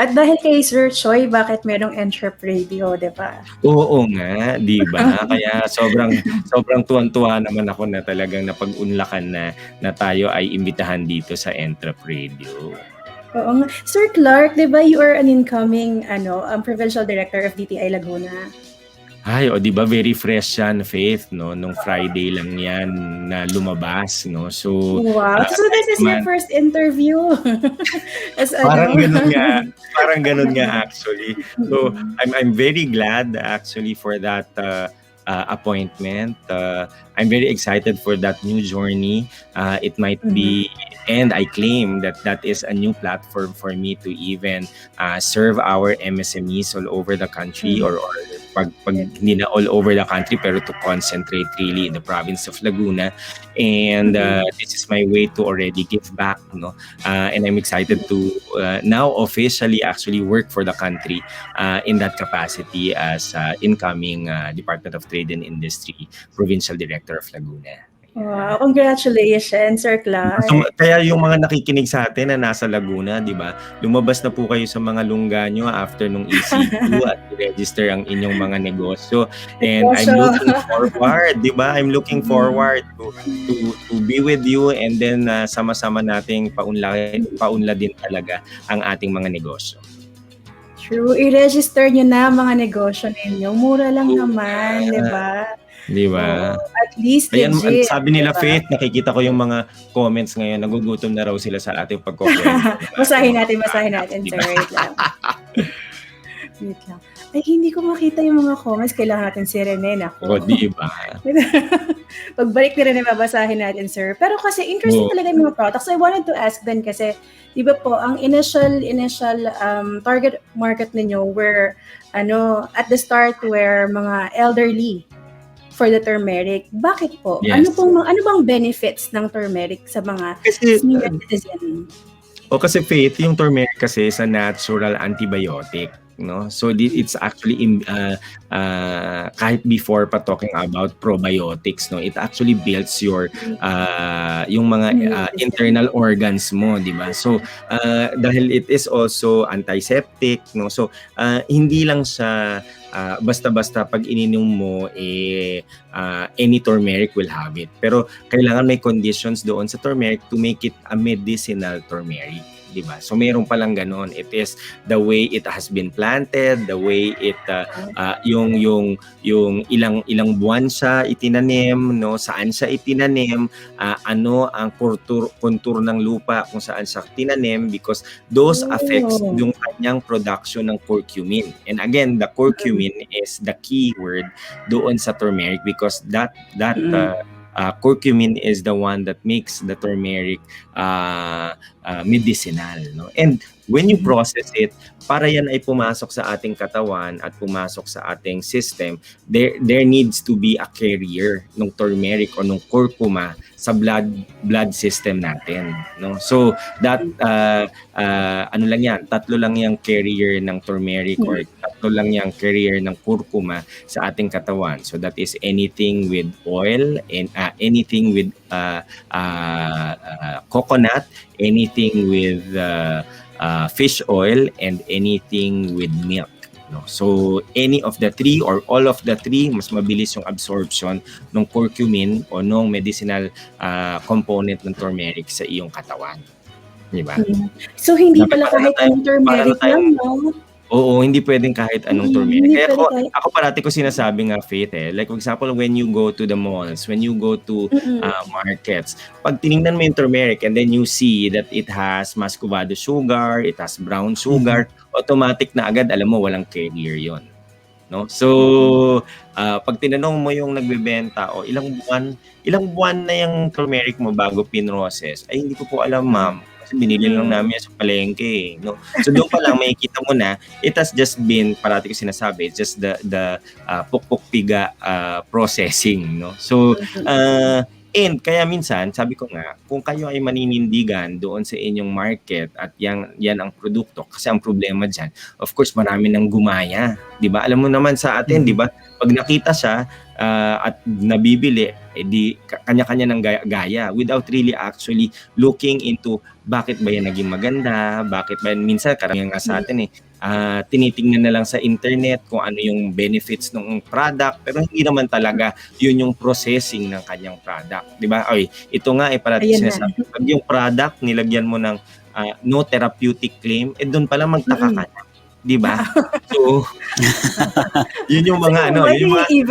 At dahil kay Sir Choi, bakit merong EntrepRadio, di ba? Oo nga, di ba? Kaya sobrang tuwan-tuwa naman ako na talagang napag-unlakan na tayo ay imbitahan dito sa EntrepRadio. Oo nga. Sir Clarke, di ba you are an incoming Provincial Director of DTI Laguna? Ay, di ba very fresh yan, Faith, no? Nung Friday lang yan na lumabas, no? So, wow. So this is your first interview. Parang ganun nga actually. So, I'm very glad actually for that appointment. I'm very excited for that new journey. It might be, and I claim that is a new platform for me to even serve our MSMEs all over the country, or pag hindi na all over the country, pero to concentrate really in the province of Laguna. And this is my way to already give back, no? And I'm excited to now officially actually work for the country in that capacity as incoming Department of Trade and Industry Provincial Director of Laguna. Wow, congratulations, Sir Clarke. So, kaya yung mga nakikinig sa atin na nasa Laguna, di ba? Lumabas na po kayo sa mga lungga nyo after nung EC2 at i-register ang inyong mga negosyo. And I'm looking forward, di ba? I'm looking forward to be with you and then sama-sama nating paunla din talaga ang ating mga negosyo. True, i-register nyo na mga negosyo ninyo. Mura lang naman, di ba? Di ba? At least Ayan, legit. sabi nila, diba? Faith, nakikita ko yung mga comments ngayon, nagugutom na raw sila sa ating pagkukwento. Basahin natin, sir. Wait lang. Ay, hindi ko makita yung mga comments. Kailangan natin si Rene. O, di ba? Pagbalik ni Rene, babasahin natin, sir. Pero kasi interesting talaga yung mga products. I wanted to ask then kasi, di ba po, ang initial target market ninyo were, at the start were mga elderly for the turmeric. Bakit po? Yes. Ano bang benefits ng turmeric sa mga senior citizen? Kasi Faith, yung turmeric kasi is a natural antibiotic, no? So it's actually kahit before pa talking about probiotics, no, it actually builds your yung mga internal organs mo, di ba? So dahil it is also antiseptic, no, so hindi lang siya basta-basta pag ininom mo any turmeric will have it, pero kailangan may conditions doon sa turmeric to make it a medicinal turmeric, di ba? So mayroon palang ganon. It is the way it has been planted, the way it yung ilang buwan siya itinanim, no, saan siya itinanim, ano ang kontur ng lupa kung saan siya tinanim, because those affects yung kanyang production ng curcumin. And again, the curcumin is the key word doon sa turmeric, because that curcumin is the one that makes the turmeric medicinal, no? And when you process it, para yan ay pumasok sa ating katawan at pumasok sa ating system, there needs to be a carrier ng turmeric o ng curcuma sa blood system natin, no? So that ano lang yan, tatlo lang yung carrier ng turmeric or tatlo sakto lang yung carrier ng kurkuma sa ating katawan. So that is anything with oil and anything with coconut, anything with fish oil, and anything with milk. No? So any of the three or all of the three, mas mabilis yung absorption ng curcumin o ng medicinal component ng turmeric sa iyong katawan. Diba? So hindi pala kahit anong turmeric lang, no? Oo, hindi pwedeng kahit anong turmeric. Kaya ako parati ko sinasabi nga, Faith, like for example, when you go to the malls, when you go to markets, pag tinignan mo yung turmeric and then you see that it has muscovado sugar, it has brown sugar, automatic na agad, alam mo, walang carrier yon. No? So, pag tinanong mo yung nagbebenta, ilang buwan na yung turmeric mo bago pinroses, ay hindi ko po alam, ma'am. Kasi binili lang namin sa palengke. No? So doon pa lang makikita mo na it has just been, parati ko sinasabi, it's just the pukpuk-piga processing. No? So, and kaya minsan, sabi ko nga, kung kayo ay maninindigan doon sa inyong market at yan ang produkto, kasi ang problema dyan, of course, marami nang gumaya. Diba? Alam mo naman sa atin, diba? Pag nakita siya at nabibili, di kanya-kanya ng gaya without really actually looking into bakit ba yan naging maganda, bakit ba yan, minsan karamihan nga sa atin tinitingnan na lang sa internet kung ano yung benefits ng product, pero hindi naman talaga yun yung processing ng kanyang product, di ba? Ay, ito nga parati sinasabi, pag yung product nilagyan mo ng no therapeutic claim, doon pala magtaka ka na. Di ba? So, yun yung mga yun yung mga yun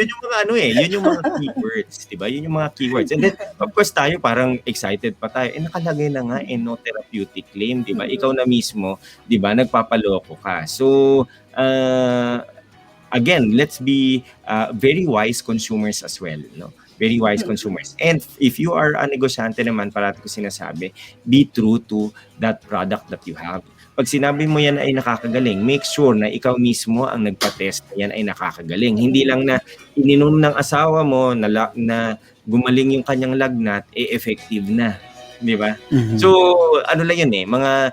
yung mga yun yung mga keywords, di ba? Yun yung mga keywords. And then, of course, tayo parang excited pa tayo. Nakalagay na nga no therapeutic claim, di ba? Ikaw na mismo, di ba? Nagpapaloko ka. So, again, let's be very wise consumers as well, no? Very wise consumers. And if you are a negosyante naman, parati ko sinasabi, be true to that product that you have. Pag sinabi mo yan ay nakakagaling, make sure na ikaw mismo ang nagpa-test na yan ay nakakagaling. Hindi lang na ininom ng asawa mo na gumaling yung kanyang lagnat, effective na. Di ba? So, ano lang yun mga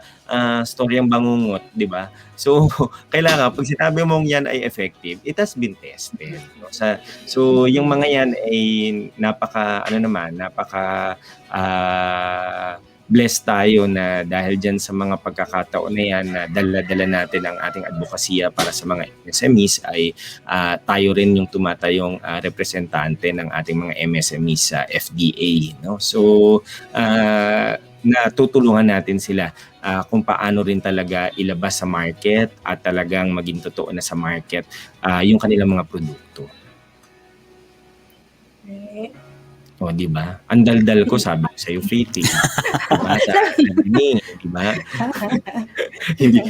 storyang bangungot, di ba? So, kailangan, pag sinabi mong yan ay effective, it has been tested. No? So, yung mga yan ay napaka blessed tayo na dahil dyan sa mga pagkakataon na yan na dala-dala natin ang ating advokasya para sa mga MSMEs ay tayo rin yung tumatayong representante ng ating mga MSMEs sa FDA. No? So, natutulungan natin sila kung paano rin talaga ilabas sa market at talagang maging totoo na sa market yung kanilang mga produkto. O, di ba? Ang daldal ko, sabi ko sa'yo, Faith. Diba? Di ba?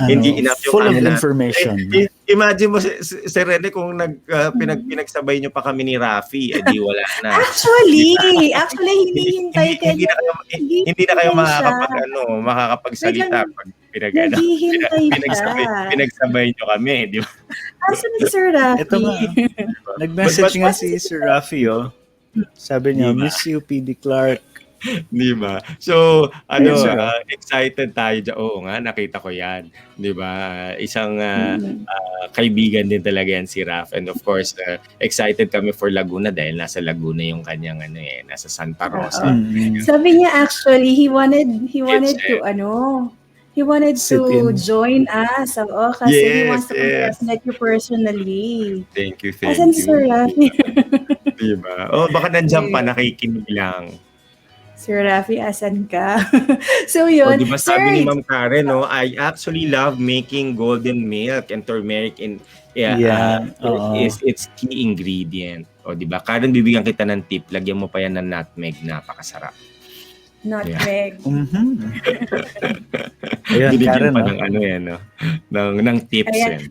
Hindi enough yung full of information. Imagine mo, Sir Rene, kung pinagsabay nyo pa kami ni Rafi, di wala na. Actually, hindi na kayo makakapagsalita pag pinagsabay nyo kami, di ba? Actually, Sir Rafi. Ito nga, nag-message nga si Sir Rafi, sabi niya, diba? Miss you, PD Clarke. Di ba? So, excited tayo dyan. Oo nga, nakita ko yan. Di ba? Isang kaibigan din talaga yan si Raf. And of course, excited kami for Laguna dahil nasa Laguna yung kanyang nasa Santa Rosa. Sabi niya actually, he wanted to join us. Kasi he wants to congratulate you personally. Thank you. Asan Sir Rafi? Diba? Baka nandiyan pa, nakikinig lang. Sir Rafi, asan ka? So yun. Diba sabi ni Ma'am Karen, I actually love making golden milk and turmeric is its key ingredient. Diba? Karen, bibigyan kita ng tip. Lagyan mo pa yan ng nutmeg, napakasarap. Nutmeg. Ayan, Karen, pa ng ng tips. Ayan.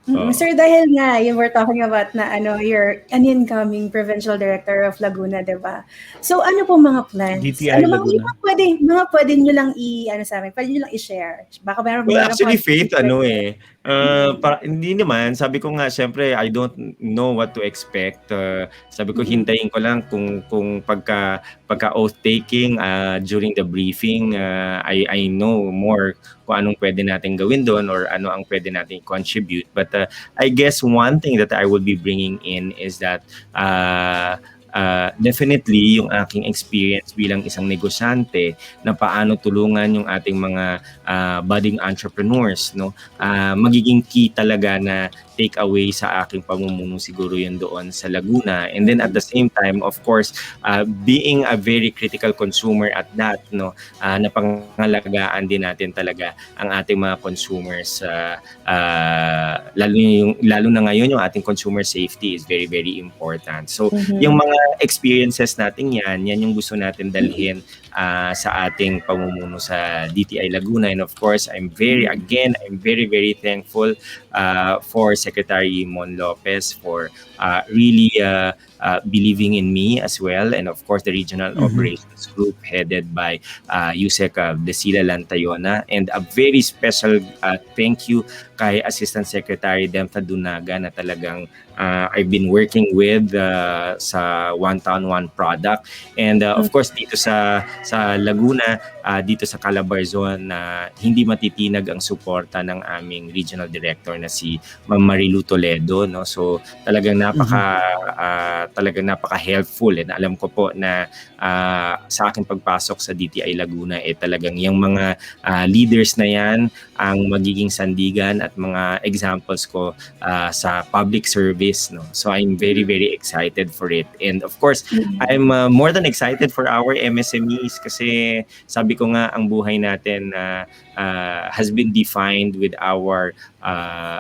Sir, dahil nga, you were talking about na you're an incoming Provincial Director of Laguna, di ba? So, ano po mga plans? DTI Ano Laguna. mga pwede nyo lang pwede nyo lang i-share? Baka Well, meron actually, pa- Faith, hindi naman. Sabi ko nga, syempre, I don't know what to expect. Sabi ko, hintayin ko lang kung pagka oath taking during the briefing, I know more kung anong pwede natin gawin doon or ano ang pwede natin contribute. But I guess one thing that I will be bringing in is that definitely yung aking experience bilang isang negosyante na paano tulungan yung ating mga budding entrepreneurs, no, magiging key talaga na take away sa aking pamumuno siguro yun doon sa Laguna. And then at the same time, of course, being a very critical consumer at that, no, na pangalagaan din natin talaga ang ating mga consumers, lalo na ngayon yung ating consumer safety is very very important. So yung mga experiences natin yan yung gusto natin dalhin sa ating pamumuno sa DTI Laguna. And of course, I'm very very thankful for Secretary Mon Lopez for really believing in me as well, and of course the regional operations group headed by Yusek Desila Lantayona, and a very special thank you kay Assistant Secretary Demta Dunaga na talagang I've been working with sa One Town One Product, and of course dito sa Laguna, dito sa Calabarzon, hindi matitinag ang suporta ng aming regional director na si Ma'am Marilu Toledo, no. So talagang napaka-helpful, and alam ko po na sa aking pagpasok sa DTI Laguna talagang yung mga leaders na yan ang magiging sandigan at mga examples ko sa public service, no. So I'm very very excited for it, and of course I'm more than excited for our MSMEs kasi sabi ko nga ang buhay natin has been defined with our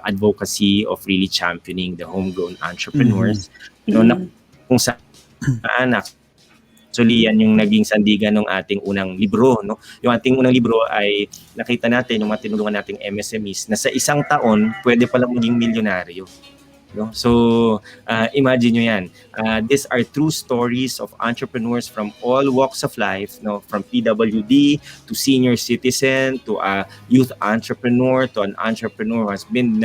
advocacy of really championing the homegrown entrepreneurs. No, na kung saan actually yan yung naging sandigan ng ating unang libro, no. Yung ating unang libro ay nakita natin yung mga tinulungan nating MSMEs na sa isang taon pwede palang maging milyonaryo, no. So imagine nyo yan, these are true stories of entrepreneurs from all walks of life, no, from PWD to senior citizen to a youth entrepreneur to an entrepreneur who has been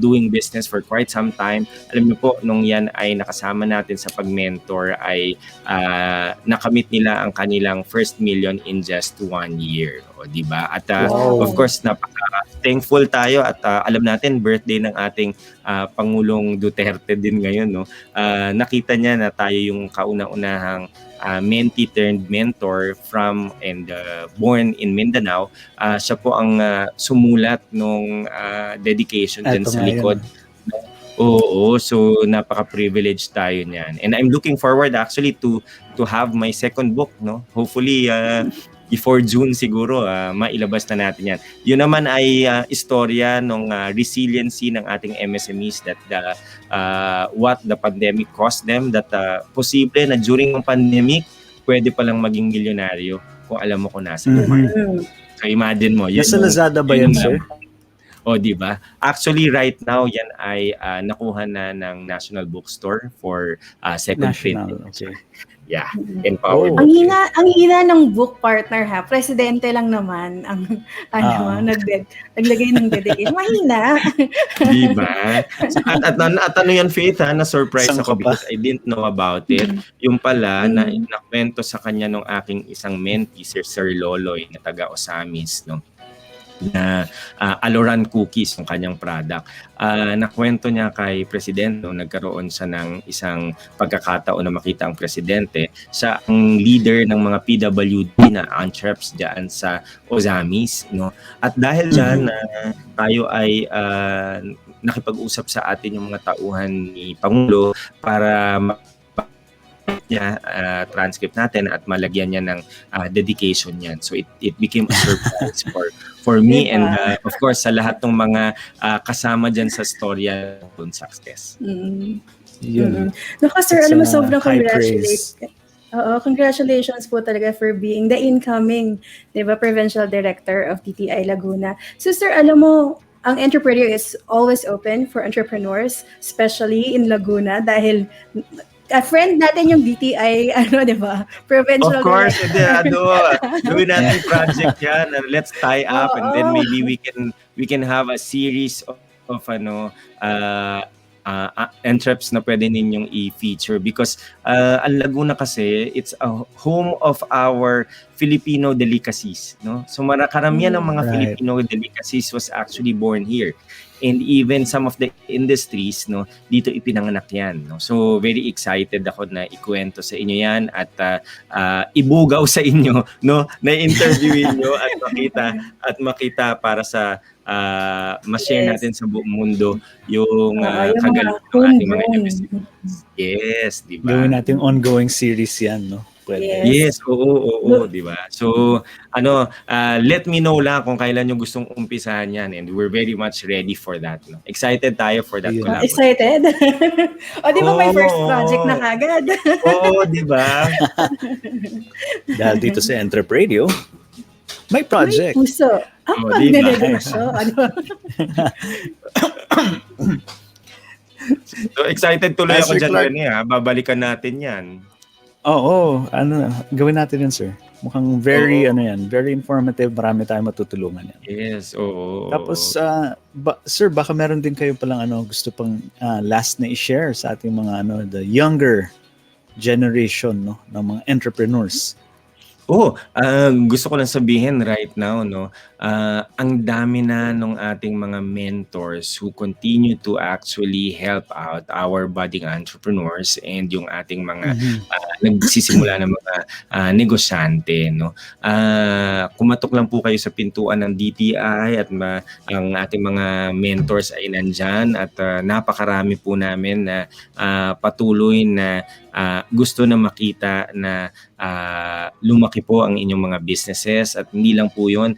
doing business for quite some time. Alam niyo po, nung yan ay nakasama natin sa pag-mentor ay nakamit nila ang kanilang first million in just 1 year, o di ba? At of course napaka-thankful tayo at alam natin birthday ng ating Pangulong Duterte din ngayon, no. Nakita niya na tayo yung kauna-unahang mentee turned mentor from and born in Mindanao. Siya po ang sumulat nung dedication din sa likod. Oo, so napaka-privileged tayo niyan. And I'm looking forward actually to have my second book, no. Hopefully before June siguro mailabas na natin yan. Yun naman ay istorya ng resiliency ng ating MSMEs that what the pandemic cost them, that posible na during ng pandemic pwede palang maging milyonaryo kung alam mo kung nasa lugar. So imagine mo. Nasa Lazada ba yan, sir? O, di ba? Actually, right now, yan ay nakuha na ng National Bookstore for second print. Okay. Yeah, empowered. Ang hina ng book partner ha. Presidente lang naman ang naglagay ng dedication. Mahina. Di ba? At ano yan, Faith, na-surprise ako because I didn't know about it. Yung pala, na nakwento sa kanya nung aking isang mentee, Sir Loloy, na taga Osamis, no, na Aloran Cookies yung kanyang product. Nakwento niya kay Presidente, nagkaroon siya ng isang pagkakataon na makita ang Presidente. Siya ang leader ng mga PWD na entreps dyan sa Osamis, no? At dahil dyan, tayo ay nakipag-usap sa atin yung mga tauhan ni Pangulo para niya transcript natin at malagyan niya ng dedication niyan. So it became a surprise for me and of course sa lahat ng mga kasama diyan sa storya ng success. Naku sir, alam mo, sobrang congratulations po talaga for being the incoming, 'di ba, Provincial Director of DTI Laguna. So sir, alam mo, ang EntrepRadio is always open for entrepreneurs, especially in Laguna dahil friend natin yung DTI, di ba? Provincial. Of course, gawin natin project yan. Let's tie up and then maybe we can have a series of entreps na pwede ninyong i-feature because ang Laguna kasi, it's a home of our Filipino delicacies, no? So karamihan ng mga Filipino delicacies was actually born here. And even some of the industries, no, dito ipinanganak yan, no? So very excited ako na ikwento sa inyo yan at ibugaw sa inyo, no, na interviewin nyo at makita para sa ma-share natin sa buong mundo yung kagalingan ng ating mga episodes. Yes, di ba? Gawin natin ongoing series yan, no? Pwede. Yes, oo, di ba? So, let me know lang kung kailan yung gustong umpisahan yan and we're very much ready for that. No? Excited tayo for that collaboration. Excited? Di ba may first project na kagad? Oo, di ba? Dahil dito sa EntrepRadio, may project. May puso. Ang pagnenegosyo. So, excited tuloy ako dyan, babalikan natin yan. Oo, gawin natin yan, sir. Mukhang very informative, marami tayong matutulungan yan. Yes, oo. Tapos, sir, baka meron din kayo palang gusto pang last na i-share sa ating mga the younger generation, no, ng mga entrepreneurs. Gusto ko lang sabihin right now, no, ang dami na ng ating mga mentors who continue to actually help out our budding entrepreneurs and yung ating mga nagsisimula ng mga negosyante, no. Kumatok lang po kayo sa pintuan ng DTI at ang ating mga mentors ay nandyan at napakarami po namin na patuloy na gusto na makita na lumaki po ang inyong mga businesses at hindi lang po yun.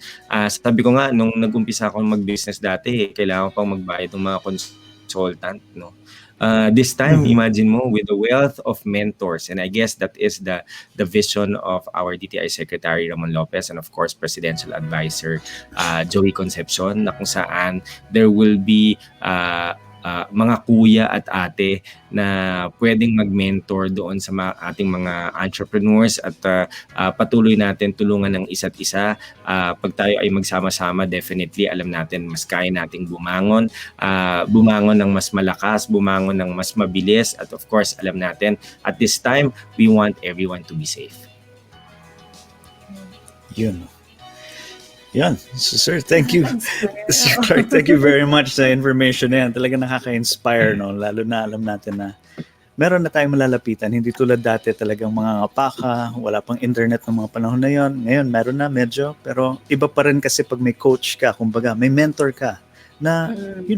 Sabi ko nga, nung nag-umpisa akong mag-business dati, kailangan pang magbayad ng mga consultant, no? This time, imagine mo, with the wealth of mentors, and I guess that is the vision of our DTI Secretary Ramon Lopez and of course Presidential Advisor Joey Concepcion, na kung saan there will be mga kuya at ate na pwedeng mag-mentor doon sa ating mga entrepreneurs at patuloy natin tulungan ng isa't isa. Pag tayo ay magsama-sama, definitely alam natin mas kaya nating bumangon ng mas malakas, bumangon ng mas mabilis at of course alam natin at this time we want everyone to be safe. Yun. Yan. So, sir, thank you. Sir Clarke, thank you very much sa information na yan. Talaga nakaka-inspire, no? Lalo na alam natin na meron na tayong malalapitan. Hindi tulad dati talagang mga ngapaka, wala pang internet ng mga panahon na yon. Ngayon, meron na medyo. Pero iba pa rin kasi pag may coach ka, kumbaga, may mentor ka na,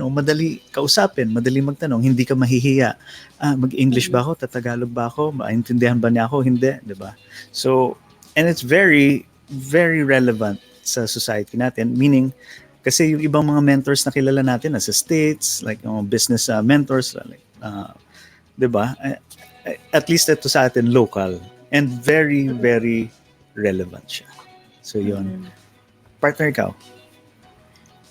madali kausapin, madali magtanong, hindi ka mahihiya. Mag-English ba ako? Tatagalog ba ako? Maintindihan ba niya ako? Hindi, di ba? So, and it's very, very relevant sa society natin, meaning kasi yung ibang mga mentors na kilala natin nasa States, like business mentors, like, diba? At least ito sa atin local and very, very relevant siya. So yun. Partner, ikaw?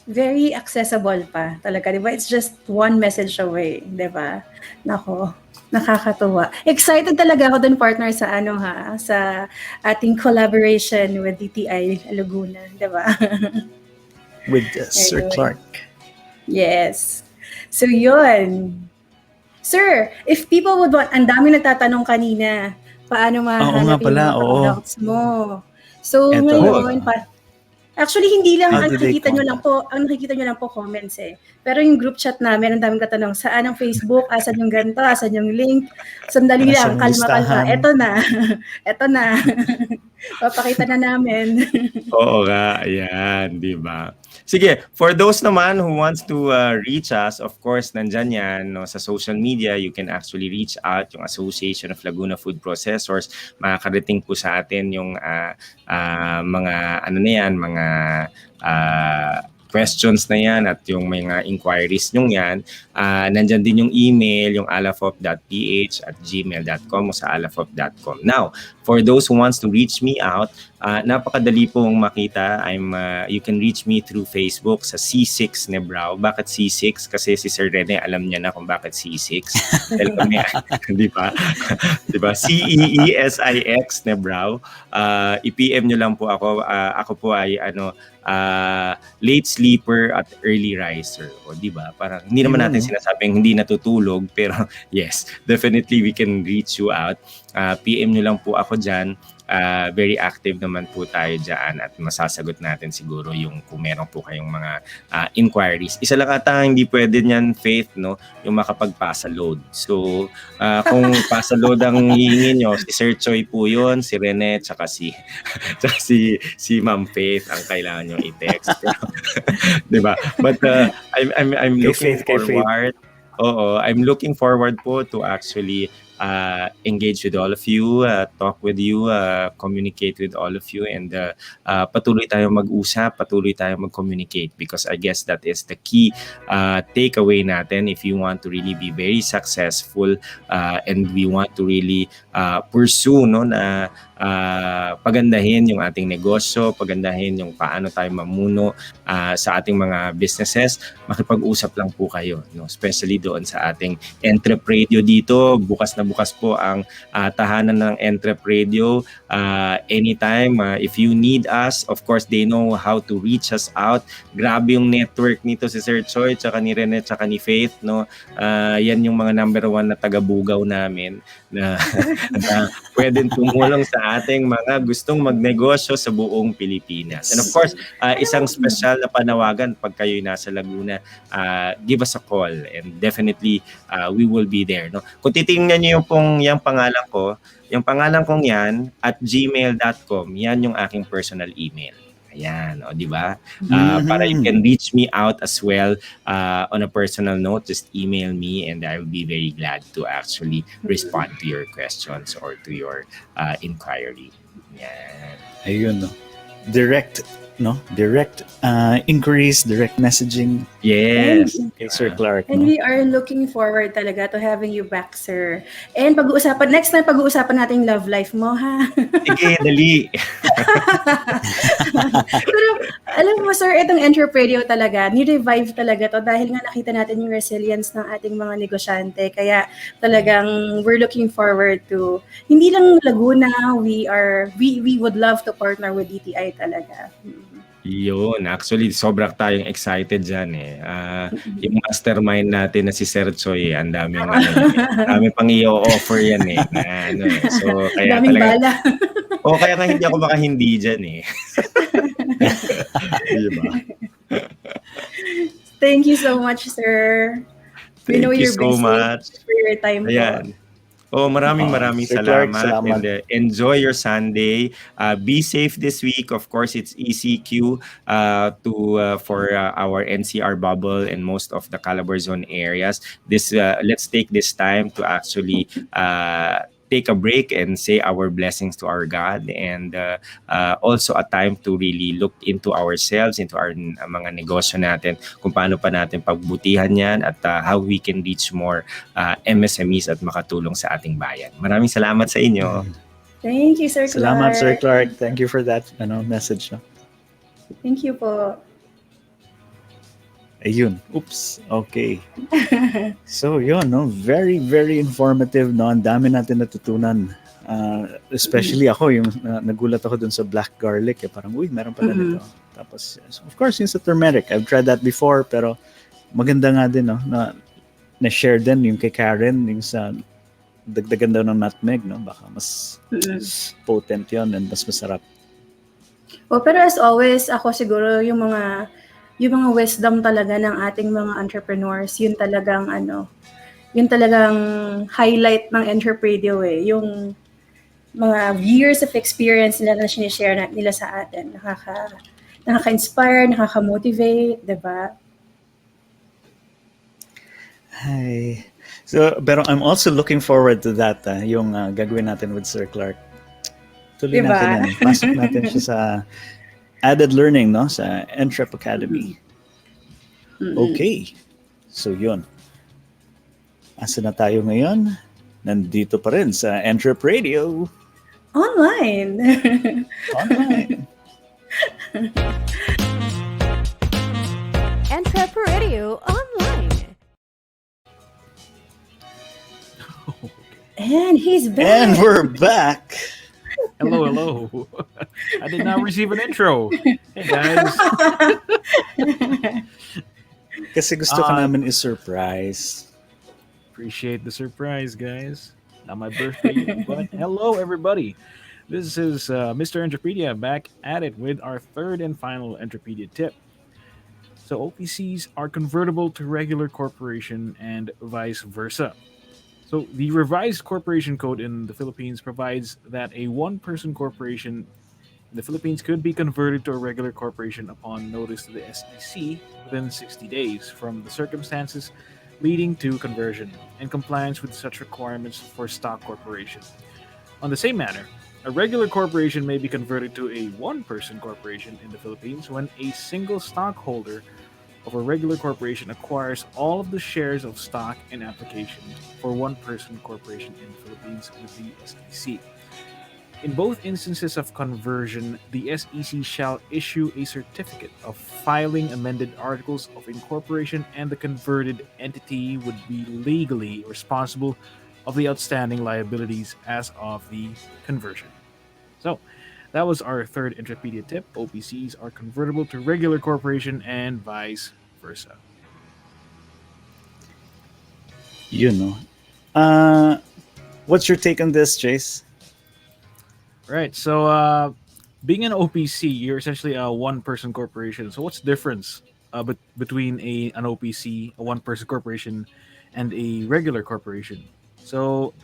Very accessible pa talaga, diba? It's just one message away, diba? Nako, nakakatuwa. Excited talaga ako dun, partner, sa sa ating collaboration with DTI Laguna, diba? With Sir Clarke. Yes. So yun. Sir, if people would want, ang dami nagtatanong kanina, paano mahanap yung mga products mo? So ngayon, actually, hindi lang ang nakikita nyo lang po comments eh. Pero yung group chat namin, ang daming katanong, saan ang Facebook, asan yung ganito, asan yung link. Sandali lang, kalma. Eto na. Papakita na namin. Oo nga, ayan, di ba? Sige, for those naman who wants to reach us, of course, nandyan yan, no, sa social media, you can actually reach out yung Association of Laguna Food Processors. Makakarating po sa atin yung mga, mga questions na yan at yung mga inquiries nyo yan, nandyan din yung email, yung alafop.ph@gmail.com o sa alafop.com. Now, for those who wants to reach me out, napakadali pong makita. You can reach me through Facebook sa C6 Nebrao. Bakit C6? Kasi si Sir Rene alam niya na kung bakit C6. Dahil kami, di ba? Di ba? CEESIX Nebrao. I-PM nyo lang po ako. Ako po ay late sleeper at early riser. O di ba? Parang hindi naman natin sinasabing hindi natutulog, pero yes, definitely we can reach you out. PM nyo lang po ako dyan. Very active naman po tayo dyan at masasagot natin siguro yung kung meron po kayong mga inquiries. Isa lang ata hindi pwede niyan, Faith, no? Yung makapagpasa load. So, kung pasa load ang hihingin nyo, si Sir Choi po yun, si Rene, tsaka si Ma'am Faith ang kailangan nyo i-text. Diba? But I'm looking forward. Oo, I'm looking forward po to actually engage with all of you, talk with you, communicate with all of you, and patuloy tayong mag-usap, patuloy tayong mag-communicate, because I guess that is the key takeaway natin if you want to really be very successful and we want to really pursue na pagandahin yung ating negosyo, pagandahin yung paano tayo mamuno sa ating mga businesses. Makipag-usap lang po kayo, no? Especially doon sa ating EntrepRadio dito. Bukas na bukas po ang tahanan ng EntrepRadio. Anytime, if you need us, of course, they know how to reach us out. Grabe yung network nito si Sir Choi, tsaka ni Rene, tsaka ni Faith, no? Yan yung mga number 1 na taga-bugaw namin na pwedeng tumulong sa ating mga gustong magnegosyo sa buong Pilipinas. And of course, isang special na panawagan pag kayo'y nasa Laguna, give us a call and definitely we will be there. No? Kung titingnan niyo yung pangalan kong yan at gmail.com, yan yung aking personal email. Ayan, o di ba? Para you can reach me out as well on a personal note, just email me and I will be very glad to actually respond to your questions or to your inquiry. Yan. Ayun, no? Direct inquiries, direct messaging. Yes. Okay, Sir Clarke. And we are looking forward talaga to having you back, sir. And next time pag-uusapan natin love life mo, ha? Sige, dali. Pero alam mo, sir, itong EntrepRadio talaga, ni-revive talaga to dahil nga nakita natin yung resilience ng ating mga negosyante. Kaya talagang we're looking forward to, hindi lang Laguna, we would love to partner with DTI talaga. Yun, actually, sobrang tayong excited dyan eh. Yung mastermind natin na si Sir Choi, ang daming pang i-offer yan eh. So, kaya daming bala. Kaya nga hindi ako hindi dyan eh. Diba? Thank you so much, sir. We know you're so busy much for your time. Ayan. Maraming Sir Clarke, salamat. And enjoy your Sunday. Be safe this week. Of course, it's ECQ for our NCR bubble and most of the Calabar Zone areas. Let's take this time to actually take a break and say our blessings to our God, and also a time to really look into ourselves, into our mga negosyo natin, kung paano pa natin pagbutihan yan at how we can reach more MSMEs at makatulong sa ating bayan. Maraming salamat sa inyo. Thank you, Sir Clarke. Salamat, Sir Clarke. Thank you for that message. No? Thank you po. Ayun. Oops. Okay. So, yun, no? Very, very informative, no? Ang dami natin natutunan. Especially ako, yung nagulat ako dun sa black garlic. Parang, meron pala nito. Tapos, of course, yung sa turmeric. I've tried that before, pero maganda nga din, no? Na-share din yung kay Karen, yung sa dagdagan daw ng nutmeg, no? Baka mas potent yun and mas masarap. Pero as always, ako siguro yung mga wisdom talaga ng ating mga entrepreneurs, yun talagang highlight ng EntrepRadio eh. Yung mga years of experience nila na sinishare nila sa atin. Nakaka-inspire, nakaka-motivate, diba? Hi. So, pero I'm also looking forward to that, yung gagawin natin with Sir Clarke. Tuloy natin yan. Pasok natin siya sa added learning, no, sa Entrep Academy. Okay. So yun. Asa na tayo ngayon? Nandito pa rin sa EntrepRadio. Online. Online. EntrepRadio Online. And he's back. And we're back. Hello. I did not receive an intro. Hey, guys. Kasi gusto ka namin i-surprise. Appreciate the surprise, guys. Not my birthday, but hello, everybody. This is Mr. Entrepedia back at it with our third and final Entrepedia tip. So OPCs are convertible to regular corporation and vice versa. So the revised corporation code in the Philippines provides that a one-person corporation in the Philippines could be converted to a regular corporation upon notice to the SEC within 60 days from the circumstances leading to conversion and compliance with such requirements for stock corporation. On the same manner, a regular corporation may be converted to a one-person corporation in the Philippines when a single stockholder of a regular corporation acquires all of the shares of stock in application for one-person corporation in the Philippines with the SEC. In both instances of conversion, the SEC shall issue a certificate of filing amended articles of incorporation, and the converted entity would be legally responsible of the outstanding liabilities as of the conversion. So, that was our third Entrepedia tip. OPCs are convertible to regular corporation and vice versa. You know. What's your take on this, Chase? Right. So, being an OPC, you're essentially a one-person corporation. So, what's the difference between an OPC, a one-person corporation, and a regular corporation? So,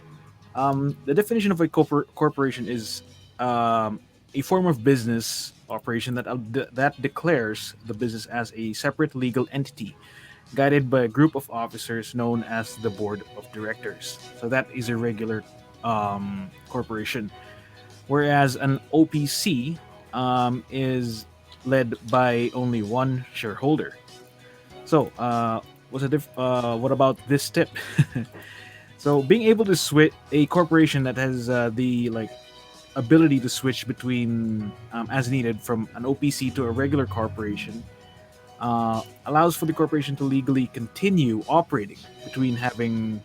the definition of a corporation is a form of business operation that declares the business as a separate legal entity guided by a group of officers known as the board of directors. So that is a regular corporation. Whereas an OPC is led by only one shareholder. So what about this tip? So being able to switch a corporation that has the ability to switch between as needed from an OPC to a regular corporation allows for the corporation to legally continue operating between having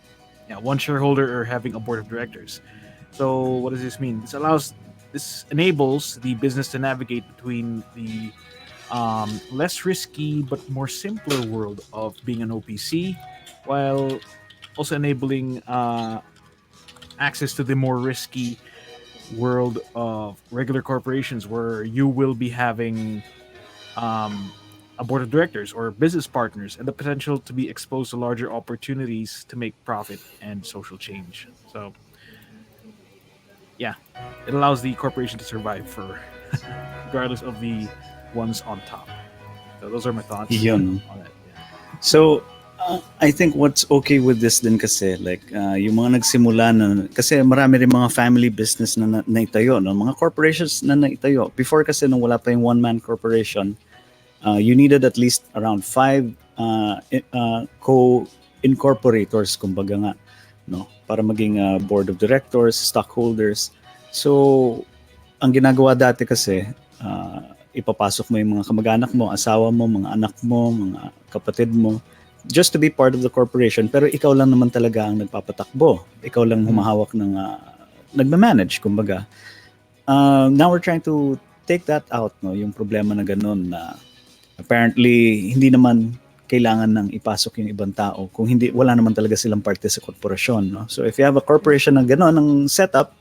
one shareholder or having a board of directors. So what does this mean? This enables the business to navigate between the less risky but more simpler world of being an OPC, while also enabling access to the more risky world of regular corporations, where you will be having a board of directors or business partners and the potential to be exposed to larger opportunities to make profit and social change. So yeah, it allows the corporation to survive regardless of the ones on top. So those are my thoughts Yun. on it. Yeah. So, I think what's okay with this din kasi, yung mga nagsimula na, kasi marami rin mga family business na naitayo, no? Mga corporations na naitayo. Before kasi nung wala pa yung one-man corporation, you needed at least around 5 co-incorporators, kumbaga nga, no? Para maging board of directors, stockholders. So, ang ginagawa dati kasi, ipapasok mo yung mga kamag-anak mo, asawa mo, mga anak mo, mga kapatid mo, just to be part of the corporation, pero ikaw lang naman talaga ang nagpapatakbo. Ikaw lang humahawak ng nagma-manage, kumbaga. Now we're trying to take that out, no, yung problema na ganun na apparently hindi naman kailangan nang ipasok yung ibang tao kung hindi, wala naman talaga silang parte sa korporasyon, no? So if you have a corporation na ganun ang setup,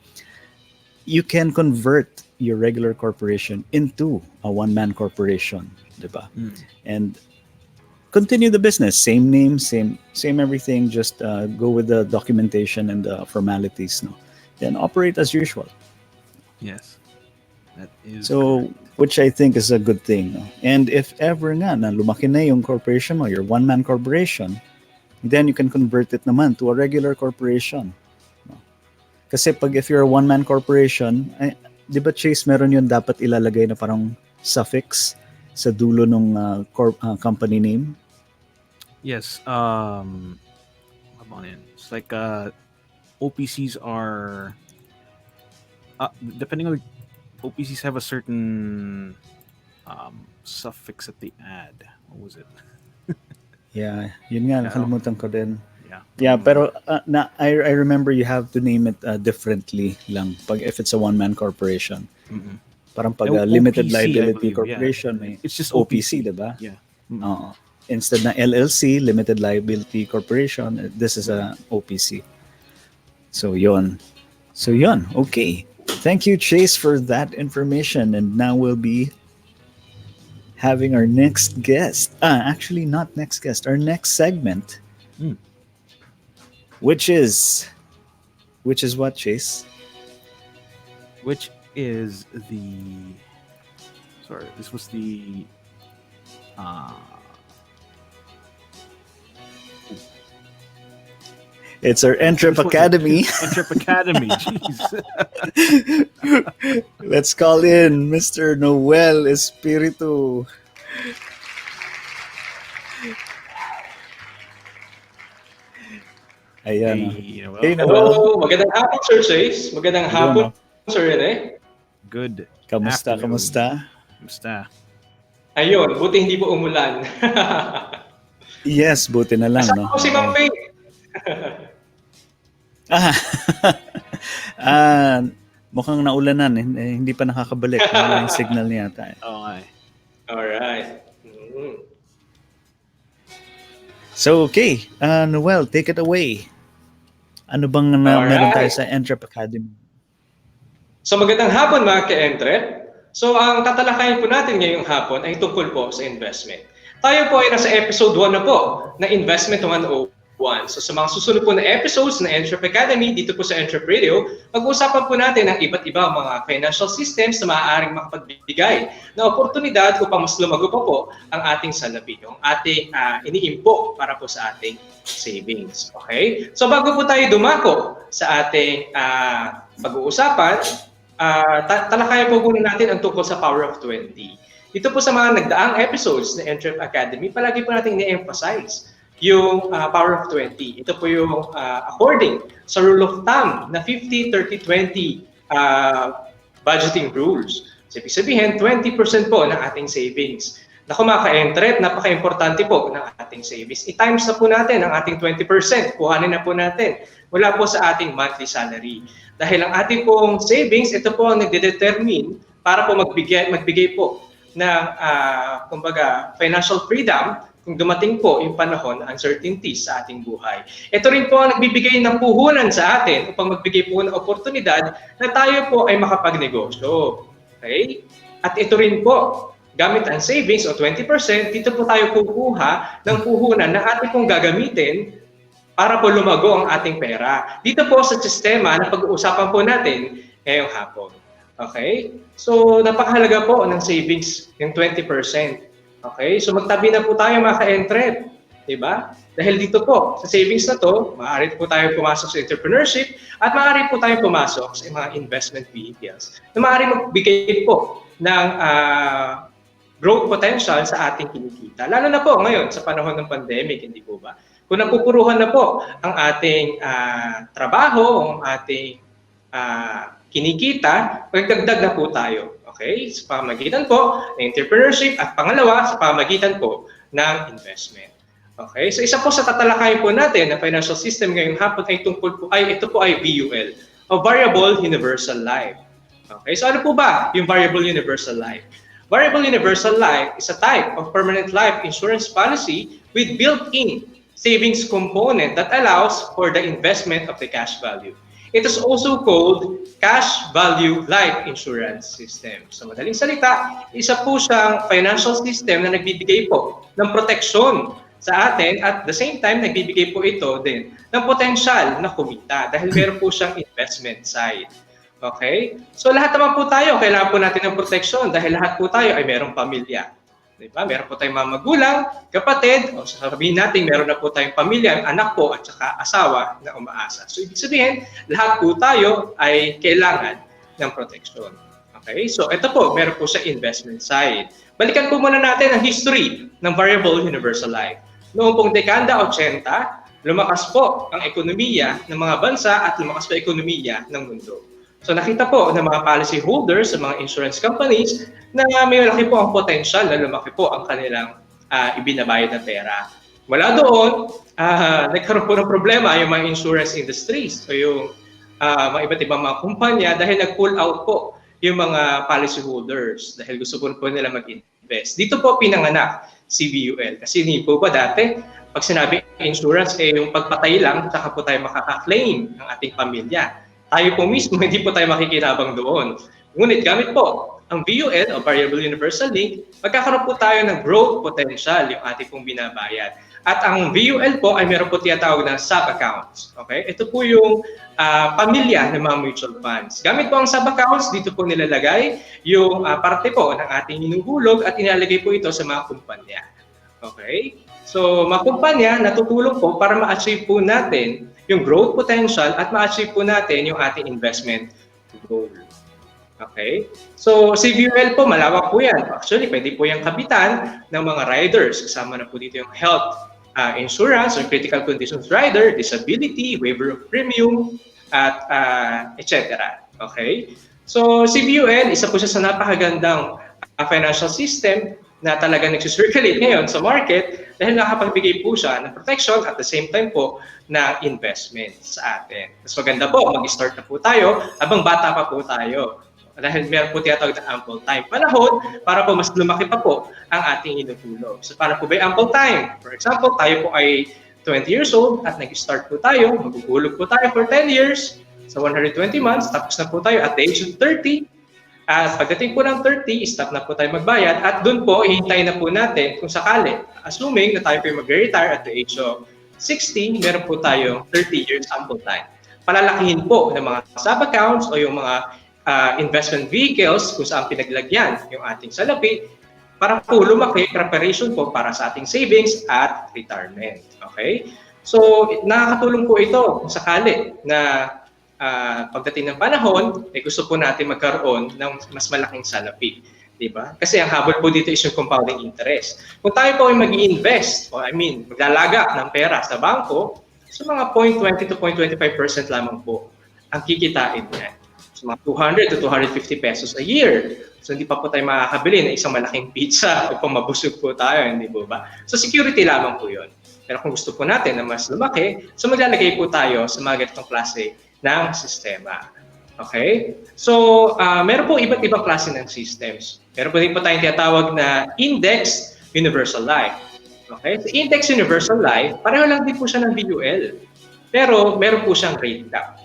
you can convert your regular corporation into a one-man corporation, diba? And continue the business, same name, same everything, just go with the documentation and the formalities, no? Then operate as usual. Yes, that is so correct. Which I think is a good thing, no? And if ever nga na lumaki na yung corporation mo, your one-man corporation, then you can convert it naman to a regular corporation, no? Kasi if you're a one-man corporation, di ba, Chase, meron yun dapat ilalagay na parang suffix sa dulo ng company name? Yes. It's like OPCs are depending on OPCs have a certain suffix that they add. What was it? Yeah, yun nga, nakalimutan ko din. Yeah. Yeah, pero I remember you have to name it differently lang pag if it's a one-man corporation. Mm-mm. Parang pag OPC, limited I liability believe, corporation, yeah. may It's just OPC, OPC. diba? Yeah. Oo. Instead na LLC, limited liability corporation, this is a OPC. So yon. Okay. Thank you, Chase, for that information. And now we'll be having our next guest. Actually, not next guest. Our next segment, which is what, Chase? Which is this was the It's our Entrep Academy. Entrep Academy. Jeez. Let's call in Mr. Noel Espiritu. Ayan. Hey, Noel. Hello, magandang hapon, Sir Chase. Magandang hapon, Sir Rene. Good. Kamusta? Ayun, buti hindi po umulan. Yes, buti na lang, Kasama no? ko si Ma'am Faye. Mukhang naulanan. Hindi pa nakakabalik. Wala yung signal niya yata. Okay. Alright. So, okay. Noel, take it away. Ano bang meron tayo sa Entrep Academy? So magandang hapon mga ka-Entrep. So ang tatalakayin po natin ngayong hapon ay tungkol po sa investment. Tayo po ay nasa episode 1 na po na Investment 101. So sa mga susunod po na episodes na Entrep Academy dito po sa EntrepRadio, pag-uusapan po natin ang iba't ibang mga financial systems na maaaring makapagbigay na oportunidad upang mas lumago pa po ang ating salapi, yung ating iniimpo para po sa ating savings. Okay? So bago po tayo dumako sa ating pag-uusapan, talakayan po muna natin ang tungkol sa Power of 20. Dito po sa mga nagdaang episodes na Entrep Academy, palagi po natin i-emphasize yung Power of 20. Ito po yung according sa rule of thumb na 50-30-20 budgeting rules. So, ibig sabihin, 20% po ng ating savings. Naku mga ka-Entrep, napaka-importante po ng ating savings. I-times na po natin ang ating 20%. Kuhanin na po natin mula po sa ating monthly salary. Dahil ang ating pong savings, ito po ang nagde-determine para po magbigay po ng kumbaga, financial freedom kung dumating po yung panahon na uncertainty sa ating buhay. Ito rin po ang nagbibigay ng puhunan sa atin upang magbigay po ng oportunidad na tayo po ay makapagnegosyo. Okay? At ito rin po, gamit ang savings o 20%, dito po tayo kukuha ng puhunan na ating pong gagamitin para po lumago ang ating pera. Dito po sa sistema na pag-uusapan po natin ngayong hapon. Okay? So, napakahalaga po ng savings, yung 20%. Okay? So, magtabi na po tayo mga ka-Entrep. Diba? Dahil dito po, sa savings na to, maaari po tayo pumasok sa entrepreneurship at maaari po tayo pumasok sa mga investment vehicles na maaari magbigay po ng growth potential sa ating kinikita. Lalo na po ngayon sa panahon ng pandemic, hindi po ba? Kung napupuruhan na po ang ating trabaho, ang ating kinikita, magdagdag na po tayo. Okay? Sa pamamagitan po ng entrepreneurship at pangalawa, sa pamamagitan po ng investment. Okay? So isa po sa tatalakayin po natin na financial system ngayong hapon ay ito po ay VUL, o Variable Universal Life. Okay? So ano po ba yung Variable Universal Life? Variable Universal Life is a type of permanent life insurance policy with built-in savings component that allows for the investment of the cash value. It is also called cash value life insurance system. Sa madaling salita, isa po siyang financial system na nagbibigay po ng proteksyon sa atin at the same time nagbibigay po ito din ng potensyal na kumita dahil meron po siyang investment side. Okay? So lahat naman po tayo, kailangan po natin ng proteksyon dahil lahat po tayo ay merong pamilya. Diba? Meron po tayong mga magulang, kapatid, o sasabihin natin meron na po tayong pamilya, anak po at saka asawa na umaasa. So ibig sabihin, lahat po tayo ay kailangan ng proteksyon. Okay? So ito po, meron po sa investment side. Balikan po muna natin ang history ng Variable Universal Life. Noong pong dekada 80, lumakas po ang ekonomiya ng mga bansa at lumakas po ang ekonomiya ng mundo. So nakita po ng mga policy holders sa mga insurance companies na may malaki po ang potential na lumaki po ang kanilang ibinabayad na pera. Mula doon, nagkaroon po ng problema yung mga insurance industries o yung mga iba't ibang mga kumpanya dahil nag-pull out po yung mga policy holders dahil gusto po nila mag-invest. Dito po pinanganak si VUL. Kasi hindi po ba dati, pag sinabi insurance, yung pagpatay lang, saka po tayo makaka-claim ng ating pamilya. Tayo po mismo, hindi po tayo makikinabang doon. Ngunit gamit po ang VUL o Variable Universal Link, magkakaroon po tayo ng growth potential yung ating pong binabayad. At ang VUL po ay meron po tinatawag na sub-accounts. Okay? Ito po yung pamilya ng mga mutual funds. Gamit po ang sub-accounts, dito po nilalagay yung parte po ng ating hinuhulog at inalagay po ito sa mga kumpanya. Okay? So, mga kumpanya natutulong po para ma-achieve po natin yung growth potential at ma-achieve po natin yung ating investment goal. Okay? So, si VUL po, malawak po yan. Actually, pwede po yung kapitan ng mga riders. Kasama na po dito yung health insurance or critical conditions rider, disability, waiver of premium, at etc. Okay? So, si VUL, isa po siya sa napakagandang financial system na talaga nagsusirculate ngayon sa market dahil nakapagbigay po siya ng protection at the same time po na investment sa atin. Mas maganda po, mag-start na po tayo habang bata pa po tayo. Dahil meron po tinatawag ng ample time panahon para po mas lumaki pa po ang ating inutulog. So para po ba ample time? For example, tayo po ay 20 years old at nag-start po tayo, magugulog po tayo for 10 years, sa 120 months, tapos na po tayo at the age of 30. At pagdating po ng 30, stop na po tayo magbayad at doon po, hihintayin na po natin kung sakali. Assuming na tayo po mag-retire at the age of 60, meron po tayo 30 years ample time. Palalakihin po ng mga sub-accounts o yung mga investment vehicles kung saan pinaglagyan yung ating salapi para po lumaki preparation po para sa ating savings at retirement. Okay? So, nakakatulong po ito kung sakali na pagdating ng panahon, gusto po natin magkaroon ng mas malaking salapi. Diba? Kasi ang habol po dito is yung compounding interest. Kung tayo po ay mag-i-invest, maglalaga ng pera sa bangko, sa mga 0.20 to 0.25% lamang po ang kikitain niya. So, mga 200 to 250 pesos a year. So, hindi pa po tayo makakabili ng isang malaking pizza o pamabusog po tayo, hindi po ba? So, security lamang po yun. Pero kung gusto po natin na mas lumaki, so maglalagay po tayo sa mga ganitong klase ng sistema. Okay? So, meron po iba't ibang klase ng systems. Meron po din po tayong tinatawag na Index Universal Life. Okay? So, Index Universal Life, pareho lang din po siya ng VUL. Pero, meron po siyang rate cap.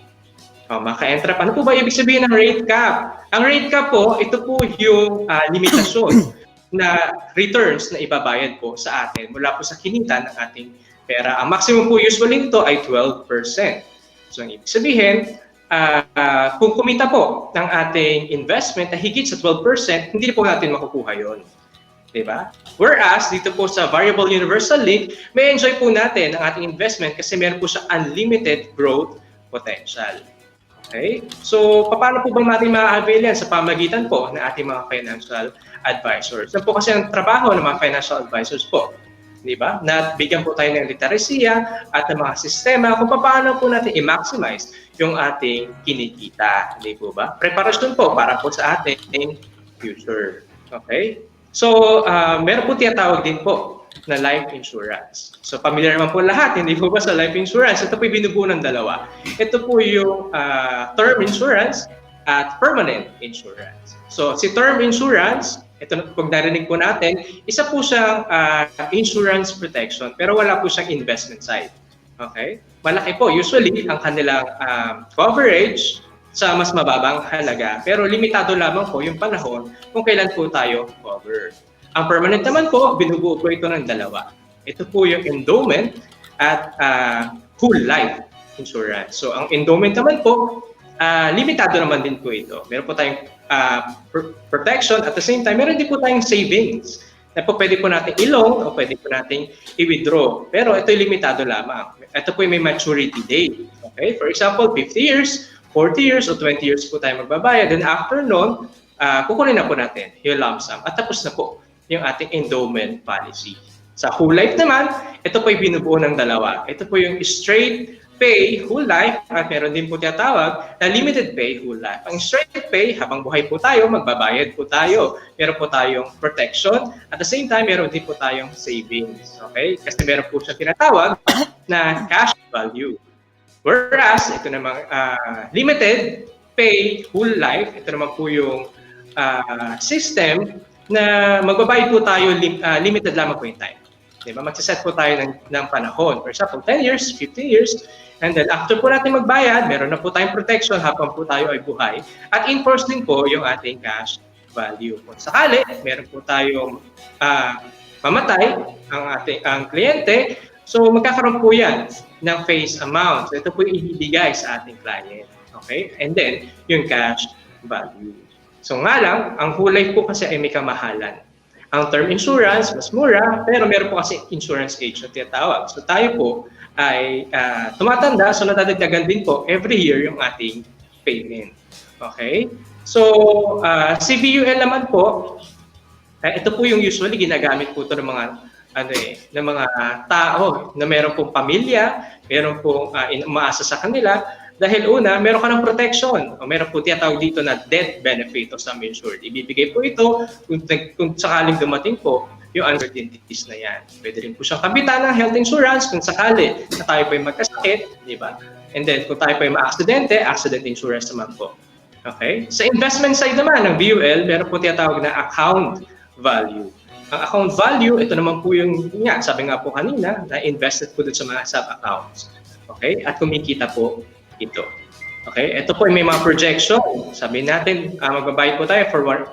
Mga ka-entrep, ano po ba ibig sabihin ng rate cap? Ang rate cap po, ito po yung limitasyon na returns na ibabayad po sa atin mula po sa kinita ng ating pera. Ang maximum po usually nito ay 12%. So, ang ibig sabihin, kung kumita po ng ating investment na higit sa 12%, hindi po natin makukuha yun. Diba? Whereas, dito po sa Variable Universal Link, may enjoy po natin ang ating investment kasi meron po siya unlimited growth potential. Okay? So, paano po ba natin ma-avail yan sa pamagitan po ng ating mga financial advisors? Yan po kasi ang trabaho ng mga financial advisors po. Di ba? Na bigyan po tayo ng literasya at ng mga sistema kung paano po natin i-maximize yung ating kinikita. Di po ba? Preparasyon po para po sa ating future. Okay? So, meron po tinatawag din po na life insurance. So, familiar naman po lahat, hindi po ba sa life insurance? Ito po yung binubuo ng dalawa. Ito po yung term insurance at permanent insurance. So, si term insurance, ito na pag narinig po natin, isa po siyang insurance protection, pero wala po siyang investment side. Okay? Malaki po, usually, ang kanilang coverage sa mas mababang halaga, pero limitado lamang po yung panahon kung kailan po tayo cover. Ang permanent naman po, binubuo po ito ng dalawa. Ito po yung endowment at whole life insurance. So, ang endowment naman po, limitado naman din po ito. Meron po tayong protection at the same time, meron din po tayong savings na po pwede po natin i-loan o pwede po natin i-withdraw. Pero ito yung limitado lamang. Ito po yung may maturity date. Okay? For example, 50 years, 40 years o 20 years po tayo magbabayad. Then after nun, kukunin na po natin yung lump sum at tapos na po yung ating endowment policy. Sa whole life naman, ito po yung binubuo ng dalawa. Ito po yung straight pay whole life at meron din po tinatawag na limited pay whole life. Ang straight pay, habang buhay po tayo, magbabayad po tayo. Meron po tayong protection. At the same time, meron din po tayong savings. Okay? Kasi meron po siya tinatawag na cash value. Whereas, ito namang limited pay whole life, ito naman po yung system na magbabayad po tayo, limited lamang po yung time. Diba? Magsiset po tayo ng panahon. For example, 10 years, 15 years, and then after po natin magbayad, meron na po tayong protection habang po tayo ay buhay. At enforce din po yung ating cash value. Kung sakali, meron po tayong mamatay ang kliyente, so magkakaroon po yan ng face amount. So ito po yung ibibigay sa ating client. Okay? And then, yung cash value. So nga lang, ang whole life po kasi ay may kamahalan. Ang term insurance, mas mura, pero meron po kasi insurance age na tinatawag. So tayo po ay tumatanda, so nadadagdagan din po every year yung ating payment. Okay? So, CVUL naman po, ito po yung usually ginagamit po ito ng mga ng mga tao na meron pong pamilya, meron pong umaasa sa kanila. Dahil una, meron ka ng protection. O meron po tinatawag dito na death benefit of some insured. Ibibigay po ito kung sakaling dumating po yung uncertainties na yan. Pwede rin po siyang kabitan ng health insurance kung sakali na tayo po yung magkasakit, di ba? And then kung tayo po yung ma-aksidente, accident insurance naman po. Okay? Sa investment side naman ng VUL, meron po tinatawag na account value. Ang account value, ito naman po yung, sabi nga po kanina, na invested po dun sa mga sub-accounts. Okay? At kumikita po ito. Okay? Ito po may mga projection. Sabi natin, magbabayad po tayo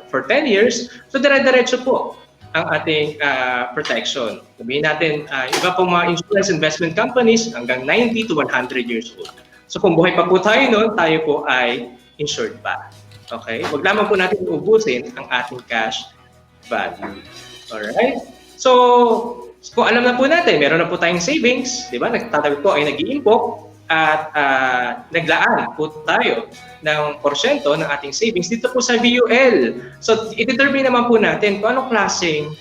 for 10 years. So, dire-diretso po ang ating protection. Sabihin natin, iba po mga insurance investment companies hanggang 90 to 100 years old. So, kung buhay pa po tayo noon, tayo po ay insured pa. Okay? Huwag lamang po natin ubusin ang ating cash value. Alright? So, kung alam na po natin, meron na po tayong savings, di ba? Nagtatabi po ay nag-iimpok, at naglaan po tayo ng porsyento ng ating savings dito po sa VUL. So, i-determine naman po natin kung anong klaseng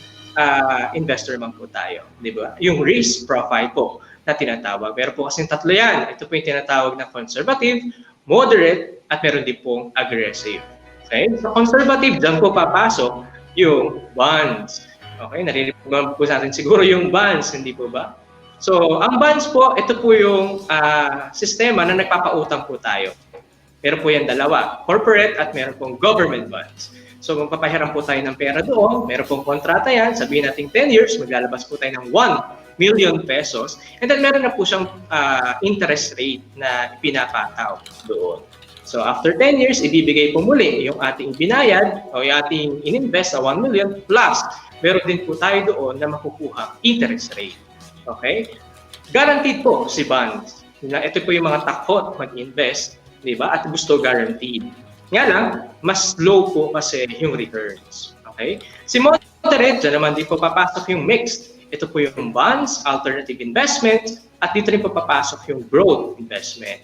investor naman po tayo. Di ba? Yung risk profile po na tinatawag. Meron po kasing tatlo yan. Ito po yung tinatawag na conservative, moderate, at meron din pong aggressive. Okay? So, conservative, dyan po papasok yung bonds. Okay? Narinig po natin siguro yung bonds, hindi po ba? So, ang bonds po, ito po yung sistema na nagpapautang po tayo. Meron po yan dalawa, corporate at meron pong government bonds. So, kung papahiram po tayo ng pera doon, meron pong kontrata yan, sabihin natin 10 years, maglalabas po tayo ng 1 million pesos. And then meron na po siyang interest rate na pinapataw doon. So, after 10 years, ibibigay po muli yung ating binayad o yung ating ininvest sa 1 million plus meron din po tayo doon na makukuha interest rate. Okay? Guaranteed po si bonds. Ito po yung mga takot mag-invest, di ba? At gusto guaranteed. Nga lang, mas low po kasi yung returns. Okay? Si moderate, dyan naman din po papasok yung mixed. Ito po yung bonds, alternative investment, at dito rin po papasok yung growth investment.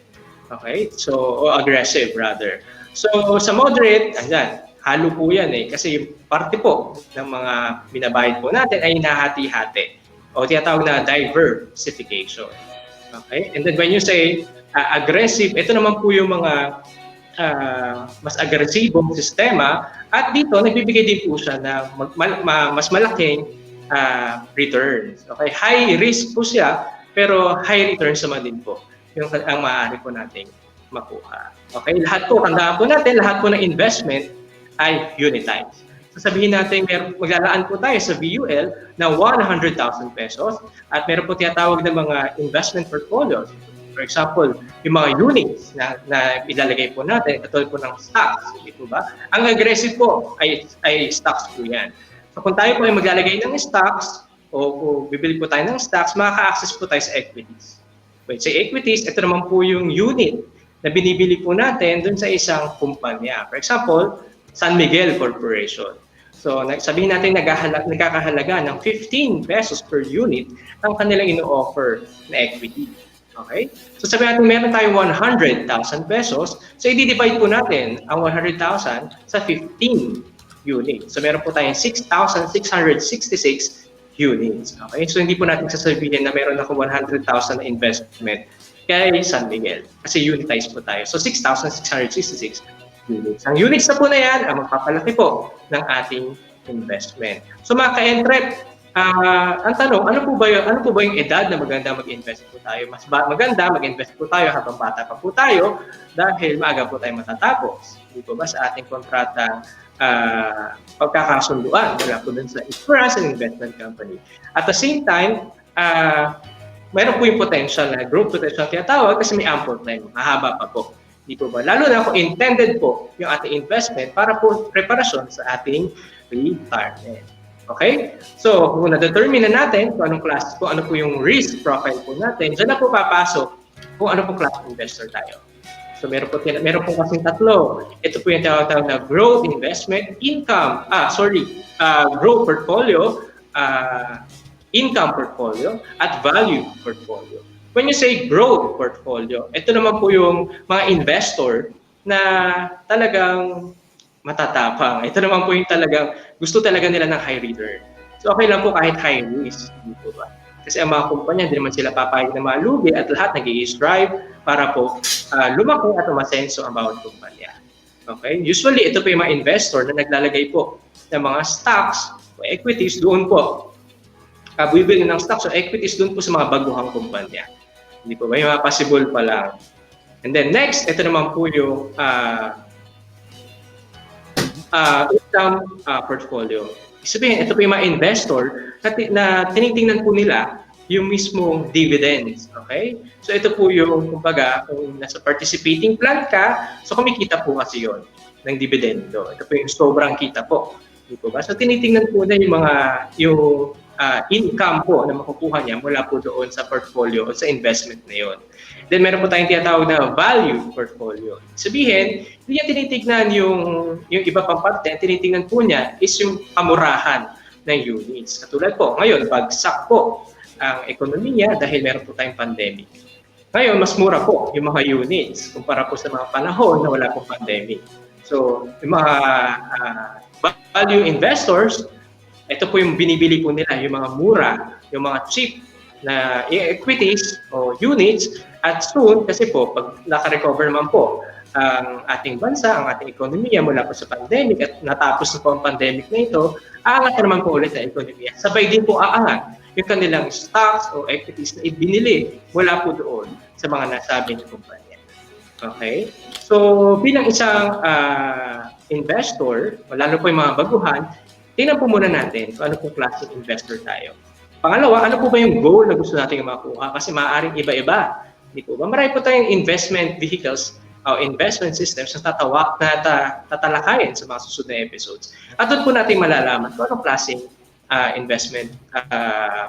Okay? So, o aggressive rather. So, sa moderate, andyan, halo po yan kasi yung parte po ng mga binabayad po natin ay nahati-hati. O tinatawag na diversification. Okay? And then when you say aggressive, ito naman po yung mga mas agresibong sistema at dito nagbibigay din po siya ng mas malaking returns. Okay? High risk po siya pero high returns naman din po yung ang maaari po nating makuha. Okay? Lahat po, tandaan po natin, lahat po ng investment ay unitized. Sasabihin natin, maglalaan po tayo sa VUL na 100,000 pesos at meron po tinatawag ng mga investment portfolios. For example, yung mga units na ilalagay po natin, katulad po ng stocks, hindi po ba? Ang aggressive po ay stocks po yan. So kung tayo po ay maglalagay ng stocks o bibili po tayo ng stocks, makaka-access po tayo sa equities. When say equities, ito naman po yung unit na binibili po natin dun sa isang kumpanya. For example, San Miguel Corporation. So, sabihin natin nagkakahalaga ng 15 pesos per unit ang kanilang ino-offer na equity. Okay? So, sabihin natin meron tayong 100,000 pesos. So, i-divide po natin ang 100,000 sa 15 units. So, meron po tayong 6,666 units. Okay? So hindi po natin sasabihin na meron ako 100,000 na investment kay San Miguel. Kasi unitize po tayo. So 6,666 units. Ang units na po na yan ang magpapalaki po ng ating investment. So mga ka-entrep, ang tanong, ano po ba yung edad na maganda mag-invest po tayo? Mas maganda mag-invest po tayo habang bata pa po tayo dahil maaga po tayo matatapos. Hindi po ba sa ating kontrata pagkakasunduan mula po dun sa insurance and investment company. At the same time, mayroon po yung potential na growth potential tinatawag kasi may ample time, mahaba pa po. Hindi po ba? Lalo na kung intended po yung ating investment para po preparasyon sa ating retirement. Okay? So, kung na-determine na natin kung anong klase po, ano po yung risk profile po natin, dyan na po papasok kung ano po class investor tayo. So, meron po kasing tatlo. Ito po yung tawag na growth investment, growth portfolio, income portfolio, at value portfolio. When you say growth portfolio, ito naman po yung mga investor na talagang matatapang. Ito naman po yung talagang gusto talaga nila ng high return. So okay lang po kahit high risk, hindi po ba? Kasi ang mga kumpanya, hindi naman sila papayag na malugi at lahat nag-i-strive para po lumaki at umasenso ang bawat kumpanya. Okay? Usually, ito po yung mga investor na naglalagay po ng mga stocks o equities doon po. Bibili ng stocks o equities doon po sa mga baguhang kumpanya. Hindi po ba? Yung mga possible pa lang. And then next, ito naman po yung income portfolio. Sabihin, ito po yung mga investor na tinitingnan po nila yung mismong dividends. Okay? So ito po yung, kumbaga, kung nasa participating plan ka, so kumikita po kasi yun ng dividendo. Ito po yung sobrang kita po. Di po ba? So tinitingnan po na yung income po na makukuha niya mula po doon sa portfolio o sa investment na yun. Then meron po tayong tinatawag na value portfolio. Sabihin, hindi niya tinitignan yung iba pang parte, tinitignan po niya is yung kamurahan ng units. Katulad po, ngayon, bagsak po ang ekonomiya dahil meron po tayong pandemic. Ngayon, mas mura po yung mga units kumpara po sa mga panahon na wala pong pandemic. So, yung mga value investors, ito po yung binibili po nila, yung mga mura, yung mga cheap na equities o units. At soon, kasi po, pag naka-recover naman po ang ating bansa, ang ating ekonomiya mula po sa pandemic at natapos na po ang pandemic na ito, aangat naman po ulit ang ekonomiya. Sabay din po aangat yung kanilang stocks o equities na ibinili mula po doon sa mga nasabi ng kumpanya. Okay? So, bilang isang investor, lalo po yung mga baguhan, tingnan po muna natin kung ano po klaseng investor tayo. Pangalawa, ano po ba yung goal na gusto natin makuha? Kasi maaaring iba-iba. Hindi po ba? Marami po tayong investment vehicles o investment systems na tatalakayin sa mga susunod na episodes. At doon po natin malalaman kung anong klaseng investment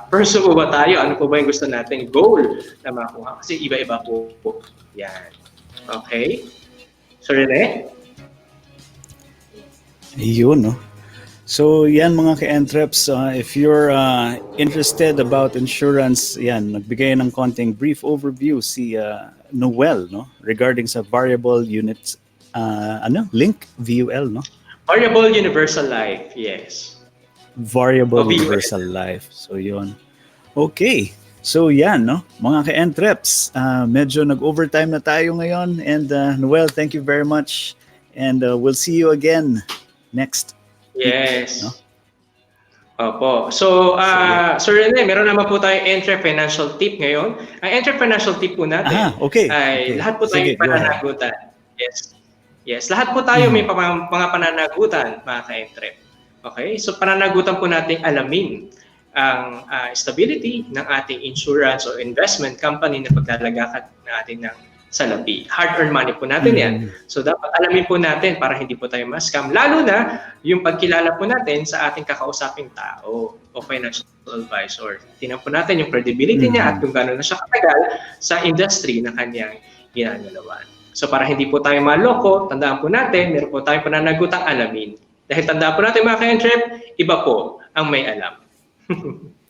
person po ba tayo? Ano po ba yung gusto natin goal na makuha? Kasi iba-iba po. Yan. Okay? So, Rene? Yun, no? So, yan mga ka-entreps, if you're interested about insurance, yan, nagbigay ng konting brief overview si Noel, no? Regarding sa variable units, link, VUL, no? Variable Universal Life, yes. Variable Universal Life. So, yun. Okay. So, yan, no? Mga ka-entreps, medyo nag-overtime na tayo ngayon. And Noel, thank you very much. And we'll see you again next. Yes. No? Opo. So, Sir Rene, meron naman po tayong Financial Tip ngayon. Ang Financial Tip po natin ay lahat po tayong pananagutan. Yes. Yes. Lahat po tayo may mga pananagutan, mga ka-entrep. Okay? So, pananagutan po natin alamin ang stability ng ating insurance o investment company na paglalagakan natin ng salapi. Hard-earned money po natin yan. So dapat alamin po natin para hindi po tayo ma-scam. Lalo na yung pagkilala po natin sa ating kakausaping tao o financial advisor. Tingnan po natin yung credibility niya at kung gano'n na siya katagal sa industry na kanyang ginagalawan. So para hindi po tayo maloko, tandaan po natin, meron po tayong pananagutang alamin. Dahil tandaan po natin mga ka-entrep, iba po ang may alam.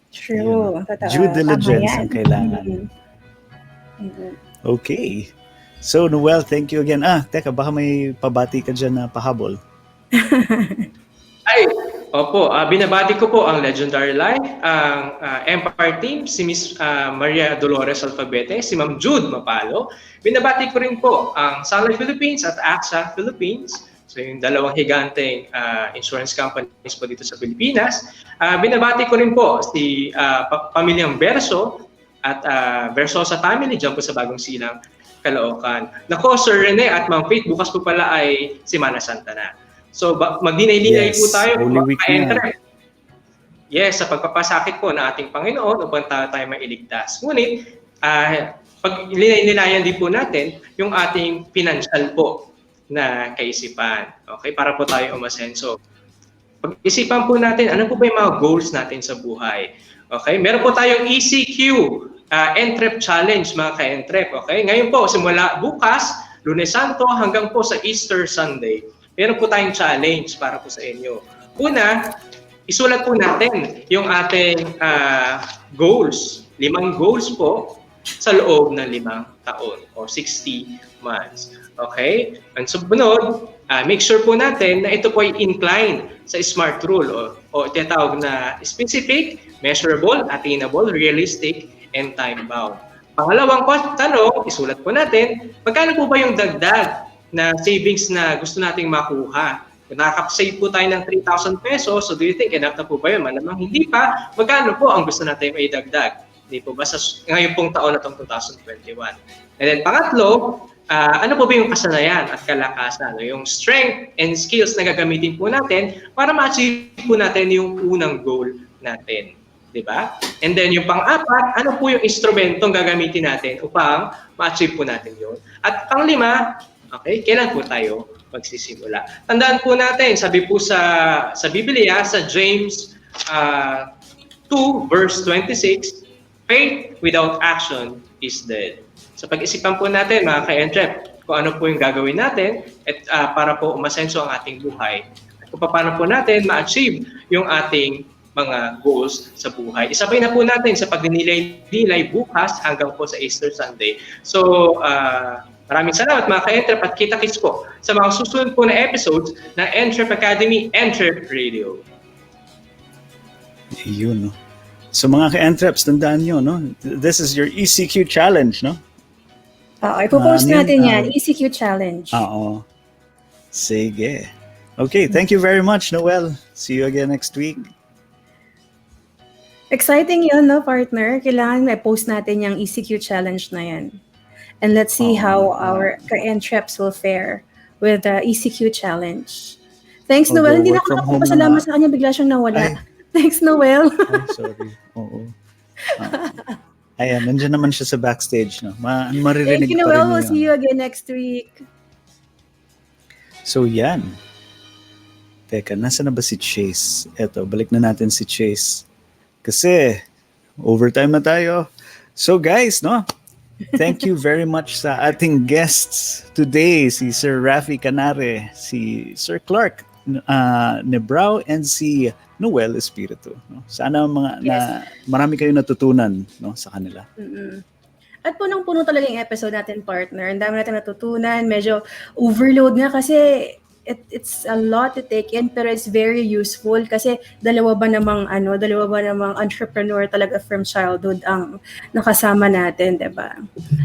True. Due diligence ang kailangan. Okay. So, Noel, thank you again. Teka, baka may pabati ka dyan na pahabol. Ay, Opo, binabati ko po ang Legendary Life, ang Empire Team, si Miss Maria Dolores Alfabete, si Ma'am Jude Mapalo. Binabati ko rin po ang Sunlight Philippines at AXA Philippines. So yung dalawang higanteng insurance companies po dito sa Pilipinas. Binabati ko rin po si Pamilyang Verso at Versosa Family dyan po sa Bagong Silang, Caloocan. Nako, Sir Rene at Ma'am Faith, bukas po pala ay Semana Santa na. So magdinay-dinay po tayo. Holy Week na. Yes, sa pagpapasakit po ng ating Panginoon upang tayo mailigtas. Ngunit, pag nilinayan din po natin yung ating financial po na kaisipan. Okay, para po tayo umasenso. Pag-isipan po natin, ano po ba yung mga goals natin sa buhay? Okay, meron po tayong ECQ, Entrep Challenge, mga ka-Entrep. Okay, ngayon po, simula bukas, Lunes Santo, hanggang po sa Easter Sunday, meron po tayong challenge para po sa inyo. Una, isulat po natin yung ating goals. 5 goals po sa loob ng 5 taon o 60 months. Okay? And sumunod, make sure po natin na ito po ay incline sa SMART rule o tinatawag na specific, measurable, attainable, realistic, and time-bound. Pangalawang tanong, isulat po natin, magkano po ba yung dagdag na savings na gusto nating makuha? Kung nakaka-save po tayo ng 3,000 pesos, so do you think enough na po ba yun? Malamang hindi pa, magkano po ang gusto natin may dagdag? Hindi po ba sa ngayon pong taon na itong 2021? And then pangatlo, ano po ba yung kasanayan at kalakasan? Yung strength and skills na gagamitin po natin para ma-achieve po natin yung unang goal natin. Diba? And then yung pang-apat, ano po yung instrumentong gagamitin natin upang ma-achieve po natin yun? At pang-5, okay, kailan po tayo magsisimula? Tandaan po natin, sabi po sa Biblia, sa James 2 verse 26, faith without action is dead. So pag-isipan po natin, mga ka-Entrep, kung ano po yung gagawin natin at para po umasenso ang ating buhay. At kung paano po natin ma-achieve yung ating mga goals sa buhay. Isabay na po natin sa pagninilay-nilay bukas hanggang po sa Easter Sunday. So, maraming salamat mga ka-Entrep at kita-kits po sa mga susunod po na episodes ng Entrep Academy, Entrep Radio. Yun, no? So mga ka-Entreps, tandaan nyo, no? This is your ECQ challenge, no? Ipopost natin yan, ECQ challenge. Oo. Sige. Okay, thank you very much, Noel. See you again next week. Exciting yun, no, partner? Kailangan may post natin yung ECQ challenge na yan. And let's see how our ka-Entreps will fare with the ECQ challenge. Thanks, Noel. Hindi na ako nakapapasalamat sa kanya. Bigla siyang nawala. Thanks, Noel. Sorry. Oo. Ayan, nandiyan naman siya sa backstage. No? Maririnig Thank you, Noel. We'll see you again next week. So, yan. Teka, nasa na ba si Chase? Eto, balik na natin si Chase. Kasi, overtime na tayo. So, guys, no? Thank you very much sa ating guests today. Si Sir Rafi Canare, si Sir Clarke, Nebrao, and si Noel Espiritu. No? Sana marami kayong natutunan, no, sa kanila. Mm-mm. At punong-puno talaga yung episode natin, partner. Ang dami natin natutunan. Medyo overload nga kasi it's a lot to take in, pero it's very useful kasi dalawa ba namang entrepreneur talaga from childhood ang nakasama natin, 'di ba?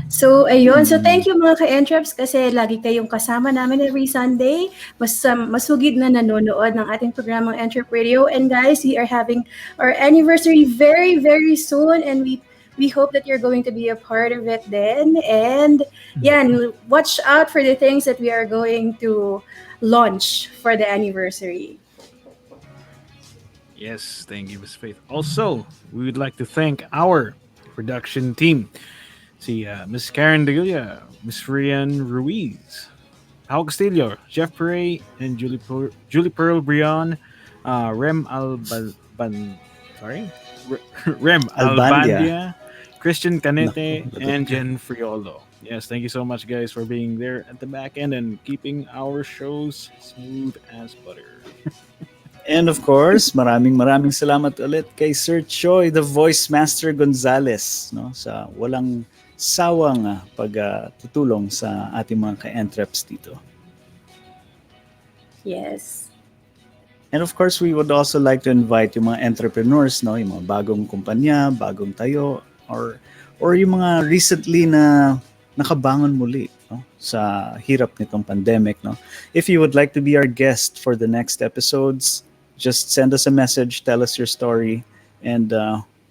So ayun, so thank you mga ka-Entreps kasi lagi kayong kasama namin every Sunday. Masugid na nanonood ng ating programang Entrep Radio, and guys, we are having our anniversary very very soon, and we hope that you're going to be a part of it then. And watch out for the things that we are going to launch for the anniversary. Yes, thank you, Ms. Faith. Also, we would like to thank our production team. Si Ms. Karen Degulia, Ms. Rian Ruiz, Pao Castillo, Jeff Perey, and Julie Pearl Brion, Rem Albandia, Kristian Canete, and Jen Friolo. Yes, thank you so much, guys, for being there at the back end and keeping our shows smooth as butter. And of course, maraming salamat ulit kay Sir Choi, the Voice Master Gonzales, no, sa walang sawang pagtutulong sa ating mga ka-Entreps dito. Yes. And of course, we would also like to invite yung mga entrepreneurs, no, yung mga bagong kumpanya, bagong tayo, or yung mga recently na nakabangon muli, no, sa hirap nitong pandemic, no. If you would like to be our guest for the next episodes, just send us a message, tell us your story, and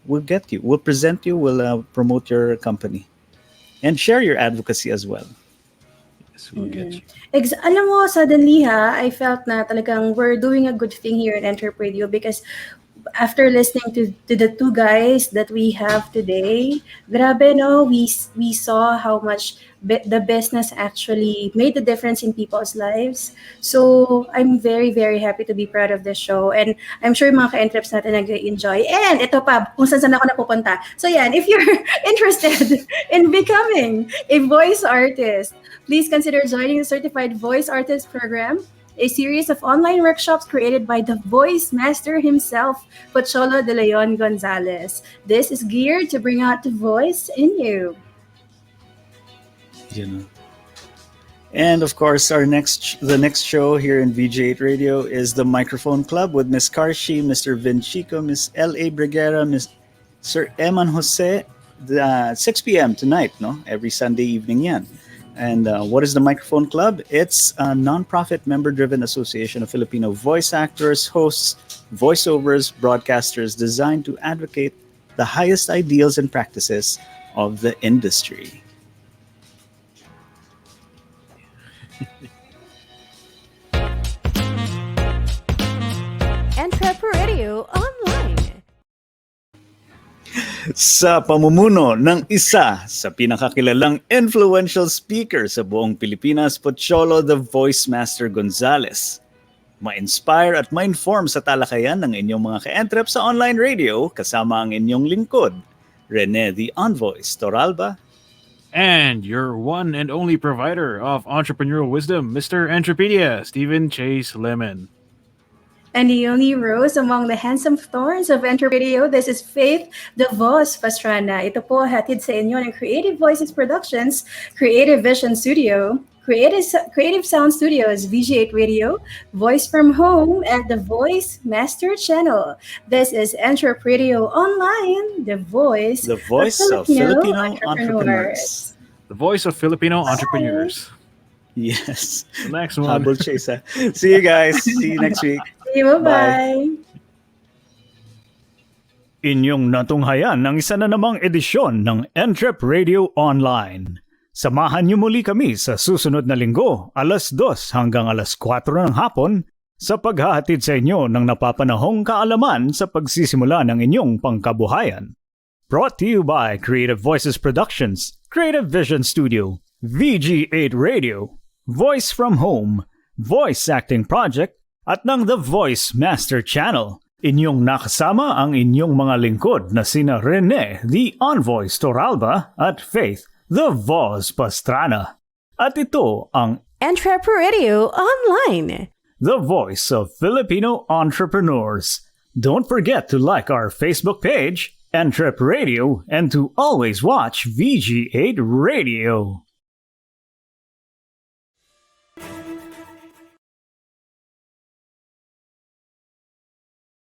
we'll get you. We'll present you, we'll promote your company. And share your advocacy as well. Yes, we'll get you. Alam mo, suddenly I felt na talagang we're doing a good thing here at EntrepRadio because after listening to the two guys that we have today, grabe, no, we saw how much the business actually made the difference in people's lives. So I'm very, very happy to be part of this show. And I'm sure mga ka-entreps natin nag-enjoy. And ito pa, kung saan ako napupunta. So yan, if you're interested in becoming a voice artist, please consider joining the Certified Voice Artist Program, a series of online workshops created by the voice master himself, Pocholo de Leon Gonzalez. This is geared to bring out the voice in you. You know. And of course, the next show here in VG8 Radio is the Microphone Club with Miss Karshi, Mr. Vincico, Miss L.A. Briguera, Miss Sir Eman Jose, 6 p.m. tonight, no? Every Sunday evening yan. And what is the Microphone Club? It's a non-profit member-driven association of Filipino voice actors, hosts, voiceovers, broadcasters designed to advocate the highest ideals and practices of the industry. EntrepRadio Online. Sa pamumuno ng isa sa pinakakilalang influential speaker sa buong Pilipinas, Pocholo the Voice Master Gonzalez. Ma-inspire at ma-inform sa talakayan ng inyong mga ka-entrep sa online radio kasama ang inyong lingkod, Rene the Envoys Toralba. And your one and only provider of entrepreneurial wisdom, Mr. Entrepedia, Stephen Chase Lemon. And the only rose among the handsome thorns of EntrepRadio, this is Faith DeVos Pastrana. Ito po hatid sa inyo ng Creative Voices Productions, Creative Vision Studio, Creative Sound Studios, VG8 Radio, Voice from Home, and the Voice Master Channel. This is EntrepRadio Online, the voice of Filipino entrepreneurs. The voice of Filipino entrepreneurs. Yes. The next one. Habol chase. See you guys. See you next week. See you. Bye. Inyong natunghayan ng isa na namang edisyon ng EntrepRadio Online. Samahan niyo muli kami sa susunod na linggo, alas 2 hanggang alas 4 ng hapon sa paghahatid sa inyo ng napapanahong kaalaman sa pagsisimula ng inyong pangkabuhayan. Brought to you by Creative Voices Productions, Creative Vision Studio, VG8 Radio, Voice from Home, Voice Acting Project, at ng The Voice Master Channel. Inyong nakasama ang inyong mga lingkod na sina Rene, the Envoys Toralba, at Faith, the Voz Pastrana. At ito ang EntrepRadio Online, the voice of Filipino entrepreneurs. Don't forget to like our Facebook page, EntrepRadio, and to always watch VG8 Radio.